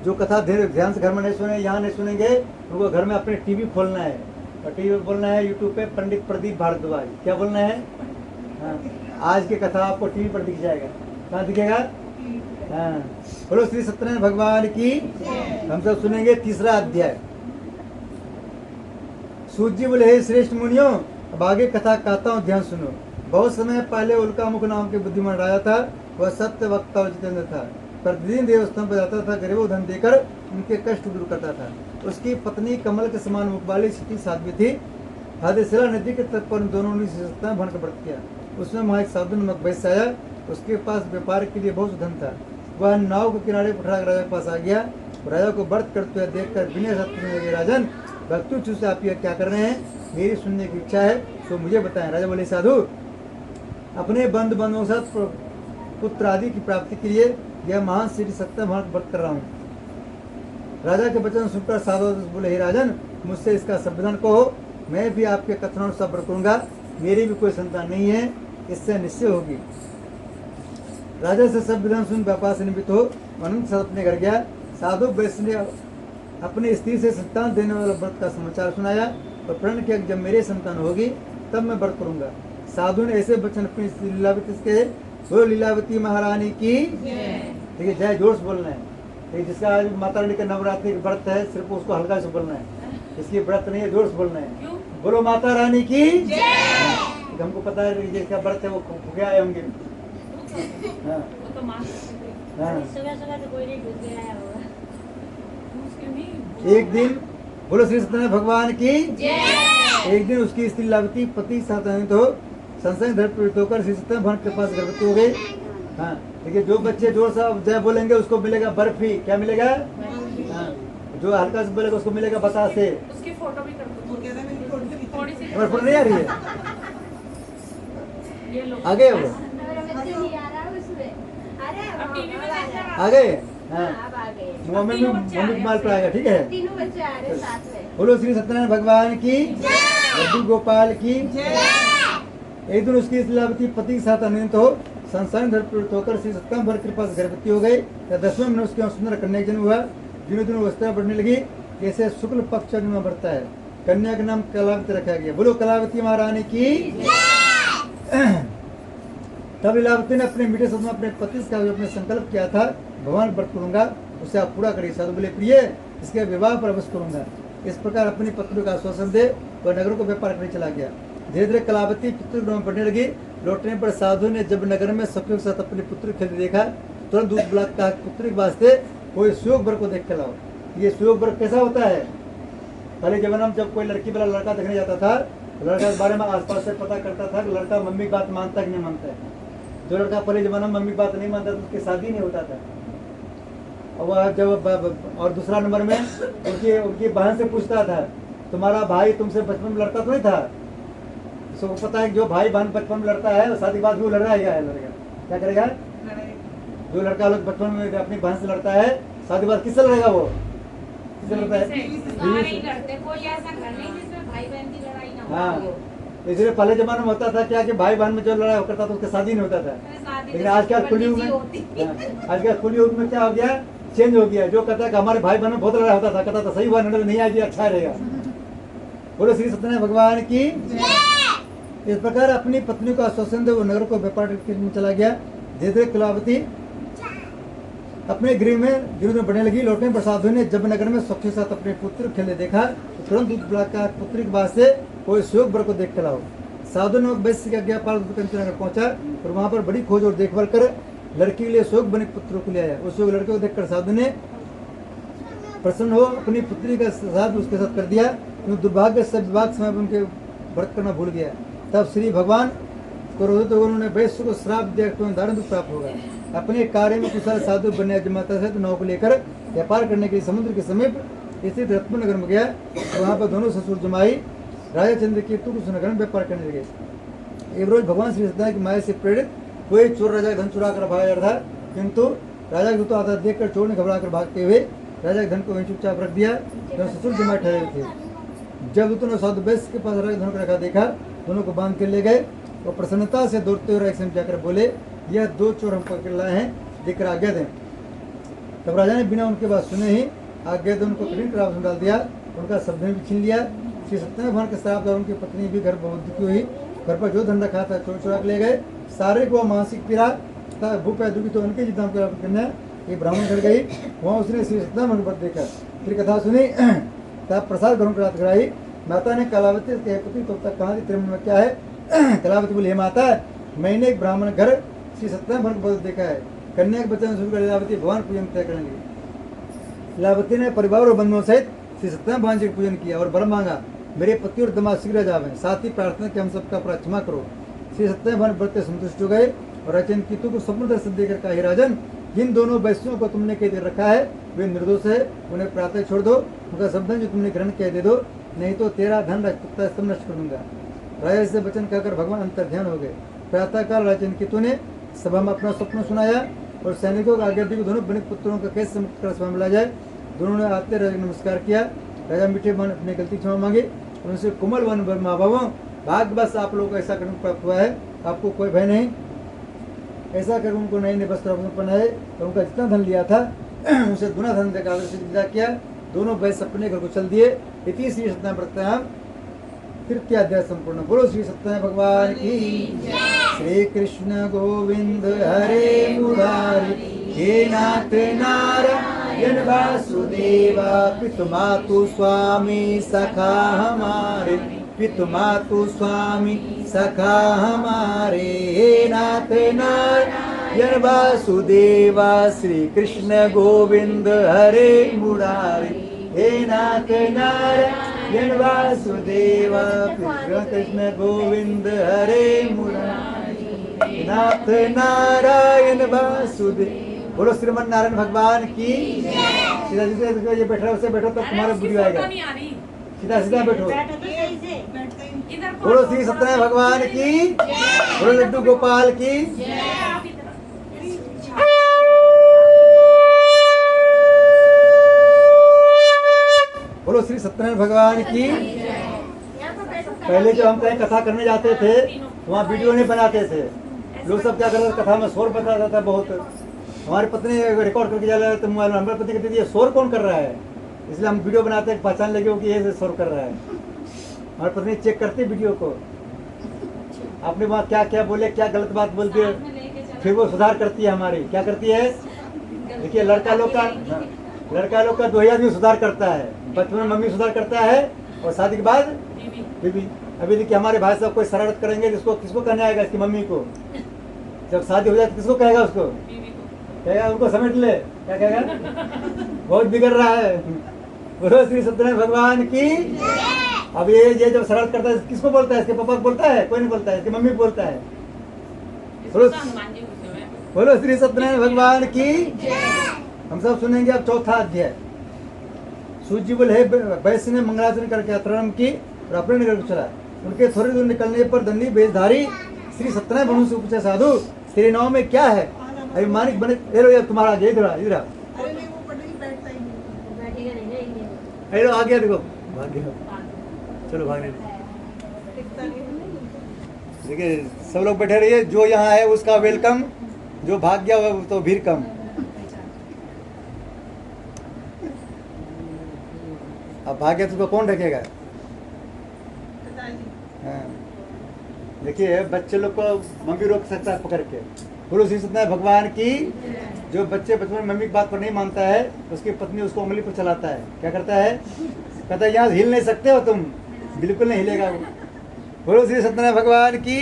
Speaker 1: जो कथा ध्यान से घर में नहीं सुने, यहाँ नहीं सुनेंगे, उनको घर में अपने टीवी खोलना है और टीवी बोलना है यूट्यूब पे पंडित प्रदीप भारद्वाज। क्या बोलना है? हाँ, आज की कथा आपको टीवी पर दिख जाएगा। कहाँ दिखेगा? हाँ, बोलो श्री सत्यनारायण भगवान की। हम सब सुनेंगे तीसरा अध्याय। सूत जी बोले, हे श्रेष्ठ मुनियों, अब आगे कथा कहता हूँ, ध्यान सुनो। बहुत समय पहले उल्कामुख नाम के बुद्धिमान राजा था। वह सत्य वक्ता और जितेंद्र था। प्रतिदिन देवस्थान पर जाता था, गरीबों धन देकर उनके कष्ट दूर करता था। उसकी पत्नी कमल के समान मुख वाली सिटी साध्वी थी। हादेशिला नदी के तट पर दोनों ने भन का व्रत किया। उसमें वहाँ एक साधु नमक वैश्य आया। उसके पास व्यापार के लिए बहुत धन था। वह नाव के किनारे पठाकर राजा के पास आ गया। राजा को व्रत करते हुए देखकर विनय से पूछने लगे, राजन भक्तु से आप यह क्या कर रहे हैं? मेरी सुनने की इच्छा है, तो मुझे बताएं। राजा बोले, साधु, अपने बंधु बंधुओं के साथ पुत्र आदि की प्राप्ति के लिए यह महान श्री सत्यनारायण व्रत कर रहा हूँ। राजा के वचन सुनकर साधु बोले, हे राजन, मुझसे इसका संविधान कहो, मैं भी आपके कथनानुसार व्रत करूंगा। मेरी भी कोई संतान नहीं है, इससे निश्चय होगी। राजा से सब विधान सुन व्यापार से निमित्त हो अनंत साथ अपने घर गया। साधु वैश्य ने अपने स्त्री से संतान देने वाला व्रत का समाचार सुनाया और प्रण किया, जब मेरी संतान होगी तब मैं व्रत करूंगा। साधु ने ऐसे वचन अपनी स्त्री लीलावती से कहे। बोलो लीलावती महारानी की। ठीक है, जय जोर से बोलना है। जिसका आज माता रानी का नवरात्रि व्रत है, सिर्फ उसको हल्का से बोलना है। इसकी व्रत नहीं है, जोर से बोलना है। बोलो माता रानी की। हमको पता है जिसका व्रत है वो गया है होंगे। हाँ, हाँ। एक दिन, बोलो श्री सत्यनारायण भगवान की। एक दिन उसकी स्त्री लीलावती पति साथ हो संशय धर पीड़ित होकर श्री सत्यनारायण भगवान के पास गर्भवती हो गई। हाँ, देखिए, जो बच्चे जोर से जय बोलेंगे उसको मिलेगा बर्फी। क्या मिलेगा? हाँ, जो हल्का से बोलेगा उसको मिलेगा बतासे।
Speaker 2: उसकी फोटो भी कर दो थोड़ी सी।
Speaker 1: फोटो नहीं आ रही है?
Speaker 2: ये लो
Speaker 1: आ गए वो?
Speaker 3: नहीं आ रहा उसमें। अरे
Speaker 2: अब टीवी में देख रहे
Speaker 1: आ गए? हाँ,
Speaker 3: अब आ गए।
Speaker 1: मम्मी मम्मी माल पर आएगा। ठीक है,
Speaker 3: तीनों बच्चे आ रहे साथ में।
Speaker 1: बोलो श्री सत्यनारायण भगवान की। लड्डू गोपाल की। एक दिन उसकी लीलावती पति के साथ अनित हो संसार धर पीड़ित होकर श्री सत्यनारायण भगवान के पास गर्भवती हो गई। 10वें महीने उसके सुंदर कन्या जन्म हुआ। दिनों दिन अवस्था बढ़ने लगी। जैसे शुक्ल पक्ष में बढ़ता है। कन्या का नाम कलावती रखा गया। बोलो कलावती महारानी की। तब लीलावती ने अपने मीठे शब्द में अपने पति से अपने संकल्प किया था, भगवान व्रत करूंगा, उसे आप पूरा करिए। साधु बोले, प्रिय, इसके विवाह पर अवश्य करूंगा। इस प्रकार अपनी पत्नी का आश्वासन दे वह नगर को व्यापार करने चला गया। धीरे धीरे कलावती पुत्र में बढ़ने लगी। लौटने पर साधु ने जब नगर में सखियों के साथ अपने पुत्र खेलते देखा, तुरंत दूध बुला कहा, पुत्र के वास्ते कोई सुयोग वर को देख के लाओ। ये सुयोग वर कैसा होता है? पहले जमाना में जब कोई लड़की वाला लड़का देखने जाता था, लड़का के बारे में आसपास से पता करता था कि लड़का मम्मी की बात मानता है कि नहीं मानता है। जो लड़का पहले जमाना में मम्मी की बात नहीं मानता था उसकी शादी नहीं होता था। और वह जब और दूसरा नंबर में उनकी बहन से पूछता था, तुम्हारा भाई तुमसे बचपन में लड़ता तो नहीं था? उसको पता है कि जो भाई बहन बचपन में लड़ता है शादी के बाद भी वो लड़ाएगा लड़ेगा। क्या करेगा? जो लड़का लोग बचपन में अपनी बहन से लड़ता है, शादी के बाद किससे लड़ेगा? वो किससे लड़ता है?
Speaker 2: नहीं लड़ते, कोई ऐसा घर नहीं जिसमें भाई बहन की लड़ाई ना हो।
Speaker 1: हाँ, इसलिए पहले जमाने में होता था क्या कि भाई बहन में जो लड़ाई करता था उसका शादी नहीं होता था। लेकिन आजकल कलयुग में आजकल कलयुग में क्या हो गया? चेंज हो गया। जो कहता है कि हमारे भाई बहन में बहुत लड़ाई होता था, कहता था सही हुआ, नहीं आएगी, अच्छा रहेगा। बोलो श्री सत्यनारायण भगवान की। इस प्रकार अपनी पत्नी को आश्वासन दे वो नगर को व्यापार में चला गया। धीरे धीरे कलावती अपने गृह में धीरे धीरे बढ़ने लगी। लौटने पर साधु ने जब नगर में सखी के साथ अपने पुत्र खेलने देखा तो तुरंत दूध बुलाकर पुत्री के वास्ते कोई सुयोग वर को देख के लाओ। साधु ने वैश्य का आज्ञा पाल नगर पहुंचा और वहां पर बड़ी खोज और देखभाल कर लड़की के लिए शोक बने पुत्र को ले आया। उस लड़के को देखकर साधु ने प्रसन्न हो अपनी पुत्री का साथ उसके साथ कर दिया, क्योंकि दुर्भाग्य से विवाह समय पर उनके व्रत करना भूल गया। तब श्री भगवान क्रोधित होकर उन्होंने वैश्य को श्राप दिया तो दारुण दुख प्राप्त होगा। अपने कार्य में कुशल साधु बनने जमाता से नाव को लेकर व्यापार करने के लिए समुद्र के समीप स्थित रत्नगर में गया। वहाँ पर दोनों ससुर जमाई राजा चंद्रकेतु कुश नगर में व्यापार करने लगे। एक रोज भगवान श्री सत्यनारायण की माया से प्रेरित कोई चोर राजा का धन चुरा कर भागा था, किंतु राजा के दूत आता देखकर चोर ने घबरा कर भागते हुए राजा के धन को वहीं चुपचाप रख दिया। तो ससुर जमाए ठहरे थे। जब दूतों ने साधु वैश्य के पास राजा धन को रखा देखा, दोनों को बांध कर ले गए और प्रसन्नता से दौड़ते हुए राजा से जाकर बोले, यह दो चोर हम पकड़ लाए हैं, देकर आज्ञा दें। तब राजा ने बिना उनके बात सुने ही आज्ञा दे उनको कठिन क्रास में डाल दिया, उनका सब धन भी छीन लिया। श्री सत्यनारायण भगवान के श्राप और उनकी पत्नी भी घर बहुत दुखी हुई। घर पर जो धन रखा था चोर चुरा के ले गए। सारे को मानसिक पीड़ा तथा भूख है दुखी तो उनके जितना प्राप्त करना एक ब्राह्मण घर गई। वहाँ उसने श्री सत्यनारायण भगवत देखा, फिर कथा सुनी, तब प्रसाद ग्रहण करात कराई। माता ने कलावती के पुत्री तो तक कहा तेरे मन में क्या है? कलावती बोली, हे माता, मैंने एक ब्राह्मण घर श्री सत्यनारायण भगवत देखा है। कन्या के बच्चन शुरू कर लीलावती भगवान पूजन तय करने लगी। लीलावती ने परिवार और बंधुओं सहित श्री सत्यनारायण भगवान जी का पूजन किया और वर मांगा, मेरे पति और दमाद शीघ्र जावे, साथ ही प्रार्थना कि हम सबका अपराध क्षमा करो। श्री सत्यनारायण भगवान व्रत से संतुष्ट हो गए और राजन कीतु को स्वप्न दर्शन देकर कहा, हे राजन, जिन दोनों वैश्यों को तुमने कैद कर रखा है वे निर्दोष है, उन्हें प्रातः छोड़ दो, उनका सब धन जो तुमने ग्रहण किया दे दो, नहीं तो तेरा धन सब नष्ट कर दूंगा। राजा से वचन कहकर भगवान अंतर ध्यान हो गए। प्रातःकाल राजन कीतु ने सभा में अपना स्वप्न सुनाया और सैनिकों को आज्ञा दी कि दोनों बनिक पुत्रों का कैसे मुक्त कर सभा में ला जाए। दोनों ने आते राजा ने नमस्कार किया। राजा मीठे मन अपनी गलती क्षमा मांगी, उनसे कोमल वन माँ बाबा भाग्य बस आप लोगों को ऐसा कर्म प्राप्त हुआ है, आपको कोई भय नहीं। ऐसा कर उनको नए नए वस्त्र पहनाए और उनका जितना धन लिया था उसे दुना धन देकर विदा किया। दोनों वैश्य अपने घर को चल दिए। इति श्री सत्यनारायण व्रतायाम तृतीय अध्याय संपूर्ण। बोलो श्री सत्यनारायण भगवान की। श्री कृष्ण गोविंद हरे मुरारी, हे नाथ नारायण वासुदेवा, पितु मातु स्वामी सखा हमारे, पितु मातु स्वामी सखा हमारे, हे नाथ नारायण वासुदेवा, श्री कृष्ण गोविंद हरे मुरारी, हे नाथ नारायण वासुदेवा, कृष्ण गोविंद हरे मुरारी, नाथ नारायण वासुदेव। बोलो श्रीमन नारायण भगवान की। सीधा सीधा ये बैठ रहा है, उससे बैठो तो तुम्हारा वीडियो आएगा। सीधा सीधा बैठो। बोलो श्री सत्यनारायण भगवान की। बोलो लड्डू गोपाल की। बोलो श्री सत्यनारायण भगवान की। पहले जो हम कहीं कथा करने जाते थे वहाँ वीडियो नहीं बनाते थे। लोग सब क्या करते थे, कथा में शोर बताता था बहुत। हमारी पत्नी रिकॉर्ड करके जा रहा है तो मोबाइल में हमारी पत्नी कहती थी ये शोर कौन कर रहा है, इसलिए हम वीडियो बनाते हैं पहचान लगे कि ये शोर कर रहा है। हमारी पत्नी चेक करती वीडियो को, आपने वहाँ क्या क्या बोले, क्या गलत बात बोलती है, फिर वो सुधार करती है हमारी। क्या करती है, देखिए लड़का लोग का दो ही आदमी सुधार करता है। बचपन में मम्मी सुधार करता है और शादी के बाद बीबी। अभी देखिए हमारे भाई साहब कोई शरारत करेंगे जिसको किसको कहने आएगा, इसकी मम्मी को। जब शादी हो जाए तो किसको कहेगा, उसको कहेगा उनको समेट ले, क्या कहेगा, बहुत बिगड़ रहा है। बोलो श्री सत्यनारायण भगवान की। अब ये जब शरारत करता है किसको बोलता है, इसके पापा को बोलता है, कोई नहीं बोलता है, इसकी मम्मी को बोलता है। बोलो श्री सत्यनारायण भगवान की। हम सब सुनेंगे अब चौथा अध्याय। सूजी बोले, हे वैश्य ने मंगलाचरण करके आचरण की और अपने नगर को चला। उनके थोड़ी दूर निकलने पर दंडी वेशधारी श्री सत्यनारायण भगवान से पूछे, साधु तेरे नाव में क्या है, अभिमानिक बने तुम्हारा इधर
Speaker 4: अरे नहीं, वो पटरी बैठता ही नहीं।
Speaker 1: अरे आ गया, देखो भाग गया, चलो भागने।
Speaker 4: टिकता नहीं।
Speaker 1: देखिए सब लोग बैठे रहिए, जो यहाँ है उसका वेलकम, जो भाग गया वो तो भीड़ कम। अब भाग गया तो उसको कौन ढकेगा।
Speaker 4: पिताजी।
Speaker 1: हाँ। देखिए बच्चे लोग को मम्मी रोक सकता है पकड़ के। बोलो श्री सत्यनारायण भगवान की। जो बच्चे बचपन में मम्मी की बात पर नहीं मानता है उसकी पत्नी उसको उंगली पर चलाता है, क्या करता है, कहता है यहाँ हिल नहीं सकते हो तुम, बिल्कुल नहीं हिलेगा वो। बोलो श्री सत्यनारायण भगवान की।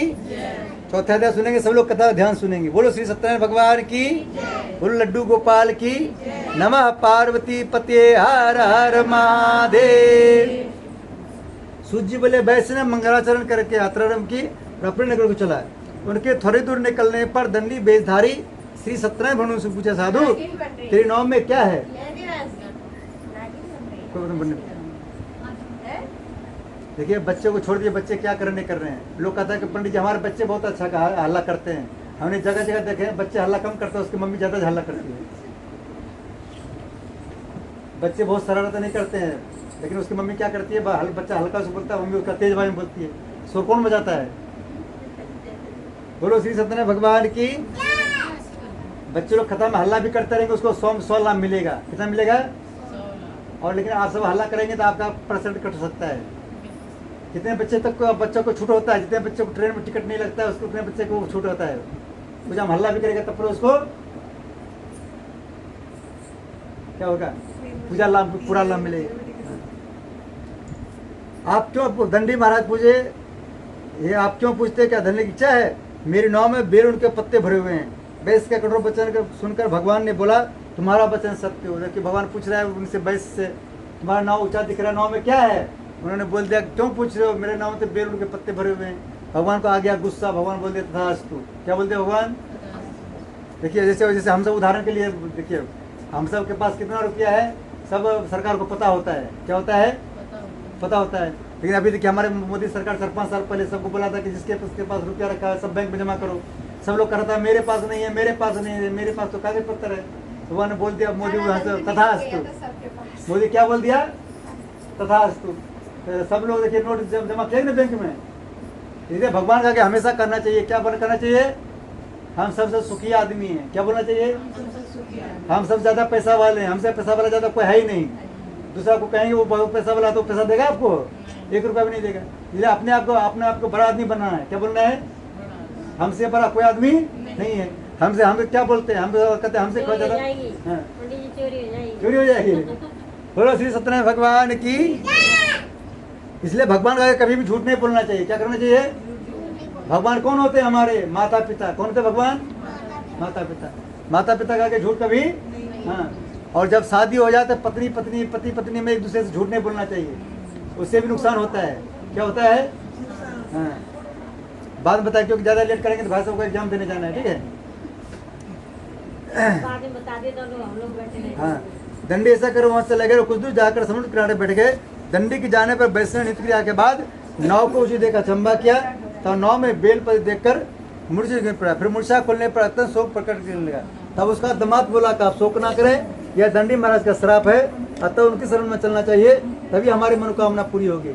Speaker 1: चौथा अध्याय सुनेंगे सब लोग, कथा ध्यान सुनेंगे। बोलो श्री सत्यनारायण भगवान की, बोलो लड्डू गोपाल की, नमः पार्वती पते हर हर महादेव। सूर्य जी बोले वैष्णव मंगलाचरण करके यात्रारंभ की और अपने नगर को चला। उनके थोड़ी दूर निकलने पर दंडी वेशधारी श्री सत्यनारायण भगवान से पूछा, साधु तेरे नाम में क्या है? कोई मतलब बनने- देखिए बच्चे को छोड़ दिए, बच्चे क्या करने कर रहे हैं। लोग कहता है कि पंडित जी हमारे बच्चे बहुत अच्छा हल्ला करते हैं। हमने जगह जगह देखे हैं, बच्चे हल्ला कम करते हैं, उसकी मम्मी ज़्यादा हल्ला करती है। बच्चे बहुत शरारत नहीं करते हैं, लेकिन उसकी मम्मी क्या करती है, बच्चा हल्का से बोलता है, मम्मी उसका तेज आवाज में बोलती है। शोर कौन बजाता है? बोलो श्री सत्यनारायण भगवान की। बच्चे लोग खत्म हल्ला भी करते रहेंगे, उसको 100 लाभ मिलेगा। कितना मिलेगा? और लेकिन आप सब हल्ला करेंगे तो आपका परसेंट कट सकता है। जितने बच्चे तक को बच्चों को छूट होता है, जितने बच्चे को ट्रेन में टिकट नहीं लगता है, उसको उतने बच्चे को छूट होता है। कुछ हम हल्ला भी करेंगे तब पर उसको क्या होगा? पूजा लाभ, पूरा लाभ मिलेगा। आप क्यों दंडी महाराज पूछे, ये आप क्यों पूछते क्या धरने की इच्छा है? मेरे नाव में बेर के पत्ते भरे हुए हैं। वैश्य का कठोर वचन सुनकर भगवान ने बोला, तुम्हारा वचन सत्य हो। जबकि भगवान पूछ रहा है उनसे, वैश्य से, तुम्हारा नाव ऊंचा दिख रहा है, नाव में क्या है? उन्होंने बोल दिया, क्यों पूछ रहे हो? मेरे नाव में तो बेर के पत्ते भरे हुए हैं। भगवान को आ गया गुस्सा। भगवान बोल दिया तथास्तु। क्या बोलते भगवान? देखिए जैसे जैसे हम सब उदाहरण के लिए देखिए, हम सब के पास कितना रुपया है सब सरकार को पता होता है। क्या होता है? पता होता है। लेकिन अभी देखिए हमारे मोदी सरकार 4-5 साल पहले सबको बोला था कि जिसके पास रुपया रखा है सब बैंक में जमा करो। सब लोग कहता है मेरे पास नहीं है, मेरे पास नहीं है, मेरे पास तो कागज पत्र है। भगवान ने बोल दिया, मोदी तथास्तु। मोदी क्या बोल दिया? तथास्तु। तो सब लोग देखिए नोट जमा किए ना बैंक में। इसलिए भगवान का हमेशा करना चाहिए, क्या करना चाहिए? हम सबसे सुखी आदमी हैं। क्या बोलना चाहिए? हम सब ज्यादा पैसा वाले हैं, हमसे पैसा वाला ज्यादा कोई है ही नहीं। दूसरा को कहेंगे वो बहुत पैसा वाला, तो पैसा देगा आपको? 1 रुपया भी नहीं देगा। इसलिए अपने आप को बड़ा आदमी बनाना है। क्या बोलना है? हमसे बड़ा कोई आदमी नहीं है। हमसे क्या बोलते हैं? हम कहते हैं हमसे कोई ज्यादा चोरी हो जाएगी। बोलो श्री सत्यनारायण भगवान की। इसलिए भगवान का कभी भी झूठ नहीं बोलना चाहिए। क्या करना चाहिए? भगवान कौन होते हैं? हमारे माता पिता। कौन होते भगवान? माता पिता। माता पिता का झूठ कभी, हाँ। और जब शादी हो जाए तो पति पत्नी में एक दूसरे से झूठ नहीं बोलना चाहिए, उससे भी नुकसान होता है। क्या होता है? हाँ। बाद में बताए, क्योंकि ज्यादा लेट करेंगे तो भाई साहब को एग्जाम देने जाना है। ठीक है?
Speaker 3: बता दे दोनों हम लोग बैठे हैं।
Speaker 1: हाँ। दंडी ऐसा करो, वहां चले गए, कुछ दूर जाकर समुद्र किनारे बैठ गए। दंडी की जाने पर वैष्णव नृत्य क्रिया के बाद नाव को उसी देखा चंबा किया, तब नाव में बेल पर देखकर मूर्छा गिर पड़ा। फिर मूर्छा खोलने पर अत्यंत शोक प्रकट करने लगा। तब उसका दामाद बोला कि आप शोक ना करें, यह दंडी महाराज का श्राप है, अतः उनकी शरण में चलना चाहिए, तभी हमारी मनोकामना पूरी होगी।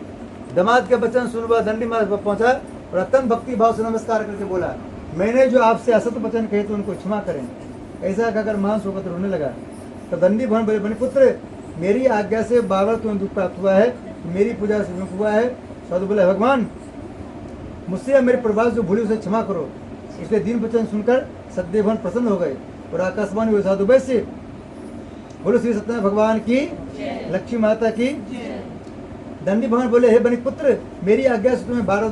Speaker 1: दामाद के वचन सुनकर दंडी महाराज पर पहुंचा और अत्यंत भक्ति भाव से नमस्कार करके बोला, मैंने जो आपसे असत वचन कहे तो उनको क्षमा करें। ऐसा कहकर महान शोकत रोने लगा। तो दंडी भवन बोले, बने पुत्र, मेरी आज्ञा से बाबर तुम्हें दुख प्राप्त हुआ है, मेरी पूजा से विमुख हुआ है। साधु बोले, भगवान मुझसे मेरे परिवार जो भूली उसे क्षमा करो। इसलिए दीन वचन सुनकर सत्यदेव भवन प्रसन्न हो गए और आकाशवाणी हुए। साधु वैश्य बोलो श्री सत्यनारायण भगवान की, लक्ष्मी माता की। दंडी भवन बोले, हे बनिक पुत्र, मेरी आज्ञा से तुम्हें बार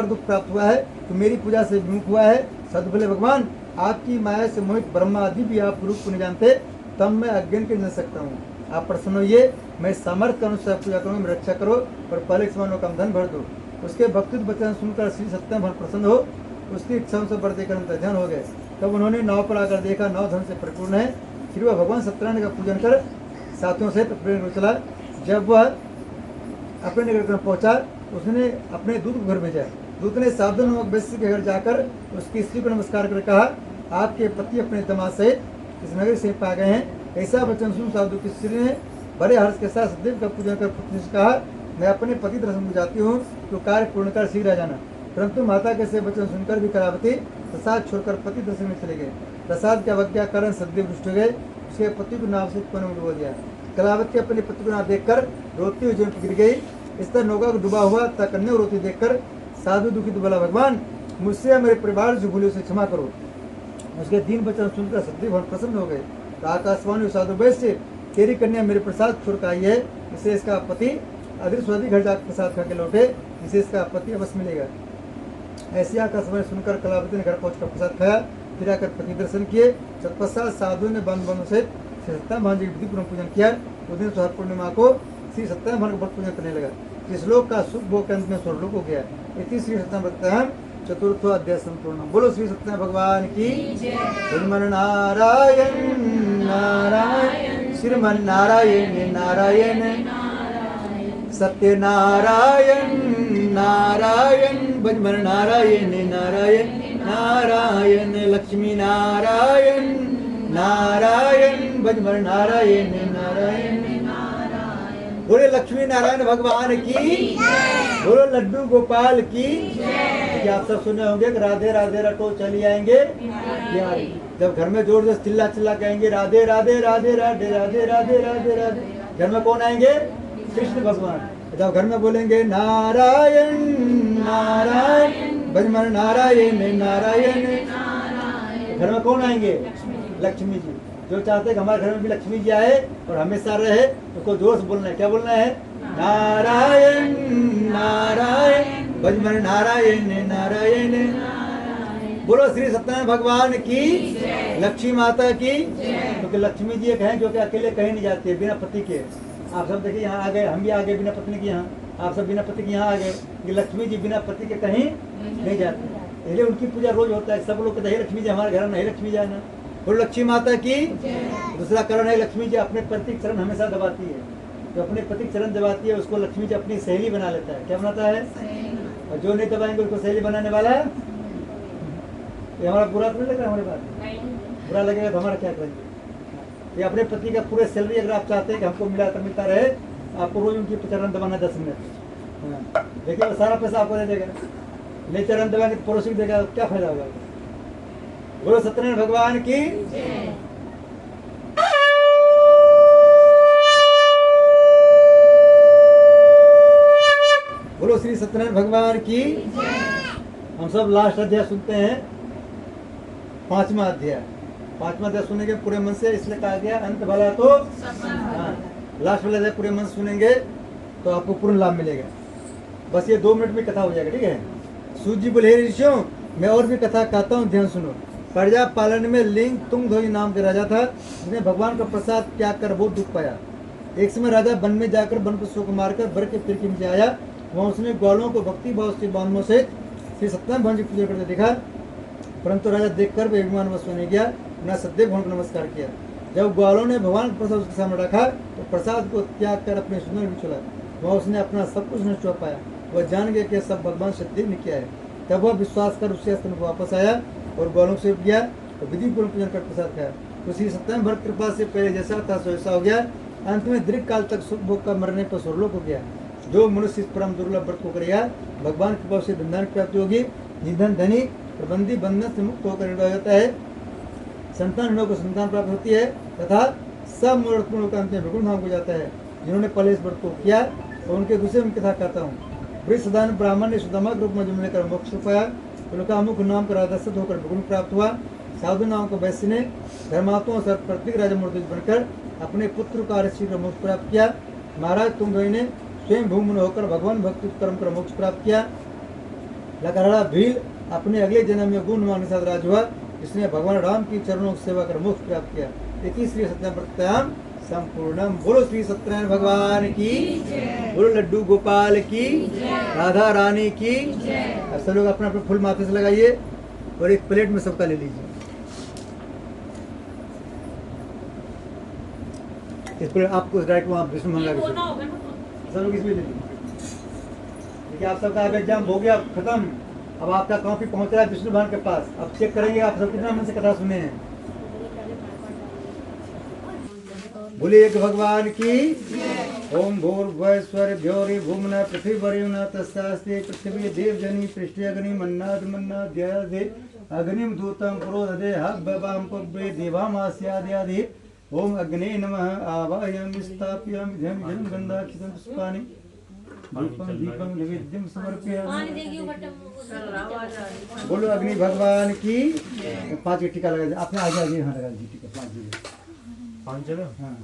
Speaker 1: दुख प्राप्त हुआ है, तो मेरी पूजा से विमुख हुआ है। साधु बोले, भगवान आपकी माया से मोहित ब्रह्मा आदि भी आप रूप को नहीं जानते, तब मैं अज्ञान के नहीं सकता हूँ। आप प्रसन्न होइए, मैं सामर्थ्य के अनुसार पूजा करूँगा, मेरी रक्षा करो और पहले के समान का धन भर दो। उसके भक्ति वचन सुनकर श्री सत्यनारायण भवन प्रसन्न हो, उसकी इच्छाओं से बढ़ देकर ध्यान हो गए। तब उन्होंने नाव पर आकर देखा, नाव धन से परिपूर्ण है। फिर वह भगवान सत्यनारायण का पूजन कर साथियों से अपने चला। जब वह अपने नगर पहुंचा, उसने अपने दूत को घर भेजा। दूत ने सावधान नामक वैश्य के घर जाकर उसकी स्त्री को नमस्कार कर कहा, आपके पति अपने दामाद सहित इस नगर से पा गए हैं। ऐसा वचन सुन साधु की स्त्री ने बड़े हर्ष के साथ सदैव का पूजन कर पत्नी से कहा, मैं अपने पति दर्शन को जाती हूँ, तो कार्य पूर्ण कर शीघ्र आ जाना। परंतु माता के से वचन सुनकर भी कलावती प्रसाद छोड़कर पति दर्शन में चले गए। प्रसाद के अवज्ञा कारण सदैव दुष्ट हो गए। उसके पति को नाव से पन डुबो दिया। कलावती अपने पति को नाव देखकर रोती हुई जमीन पर गिर गई। इस तरह नौका को डूबा हुआ तथा कन्या रोती देखकर साधु दुखित बोला, भगवान मुझसे मेरे परिवार जो भूले उसे क्षमा करो। उसके दीन वचन सुनकर सदैव भवन प्रसन्न हो गए। तो आकाशवाणी साधु वैश्य, तेरी कन्या मेरे प्रसाद छोड़कर आई है, इसे इसका पति अदृश्य घर जाकर प्रसाद खा के लौटे, इसे इसका पति अवश्य मिलेगा। ऐसी आकाशवाणी सुनकर कलावती ने घर पहुंचकर प्रसाद खाया, फिर आकर पति दर्शन किए। तत्पश्चात साधु ने बंधु सहित श्री सत्यनारायण भगवान जी का विधिपूर्वक पूजन किया। उस दिन सुहाग पूर्णिमा को श्री सत्यनारायण भगवान का व्रत पूजन करने लगा। इस श्लोक का सुख भोग के अंत में स्वर्गलोक हो गया। इति श्री सत्यनारायण व्रत चतुर्थो अध्याय संपूर्ण। बोलो श्री सत्यनारायण भगवान की। श्रीमन नारायण नारायण श्रीमन नारायण नारायण सत्यनारायण नारायण भजमन नारायण नारायण नारायण लक्ष्मी नारायण नारायण भजमन नारायण नारायण। बोले लक्ष्मी नारायण भगवान की। बोलो लड्डू गोपाल की। क्या आप सब सुने होंगे कि राधे राधे रटो चली आएंगे बिहारी। जब घर में जोर से चिल्ला चिल्ला कहेंगे राधे राधे राधे राधे राधे राधे राधे राधे, घर में कौन आएंगे? कृष्ण भगवान। जब घर में बोलेंगे नारायण नारायण भजमन नारायण नारायण, घर में कौन आएंगे? लक्ष्मी जी। जो चाहते हैं कि हमारे घर में भी लक्ष्मी जी आए और हमेशा रहे, उसको जोर से बोलना है। क्या बोलना है? नारायण नारायण भजमन नारायण नारायण। बोलो श्री सत्यनारायण भगवान की। लक्ष्मी माता की। क्योंकि लक्ष्मी जी एक हैं जो कि अकेले कहीं नहीं जाती है बिना पति के। आप सब देखिए यहाँ आ गए, हम भी आ गए बिना पत्नी के यहाँ, आप सब बिना पति के यहाँ आ गए। ये लक्ष्मी जी बिना पति के कहीं नहीं जाती, इसलिए उनकी पूजा रोज होता है। सब लोग कहते हैं लक्ष्मी जी हमारे घर में, नहीं लक्ष्मी जाना। बोलो लक्ष्मी माता की। दूसरा कारण है लक्ष्मी जी अपने पति चरण हमेशा दबाती है। जो अपने पति चरण दबाती है उसको लक्ष्मी जी अपनी सहेली बना लेता है। क्या बनाता है? और जो नहीं दबाएंगे उसको सहेली बनाने वाला है। ये हमारा बुरा तो नहीं लग रहा? हमारे बात बुरा लगेगा तो हमारा क्या करेंगे? ये अपने पति का पूरे सैलरी अगर आप चाहते हैं कि हमको मिलता रहे, आपको रोज उनकी चरण दबाना 10 मिनट। देखिए वो सारा पैसा आपको दे देगा। नहीं चरण दबाएंगे तो पड़ोसी देगा, क्या फायदा होगा? बोलो सत्यनारायण भगवान की। बोलो श्री सत्यनारायण भगवान की। हम सब लास्ट अध्याय सुनते हैं, 5वां अध्याय। 5वां अध्याय सुनेंगे पूरे मन से, इसलिए कहा गया अंत भला तो लास्ट वाला अध्याय पूरे मन से सुनेंगे तो आपको पूर्ण लाभ मिलेगा। बस ये 2 मिनट में कथा हो जाएगा, ठीक है? सूत जी बोले हे ऋषियों, मैं और भी कथा कहता हूँ, ध्यान सुनो। प्रजा पालन में लिंग तुंगध्वज नाम के राजा था, जिसने भगवान का प्रसाद त्याग कर बहुत दुख पाया। एक समय राजा वन में जाकर वन पशुओं को मारकर बर के फिर नीचे आया। वहाँ उसने ग्वालों को भक्ति भाव से बांधों से श्री सत्यनारायण भगवान की पूजा करते देखा, परंतु राजा देखकर वे अभिमानवश नहीं गया, न सदैव भगवान को नमस्कार किया। जब ग्वालों ने भगवान का प्रसाद उसके सामने रखा तो प्रसाद को त्याग कर अपने सुंदर भी चला। वह उसने अपना सब कुछ नष्ट हो पाया। वह जान गया कि सब भगवान सिद्धि ने किया है। तब वह विश्वास कर उससे स्थान को वापस आया और ग्वालों से गया और विधि पूर्वक पूजन कर प्रसाद खाया। तो श्री सत्यनारायण भक्त कृपा से पहले जैसा था वैसा हो गया। अंत में दीर्घ काल तक सुख भोग का मरने पर स्वर्गलोक हो गया। जो मनुष्य इस परम दुर्लभ व्रत को करेगा, भगवान की कृपा से धन प्राप्ति होगी। निधन धनी प्रबंधी बंधन से मुक्त होकर निर्भय होता है। संतान को संतान प्राप्त होती है तथा सब मूर्खों का अंत में भगवान धाम को जाता है। जिन्होंने पहले इस व्रत को किया और उनके दूसरे में कथा कहता हूँ। वृषदान ब्राह्मण ने सुदामा के रूप में जन्म लेकर मोक्ष पाया। उनका मुख नाम का राधा सिद्ध होकर भगवान प्राप्त हुआ। साधु नाम को वैश्य ने धर्मात्मा सर प्रत्येक राजा मूर्ति बनकर अपने पुत्र का शीघ्र मोक्ष प्राप्त किया। महाराज तुंगध्वज ने स्वयं भूमि होकर भगवान भक्ति कर्म कर मोक्ष प्राप्त किया। लकड़हारा भील अपने अगले जन्म में गुणवान के साथ राज हुआ, जिसने भगवान राम की चरणों की सेवा कर मोक्ष प्राप्त किया। इति श्री सत्यनारायण संपूर्णम। बोलो श्री सत्यनारायण भगवान की। बोलो लड्डू गोपाल की। राधा रानी की। अब सब लोग अपना अपना फूल माथे से लगाइए और एक प्लेट में सबका ले लीजिए। इस प्लेट आपको डायरेक्ट वहाँ विष्णु मंगा के सब लोग इसमें ले लीजिए। देखिए आप सबका अब एग्जाम हो गया खत्म। अब आपका कॉपी पहुंच रहा है विष्णु भगवान के पास। अब चेक करेंगे आप सब कितना मन से कथा सुने हैं। बोलिए एक भगवान की। ओम भूर्भुवस्वर्भ्योरि भूम्ना पृथ्वीर्युना तस्यास्ति पृथ्वी देवजनी पृष्ठे अग्नि मन्नाद मन्नाद्यादि अग्निम दूतम पुरोदधे हव्यवाम पब्बे देवामास्याद्यादि। ओम अग्ने नमः आवाहयामि स्थापयामि ध्यं जलं गन्धाक्षतं पुष्पाणि धूपं दीपं नैवेद्यं समर्पयामि। बोलो अग्नि भगवान की। 5 टीका लगा दीजिए। आपने आगे आगे यहाँ लगा दीजिए टीका 5 जगह। हाँ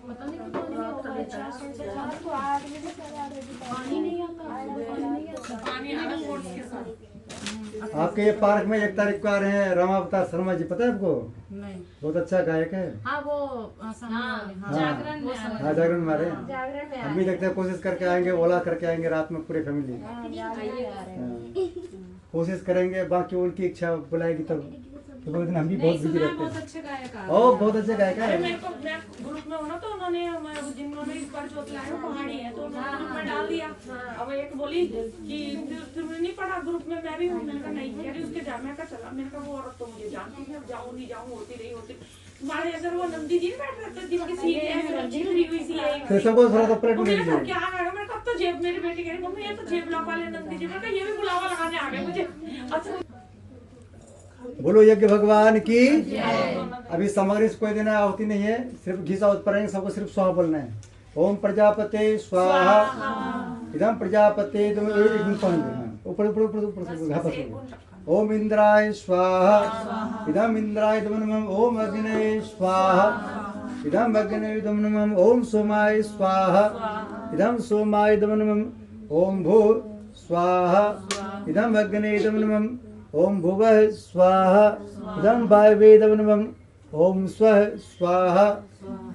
Speaker 5: पता नहीं
Speaker 1: आपके ये पार्क में 1 तारीख को आ रहे हैं रामावतार शर्मा जी, पता है आपको?
Speaker 5: नहीं।
Speaker 1: बहुत अच्छा गायक है।
Speaker 5: हाँ वो सामने वाले, हाँ,
Speaker 1: हाँ।
Speaker 5: जागरण में आ रहे हैं।
Speaker 1: हाँ जागरण में आ रहे हैं।
Speaker 3: जागरण में
Speaker 1: हम भी देखते हैं, कोशिश करके आएंगे, ओला करके आएंगे रात में पूरे फैमिली। कोशिश करेंगे, बाकी उनकी इच्छा बुलाएगी तब। तो वो दिन हम भी बहुत बिजी रहते
Speaker 5: बहुत
Speaker 1: हैं।
Speaker 5: अच्छे गायक आ
Speaker 1: ओ बहुत अच्छे गायक
Speaker 2: अरे
Speaker 1: है।
Speaker 2: मेरे को मैं ग्रुप में हूँ ना, तो उन्होंने जिन्होंने इस बार जो लाया पहाड़ी है तो उन्होंने ग्रुप में डाल दिया। अब एक बोली कि तुमने नहीं पढ़ा ग्रुप में, मैं भी हूँ। मैंने कहा नहीं, कह रही उसके जा। मैं कहा चला। मैंने कहा वो औरत तो मुझे जानती है, जाऊँ नहीं जाऊँ होती रही होती। तुम्हारे अगर वो नंदी जी बैठ रहते जिनकी सीट है झिरी हुई सी है,
Speaker 1: तो सबको थोड़ा सा पलट
Speaker 2: तो
Speaker 1: में
Speaker 2: मेरे घर
Speaker 1: दीजिए।
Speaker 2: के आ गया। मैंने कब तो जेब, मेरी बेटी कह रही मम्मी ये तो जेब लॉक वाले नंदी जी। मैंने कहा ये भी बुलावा लगाने आ गए मुझे। अच्छा
Speaker 1: बोलो यज्ञ भगवान की। अभी सामग्री से कोई देना होती नहीं है, सिर्फ घी साउथ पर सबको सिर्फ स्वाहा बोलना है। ओम प्रजापते स्वाहा, इदम प्रजापते ऊपर ऊपर ऊपर ऊपर। ओम इंद्राय स्वाहा, इदम इंद्राय नमः। ओम अग्नये स्वाहा, इदम अग्नये नमः। ओम सोमाय स्वाहा, इदम सोमाय नमः। ओम भू स्वाहा, इदम अग्नये नमः। ओम भुवः स्वाहा, इदं वायवे नमः। ओम स्वः स्वाहा,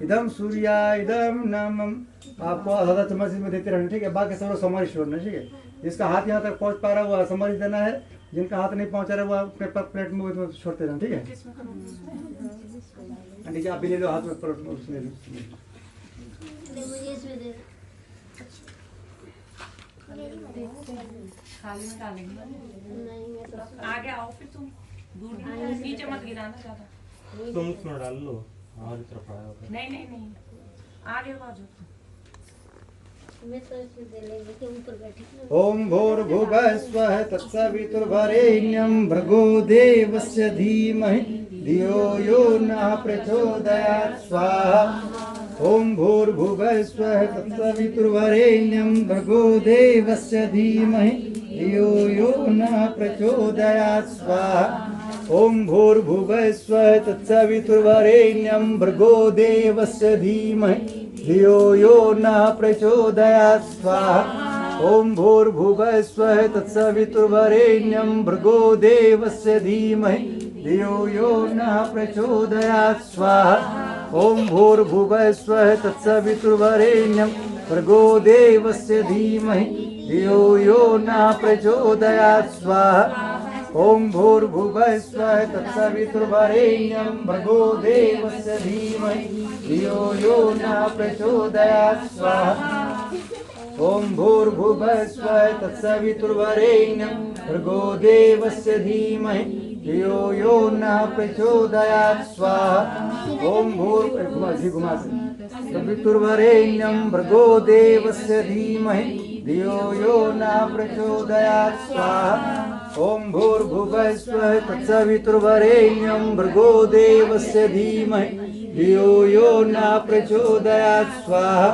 Speaker 1: इदं सूर्याय नमः। आपको आधा चम्मच में देते रहना, ठीक है? बाकी सब समर्श छोड़ना, ठीक है? जिसका हाथ यहाँ तक पहुँच पा रहा है वो समर्श देना है, जिनका हाथ नहीं पहुँचा रहा है वो अपने प्लेट में छोड़ते रहना, ठीक है? ठीक है, आप भी ले लो हाथ में प्लेट में, उसमें
Speaker 2: खाली में डालेंगे। आगे आओ फिर तुम, दूर नीचे मत गिराना ज्यादा।
Speaker 6: तुम उसमें डाल लो, हमारी तरफ आया होगा।
Speaker 2: नहीं नहीं नहीं, आगे बाजू।
Speaker 1: ओम भूर्भुवः स्वः तत्सवितुर्वरेण्यं भर्गो देवस्य धीमहि धियो यो नः प्रचोदयात् स्वाहा। ओम भूर्भुवः स्वः तत्सवितुर्वरेण्यं भर्गो देवस्य धीमहि धियो यो नः प्रचोदयात् स्वाहा। ओम भूर्भुवः स्वः तत्सवितुर्वरेण्यं भर्गो देवस्य धीमहि धियो यो नः प्रचोदयात् स्वाहा। ओम भूर्भुवः स्वः तत्सवितुर्वरेण्यं भर्गो देवस्य धीमहि धियो यो नः प्रचोदयात् स्वाहा। ओम भूर्भुवः स्वः तत्सवितुर्वरेण्यं भर्गो देवस्य धीमहि धियो यो नः प्रचोदयात् स्वाहा। ओम भूर्भुवः स्वः तत्सवितुर्वरेण्यं भर्गो देवस्य धीमहि धियो यो नः प्रचोदयात् स्वाहा। ओम भूर्भुवः स्वः तत्सवितुर्वरेण्यं भर्गो देवस्य धीमहि धियो यो नः प्रचोदयात् स्वाहा। ओम भूर्भुवः भर्गो देवस्य धीमहि धियो यो नः प्रचोदयात् स्वाहा। ओम भूर्भुवः स्वः तत्सवितुर्वरेण्यं भर्गो देवस्य धीमहि धियो यो नः प्रचोदयात् स्वाहा।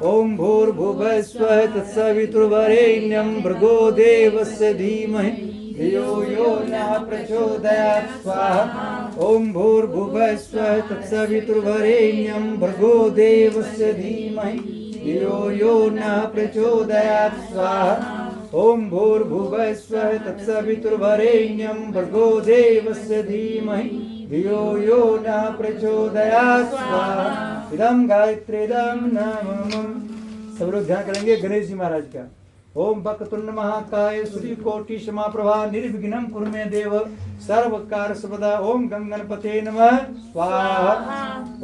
Speaker 1: ओम भूर्भुवः स्वः तत्सवितुर्वरेण्यं भर्गो देवस्य धीमहि धियो यो नः प्रचोदयात् स्वाहा। ओम भूर्भुवः स्वः तत्सवितुर्वरेण्यं भर्गो देवस्य धीमहि धियो यो नः प्रचोदयात् स्वाहा। ओम भूर्भुवः स्वः तत्सवितुर्वरेण्यं भर्गो देवस्य धीमहि धियो यो नः प्रचोदयात् स्वाहा। इदं गायत्रीदं नमः। सब लोग ध्यान करेंगे गणेश जी महाराज का। ओम वक्रतुंड महाकाय सूर्यकोटि समाप्रभा निर्विघ्नं कुरु मे देव सर्वकार सर्वदा। ओम गंगणपते नमः स्वाहा।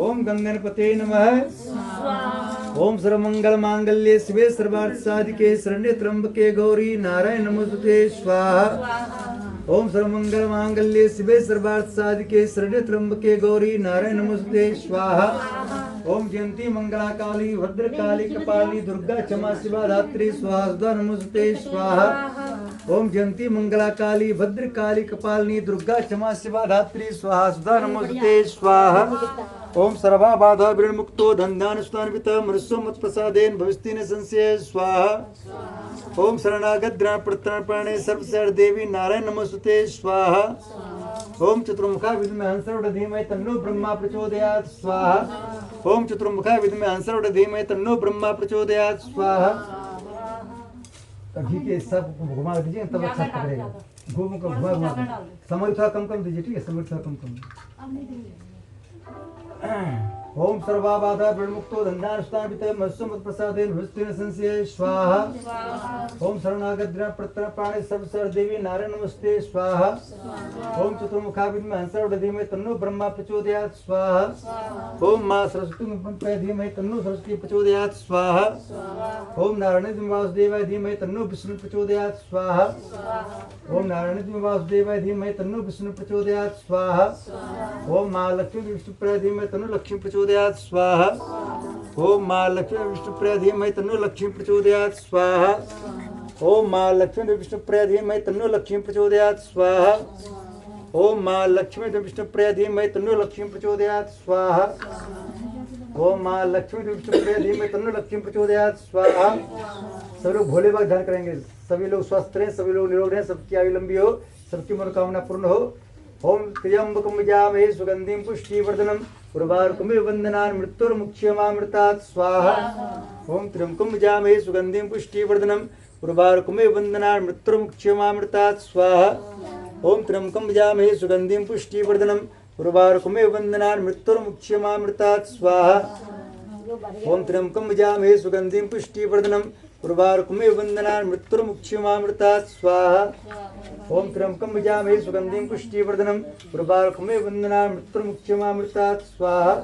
Speaker 1: ओम गंगणपते नमः स्वाहा। ओम सर्वमंगल मांगल्ये शिवे सर्वार्थ साधिके शरण्ये त्र्यंबके गौरी नारायण नमोस्तुते स्वाहा। ओम सर्वमंगल मांगल्ये शिवे सर्वार्थ साधिके शरण्ये त्र्यंबके गौरी नारायण नमोस्तुते स्वाहा। ओम जयंती मंगला काली भद्रकाली कपाली दुर्गा क्षमा शिवा धात्री स्वाहा सुधा नमोस्तुते स्वाहा। ओम जयंती मंगला काली भद्रकाली कपालिनी दुर्गा क्षमा शिवा धात्री स्वाहा सुधा नमोस्तुते स्वाहा। ओम सर्वा बाधा विरण मुक्तो धन्यान सुतान्वित मनुष्यो मत प्रसादेन भविष्यति न संशय स्वाहा। ओम शरणागत द्राण प्रत्राण सर्वशर देवी नारायण नमोस्तुते स्वाहा। ओम चतुर्मुखा विद्महे हंसरूढ़ धीमहि तन्नो ब्रह्मा प्रचोदयात् स्वाहा। ओम चतुर्मुखा विद्महे हंसरूढ़ धीमहि तन्नो ब्रह्मा प्रचोदयात् स्वाहा। घी के सब घुमा दीजिए तब अच्छा पकड़ेगा। घूम को घुमा घुमा के समझ थोड़ा कम कम दीजिए, ठीक है, समझ थोड़ा कम कम।
Speaker 5: अब नहीं देंगे।
Speaker 1: ओम सर्वाबाधा विमुक्तो धन्यानुष्ठान पिता मत्स्यम प्रसादेन भुस्तेन संशय स्वाहा। ओम शरणागत प्रत्र प्राणे सर्वसर देवी नारायण नमस्ते स्वाहा। ओम चतुर्मुखा विद्महे हंसरूढ़ धीमहि तन्नो ब्रह्मा प्रचोदयात् स्वाहा। ओम मां सरस्वती मुपन्ने धीमहि तन्नो सरस्वती प्रचोदयात् स्वाहा। ओम नारायण वासुदेवाय धीमहि तन्नो विष्णु प्रचोदयात् स्वाहा। ओम नारायण वासुदेवाय धीमहि तन्नो विष्णु प्रचोदयात् स्वाहा। ओम मां लक्ष्मी विष्णुप्रिया धीमहि तन्नो लक्ष्मी प्रचोदयात् स्वाहा। ओम मां लक्ष्मी विष्णुप्रिया धीमहि तन्नो लक्ष्मी प्रचोदयात् स्वाहा। ओम मां लक्ष्मी विष्णुप्रिया धीमहि तन्नो लक्ष्मी प्रचोदयात् स्वाहा। ओम मां लक्ष्मी विष्णुप्रिया धीमहि तन्नो लक्ष्मी प्रचोदयात् स्वाहा। ओम मां लक्ष्मी विष्णुप्रिया धीमहि तन्नो लक्ष्मी प्रचोदयात् स्वाहा। सब लोग भोले बाबा ध्यान करेंगे, सभी लोग स्वस्थ रहें, सभी लोग निरोग रहें, सबकी आयु लंबी हो, सबकी मनोकामना पूर्ण हो। ओम त्र्यंबकं यजामहे सुगंधिं पुष्टिवर्धनम् उर्वारुकमिव बन्धनान् मृत्युर्मुक्षयमामृतात् स्वाहा। ओम त्र्यंबकं यजामहे सुगंधिं पुष्टिवर्धनम् उर्वारुकमिव बन्धनान् मृत्युर्मुक्षयमामृतात् स्वाहा। ओम त्र्यंबकं यजामहे सुगंधिं पुष्टिवर्धनम् उर्वारुकमिव बन्धनान् मृत्युर्मुक्षयमामृतात् स्वाहा। ओम त्र्यंबकं यजामहे सुगंधिं पुष्टिवर्धनम् उर्वारुकमिव बन्धनान् मृत्युर्मुक्षयमामृतात् स्वाहा। ओम त्र्यंबकं यजामहे सुगंधिं पुष्टिवर्धनम् उर्वारुकमिव बन्धनान् मृत्युर्मुक्षयमामृतात् स्वाहा।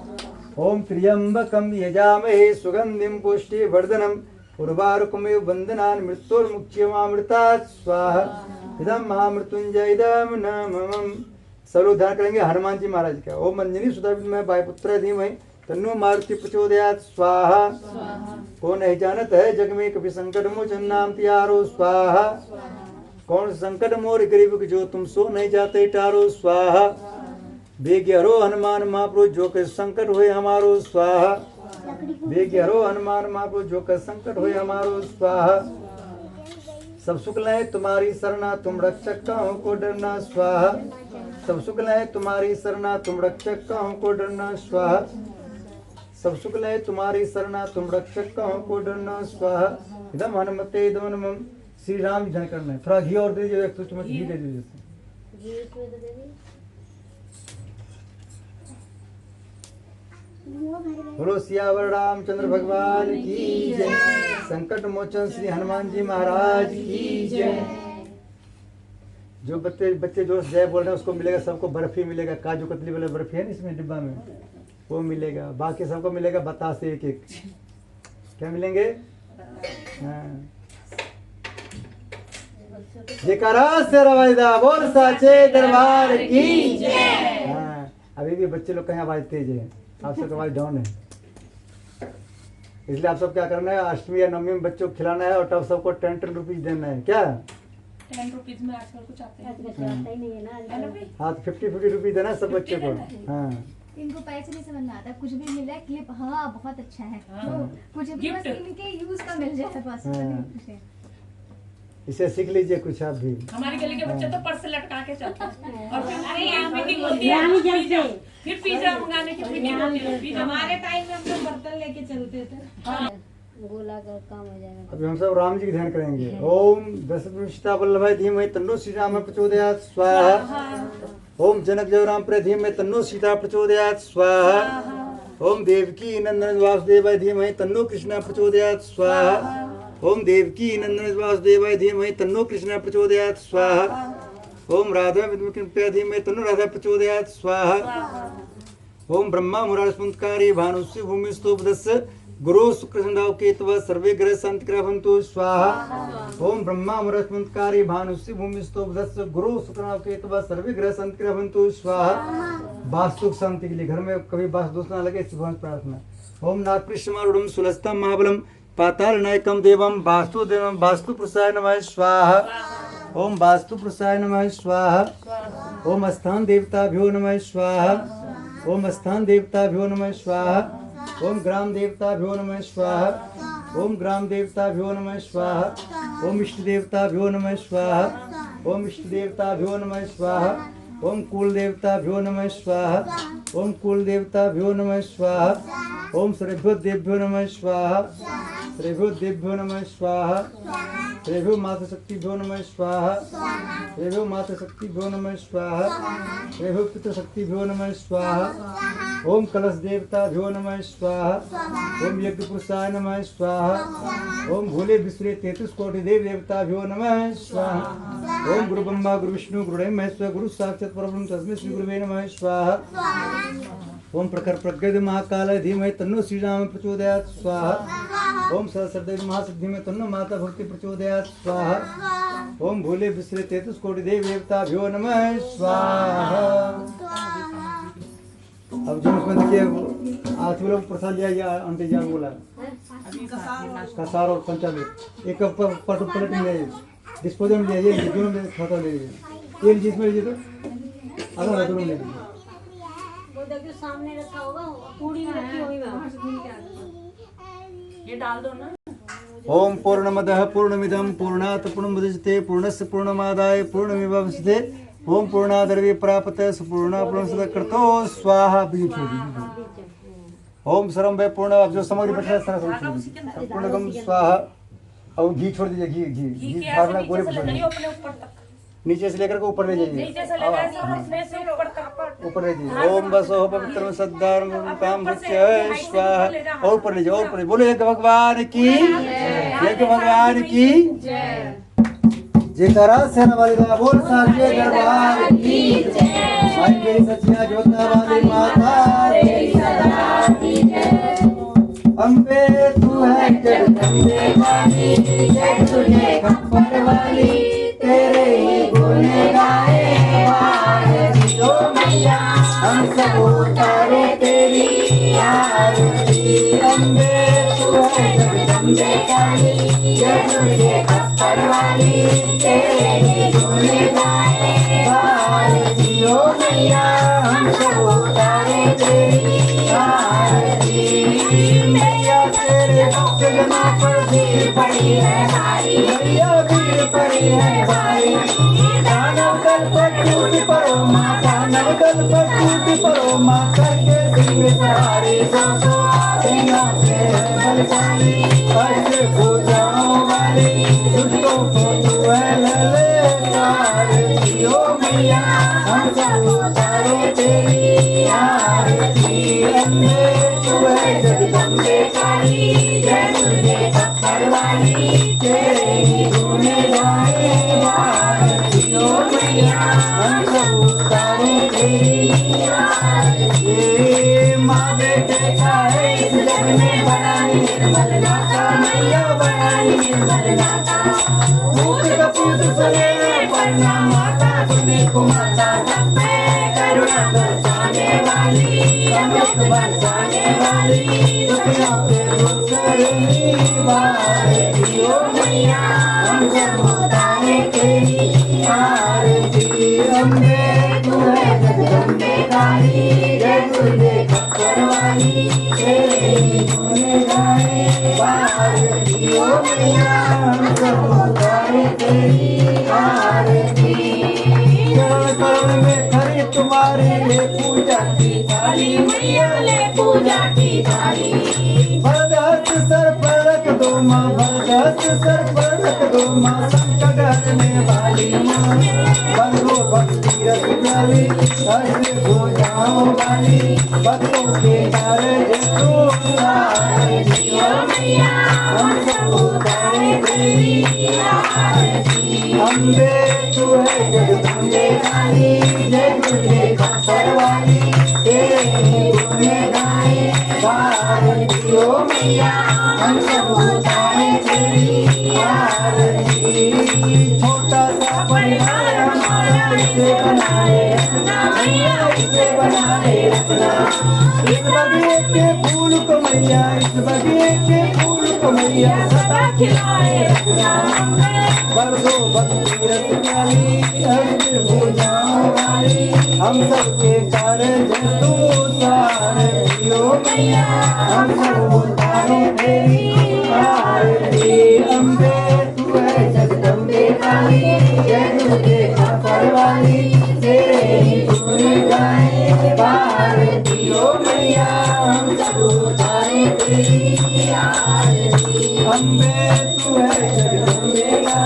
Speaker 1: ओम त्र्यंबकं यजामहे सुगंधिं पुष्टिवर्धनम् उर्वारुकमिव बन्धनान् मृत्युर्मुक्षयमामृतात् स्वाहा। इदं महामृत्युंजय इदं नमः। सब लोग ध्यान करेंगे हनुमान जी महाराज का। ओम अंजनी सुधा विद्महे वायुपुत्राय धीमहि तन्नो मारुति प्रचोदयात् स्वाहा। कौन नहीं जानत है जग में कभी संकट मोचन नाम त्यारो स्वाहा। कौन संकट मोर गरीब जो तुम सो नहीं जाते टारो स्वाहा। बेग्य हरो हनुमान महापुरुष जो के संकट हुए हमारो स्वाहा। बेग्य हरो हनुमान महापुरुष जो के संकट हुए हमारो स्वाहा। सब सुख लय तुम्हारी शरणा तुम रक्षक कहूँ को डरना स्वाहा। सब सुख लय तुम्हारी शरणा तुम रक्षक कहूँ को डरना स्वाहा। सब सुख लय तुम्हारी शरणा तुम रक्षक कहूँ को डरना स्वाहा। इदम हनुमते इदम नमः। श्री राम ध्यान करना है, थोड़ा घी और दे दीजिए, एक तो चम्मच घी दे दीजिए। बोलो सियावर रामचंद्र भगवान की जय। संकट मोचन श्री हनुमान जी महाराज की जय। जो बच्चे जो जय बोल रहे हैं उसको मिलेगा, सबको बर्फी मिलेगा, काजू कतली वाला बर्फी है ना इसमें डिब्बा में, वो मिलेगा। बाकी सबको मिलेगा बतासे एक एक। क्या मिलेंगे? हाँ। जयकारा शेरा वालिदा बोल साचे दरबार की जय। हाँ, अभी भी बच्चे लोग कहीं आवाज तेज है, आप सबकी आवाज डाउन है, इसलिए आप सब क्या करना है, अष्टमी या नवमी में बच्चों को खिलाना है और तब सबको 10 रुपीज देना है। क्या
Speaker 2: 10 रुपीज में आजकल कुछ आते हैं।
Speaker 1: हाँ, तो 50 रुपीज देना सब बच्चे को। हाँ,
Speaker 5: इनको पैसे नहीं समझ में आता, कुछ भी मिला क्लिप, हाँ बहुत अच्छा है, कुछ भी बस इनके यूज का मिल जाए बस।
Speaker 1: इसे सीख लीजिए कुछ आप भी।
Speaker 2: हमारी गली के बच्चे तो पर्स लटका के चलते हैं और फिर मीटिंग होती है, फिर पिज्जा मंगाने की मीटिंग होती है। हमारे टाइम में हम लोग बर्तन लेके चलते थे।
Speaker 5: गोला का काम हो जाएगा।
Speaker 1: अभी हम सब राम जी का ध्यान करेंगे। ओम दशरथ वल्लभाय धीमहि तन्नो श्री राम प्रचोदयात् स्वाहा। ओम जनक जय राम प्रिय धीमहि तन्नो सीता प्रचोदयात् स्वाहा। ओम देवकी नंदन वासुदेवाय धीमहि तन्नो कृष्ण प्रचोदयात् स्वाहा। ओम देवकी नंदन वासुदेवाय धीमहि तन्नो कृष्ण प्रचोदयात् स्वाहा। ओम राधा विद्महे धीमहि तन्नो राधा प्रचोदयात् स्वाहा। ओम ब्रह्मा मुरारस्मत्कारी भानुस्य भूमिस्तोपदस्य गुरु शुक्र संधाव केतव सर्वे ग्रह संत भवन्तु स्वाहा। ओम ब्रह्मा मुरारस्मत्कारी भानुस्य भूमिस्तोपदस्य गुरु शुक्र संधाव केतव सर्वे ग्रह संत भवन्तु स्वाहा। वास्तु शांति के लिए घर में कभी वास्तु दोष ना लगे, इस भगवान प्रार्थना। ओम नाथ पृष्ठमारूढ़ं सुलस्तम महाबलम पाताल नायकम देवम वास्तुदेवम वास्तु पुरुषाय नमः स्वाहा। ओम वास्तु पुरुषाय नमः स्वाहा। ओम स्थान देवताभ्यो नमः स्वाहा। ओम स्थान देवताभ्यो नमः स्वाहा। ओम ग्राम देवताभ्यो नमः स्वाहा। ओम ग्राम देवताभ्यो नमः स्वाहा। ओम इष्ट देवताभ्यो नमः स्वाहा। ओम इष्ट देवताभ्यो नमः स्वाहा। ओम कुल देवताभ्यो नमः स्वाहा। ओम कुल देवताभ्यो नमः स्वाहा। ओम सर्वेभ्यो देवभ्यो नमः स्वाहा। सर्वेभ्यो देवभ्यो नमः स्वाहा। श्रेभ्यो मातृशक्तिभ्यो नमः स्वाहा श्रेभ्यो मातृशक्तिभ्यो नमः स्वाहा श्रेभ्यो पितृशक्तिभ्यो नमः स्वाहा ओम कलश देवताभ्यो नमः स्वाहा ओम यज्ञ पुरुषाय नमः स्वाहा ओम भोले विश्वे 33 कोटि देव देवताभ्यो नमः स्वाहा ओम गुरु ब्रह्मा गुरु विष्णु गुरु महेश्वर गुरु साक्षात् परब्रह्म तस्मै श्री गुरुवे नमः स्वाहा ओम प्रखर प्रज्ञ महाकाल धीमहि तन्नो श्रीराम प्रचोदयात् स्वाहा ओम सहस्रदेव महासिद्धि में तन्नो माता भक्ति प्रचोदयात् स्वाहा ओम भोले विश्वे 33 कोटि देव देवताभ्यो नमः स्वाहा। अब जो उसमें देखिए आखिर लोग प्रसाद लिया आंटी जी बोला कसार और पंचामृत एक पलट में ले डिस्पोजल में ले दोनों में खाता ले लीजिए एक जिसमें लीजिए तो अगर दोनों ले लीजिए
Speaker 3: वो देखिए सामने रखा होगा पूरी रखी होगी
Speaker 2: ये डाल दो ना।
Speaker 1: ओम पूर्णमदः पूर्णमिदं पूर्णात् पूर्णमुदच्यते पूर्णस्य पूर्णमादाय पूर्णमेवावशिष्यते ओम पूर्णाद्रव्य प्राप्त सुपूर्णा पूर्ण कृतो स्वाहा बीज ओम सर्वं वै पूर्ण अब जो सामग्री बचा है सारा पूर्णगम स्वाहा और घी छोड़ दीजिए घी फाड़ना गोले पर नीचे से लेकर के ऊपर ले जाइए ऊपर ले जाइए ओम बसो पवित्रम सद्धारम काम बच्चे स्वाहा और ऊपर ले जाओ और ऊपर बोलो एक भगवान की जयकारा सेना वाली दा बोल साचे दरबार की जय माई मेरी सच्चिया जोता वाली माता तेरी सदा की जय अम्बे तू है जगदम्बे वाली जय तुझे खप्पर वाली तेरे ही गुण गाए वाहे ओ मैया हम सब उतारे तेरी आरती अम्बे तू है जगदम्बे वाली जय तुझे खप्पर वाली तेरे ही गुण गाए वाहे ओ मैया हम सब उतारे तेरी आरती मैया तेरे जगना पर भीड़ पड़ी है भारी मैया भीड़ पड़ी है भारी दानव दल पर टूट पड़ो माँ दानव दल पर टूट पड़ो माँ करके सिंह सवारी सो सिंहों से बलशाली ऐसे पूजाओं वाली दुष्टों को तू है ललकार ओ मैया हम सब उतारे तेरी आरती अम्बे तू है जगदम्बे काली जय तुझे खप्पर वाली तेरे ही गुण गाए आरती ओ मैया हम सब उतारे तेरी आरती माँ बेटे का है इस जग में बड़ा निर्मल नाता मैया बड़ा निर्मल नाता भूत कपूत सुने पढ़ना माता सुने को माता सब पे करुणा बरसाने वाली अमृत बरसाने वाली दुखियों के दुख करनी वाली ओ मैया हम सब उतारे तेरी आरती अम्बे तू है जगदम्बे काली जय तुझे खप्पर वाली तेरे गुण गाए आरती ओ मैया हम सब उतारे तेरी आरती चरण में खड़ी तुम्हारी ले पूजा की थाली मैया ले पूजा की थाली भरदस्त सर पर रख दो माँ भरदस्त सर पर रख दो माँ संकट हरने वाली माँ बंधो भक्ति रस प्याली ऐसे हो जाओ वाली भक्तों के कार्य जिसको मैया हम सब उतारे तेरी आरती अम्बे तू है जगदम्बे काली जय तुझे खप्पर वाली तेरे गुण गाए आरती ओ मैया हम सब उतारे तेरी आरती छोटा सा परिवार हमारा इसे बनाए रखना मैया इसे बनाए रखना इस बगिए के फूल को मैया इस बगिए के फूल को मैया सदा खिलाए रखना बरसो भक्ति रस प्याली हर पूजाओं वाली हम सबके कार्य जसो सारे ओ मैया हम सब उतारे तेरी आरती अम्बे तू है जगदम्बे काली जय तुझे खप्पर वाली तेरे ही गुण गाए आरती ओ मैया हम सब उतारे तेरी आरती अम्बे तू है जगदम्बे काली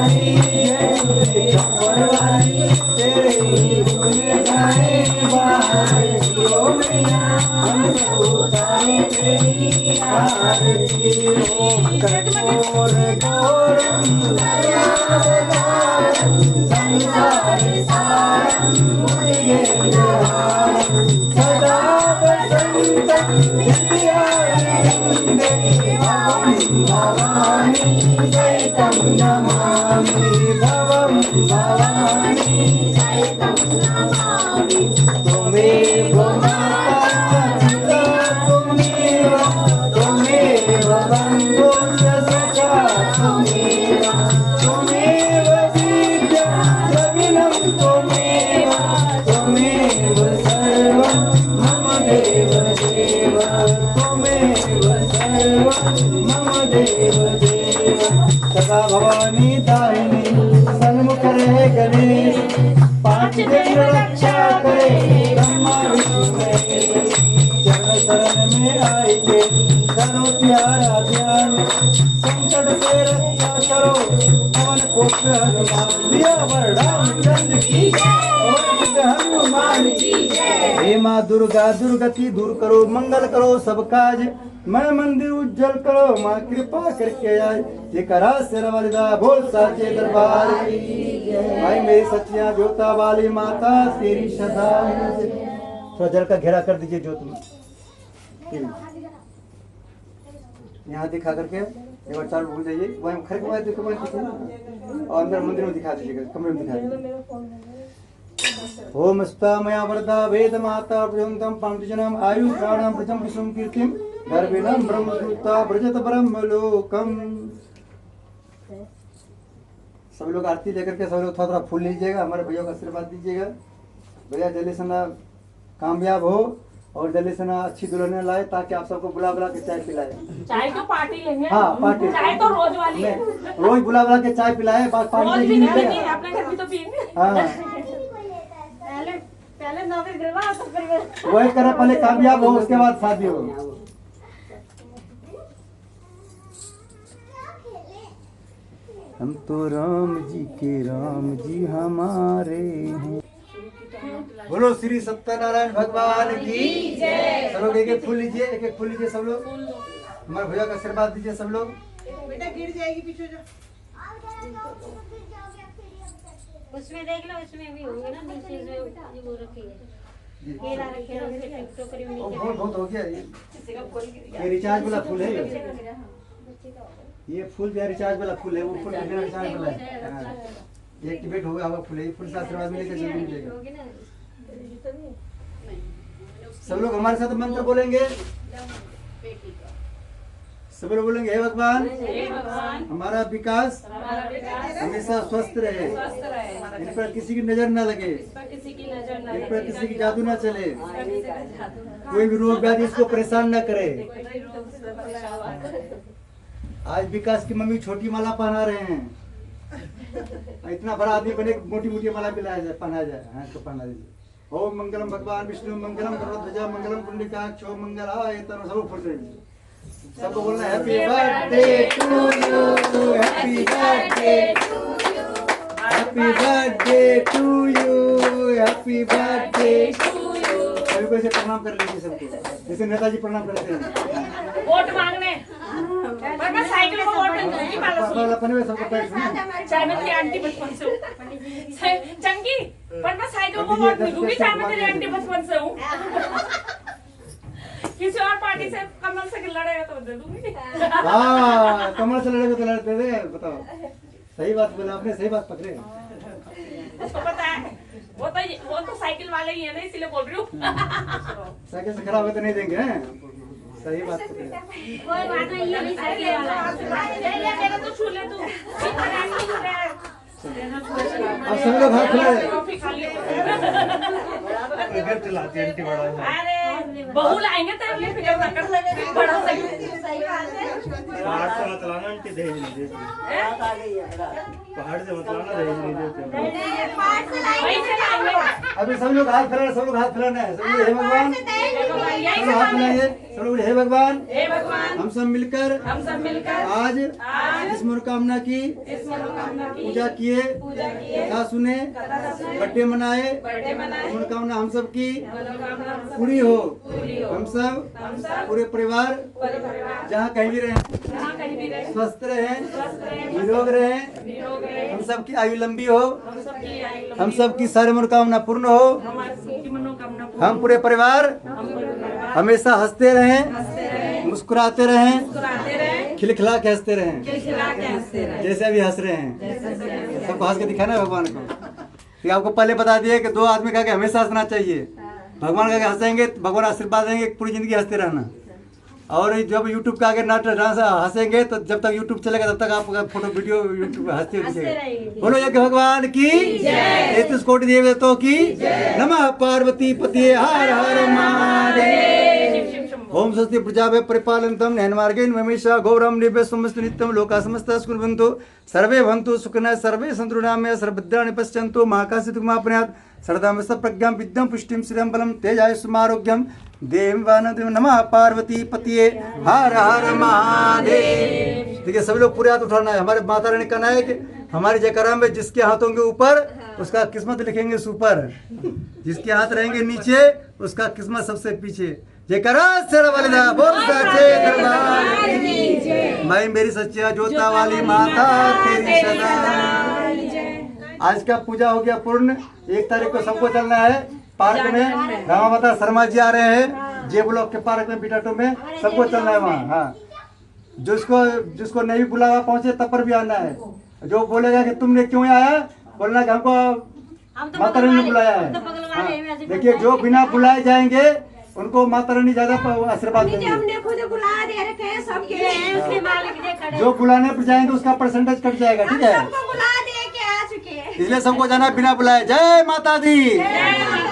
Speaker 1: करो तेरी आरती ओम कर्पूर गौरम संसार सारम मुनिगेन्द्रहारम सदा वसन्तं हृदयारविन्दे भवं भवानी सहितं नमामि भवं भवानी सहितं नमामि त्वमेव माता पिता त्वमेव त्वमेव बन्धुश्च सखा त्वमेव त्वमेव विद्या द्रविणं त्वमेव त्वमेव सर्वं मम देव देव त्वमेव सर्वं मम देव देव सदा भवानी दाहिनी सन्मुख रहे गणेश पांच दिन रक्षा करे ब्रह्मा विष्णु महेश चरण शरण में आएंगे करो प्यारा ध्यान संकट से रक्षा करो पवन पुत्र हनुमान सियावर रामचंद्र की जय हनुमान की जय। हे माँ दुर्गा दुर्गति दूर करो मंगल करो सब काज मैं मंदिर उज्जवल करो माँ कृपा करके आए ये करा शेरा वाली दा बोल साचे दरबार की भाई मेरी सच्चियां जोता वाली माता तेरी सदा थोड़ा जल का घेरा कर दीजिए जोत में यहाँ दिखा करके एक बार चालू हो जाइए वहीं खड़े को देखो वहीं दिखो और अंदर मंदिर में दिखा दीजिएगा कमरे में दिखा दीजिए ओम स्तामया वरदा वेद माता प्रजंतम पांचजनम आयु प्राणम प्रजम विष्णु कीर्तिम गर्भिणम ब्रह्मदूता ब्रजत ब्रह्मलोकम। सब लोग आरती लेकर के सब लोग थोड़ा थोड़ा फूल लीजिएगा हमारे भैया का आशीर्वाद दीजिएगा भैया जल्दी से ना कामयाब हो और जल्दी से ना अच्छी दुल्हन लाए ताकि आप सबको बुला बुला के चाय पिलाए।
Speaker 2: चाय तो पार्टी लेंगे।
Speaker 1: हाँ पार्टी
Speaker 2: चाय तो रोज वाली है।
Speaker 1: रोज बुला बुला के चाय पिलाए बात
Speaker 2: रोज भी नहीं लेंगे अपने घर भी तो पियेंगे।
Speaker 1: हाँ
Speaker 3: पहले नौकरी दिलवा तो फिर
Speaker 1: वही करा पहले कामयाब हो उसके बाद शादी हो। हम तो राम जी के राम जी हमारे हैं। बोलो श्री सत्यनारायण भगवान की जय। सब लोग एक एक फूल लीजिए एक एक फूल लीजिए सब लोग हमारे भैया का आशीर्वाद दीजिए सब लोग।
Speaker 4: बेटा गिर जाएगी पीछे जा।
Speaker 3: उसमें देख लो उसमें भी होंगे ना नीचे से वो रखी है केला रखे हैं टोकरी में नीचे
Speaker 1: बहुत हो गया ये रिचार्ज वाला फूल है ये फूल जो रिचार्ज वाला फूल है वो फूल रिचार्ज वाला है ये एक्टिवेट हो गया फूल है फूल से आशीर्वाद मिलेगा जल्दी मिलेगा। सब लोग हमारे साथ मंत्र बोलेंगे सब लोग बोलेंगे हे भगवान हमारा विकास हमेशा स्वस्थ रहे इन पर किसी की नजर न लगे इन पर किसी की जादू न चले कोई भी रोग व्याधि इसको परेशान न करे। आज विकास की मम्मी छोटी माला पहना रहे हैं इतना बड़ा आदमी बने मोटी मोटी माला पिलाया जाए पहनाया जाए हाँ तो पहना दीजिए। ओम मंगलम भगवान विष्णु मंगलम गरुड़ध्वजा मंगलम पुंडरीकाक्ष ओम मंगलाय तनु सब फुट रही सबको बोलना happy birthday to you happy birthday happy birthday to you happy birthday सभी को ऐसे प्रणाम कर लीजिए सबको जैसे नेताजी प्रणाम करते हैं
Speaker 2: वोट मांगने पर मैं साइकिल को वोट नहीं मांगा
Speaker 1: अपने में सबको पैर सुनिए
Speaker 2: चाय में तेरी आंटी बचपन से हूँ चंकी पर मैं साइकिल को वोट नहीं दूंगी चाय में तेरी आंटी बचपन से हूँ किसी और पार्टी से कमल से लड़ेगा तो दे दूंगी।
Speaker 1: हाँ कमल से लड़ेगा तो लड़ते दे बताओ सही बात बोला आपने सही बात पकड़े
Speaker 2: उसको पता है वो तो साइकिल वाले ही है ना इसीलिए बोल रही हूँ
Speaker 1: साइकिल से खराब हो तो नहीं देंगे हैं सही बात पकड़े
Speaker 3: कोई बात नहीं ये नहीं साइकिल वाला
Speaker 2: मेरा तो छू ले तू
Speaker 1: अब सब लोग हाथ खुले
Speaker 6: गिफ्ट लाती है आंटी बड़ा है।
Speaker 2: अरे बहू लाएंगे तो ये फिक्र ना कर बड़ा सही
Speaker 6: पहाड़ से मत लाना आंटी दहेज नहीं देती पहाड़ से मत लाना दहेज नहीं देते
Speaker 2: वहीं से लाएंगे
Speaker 1: अभी सब लोग हाथ फैलाना सब लोग हाथ फैलाना है सब लोग हे भगवान सब लोग हाथ फैलाइए सब लोग हे भगवान हम सब मिलकर आज इस मनोकामना की पूजा किए कथा सुने बर्थडे मनाए मनोकामना हम सब की पूरी हो हम सब पूरे परिवार जहाँ कहीं भी रहें स्वस्थ रहें, निरोग रहें, हम सबकी आयु लंबी हो, हम सबकी सारी मनोकामना पूर्ण हो, हम पूरे परिवार हमेशा हंसते रहें, मुस्कुराते रहें, खिलखिला के हंसते रहें, जैसे अभी हंस रहे हैं। सबको हंस के दिखाना है भगवान को। तो आपको पहले बता दिया कि 2 आदमी का हमेशा हंसना चाहिए। भगवान का हंसेंगे तो भगवान आशीर्वाद देंगे, पूरी जिंदगी हंसते रहना। और जब यूट्यूब का आगे नाटक डांस हंसेंगे तो जब तक यूट्यूब चलेगा तब तक आपका फोटो वीडियो यूट्यूब हंसते दिखेगा। बोलो यज्ञ भगवान की जय, 33 कोटि देवताओं की नमः, पार्वती पतिये हर हर महादेव। ओम स्वस्ति प्रजाभ्यः परिपालयन्तं न्यायमार्गेण महेशा गौरवं निभ्य समस्त नित्यं लोकाः समस्ताः सुखिनो सर्वे भवन्तु सुखिनः सर्वे सन्तु निरामयाः सर्वभद्राणि पश्यन्तु मा कश्चित् दुःखमाप्नुयात् सर्वदा प्रज्ञां विद्यां पुष्टिं श्रियं बलं तेजायुष्मारोग्यं देवं वानदेव। नमः पार्वती पतिये हर हर महादेव। देखिए सभी लोग पूरे हाथ उठाना है। हमारे माता रानी कहना है कि हमारी जयकारा में जिसके हाथों के ऊपर उसका किस्मत लिखेंगे ऊपर, जिसके हाथ रहेंगे नीचे उसका किस्मत सबसे पीछे। जयकारा शेरा वाली दा बोल साचे दरबार की जय। मैं मेरी सच्चिया जोता वाली माता तेरी सदा। आज का पूजा हो गया पूर्ण। 1 तारीख को सबको चलना है पार्क में। रामा माता शर्मा जी आ रहे हैं जे ब्लॉक के पार्क में बिटाटो में, सबको चलना है वहाँ। हाँ, जिसको नहीं बुलावा पहुँचे तब पर भी आना है। जो बोलेगा कि तुमने क्यों आया, बोलना कि हमको माता रानी ने बुलाया है। देखिए जो बिना बुलाए जाएंगे उनको माता रानी ज्यादा आशीर्वाद देंगे।
Speaker 3: हमने खुद बुला दे रखे हैं सबके हैं, उसके मालिक ने खड़े।
Speaker 1: जो बुलाने पर जाएंगे उसका परसेंटेज कट जाएगा, ठीक है।
Speaker 3: सबको बुला दे के आ चुके हैं।
Speaker 1: इसलिए सबको जाना बिना बुलाए। जय माता दी।
Speaker 3: जय माता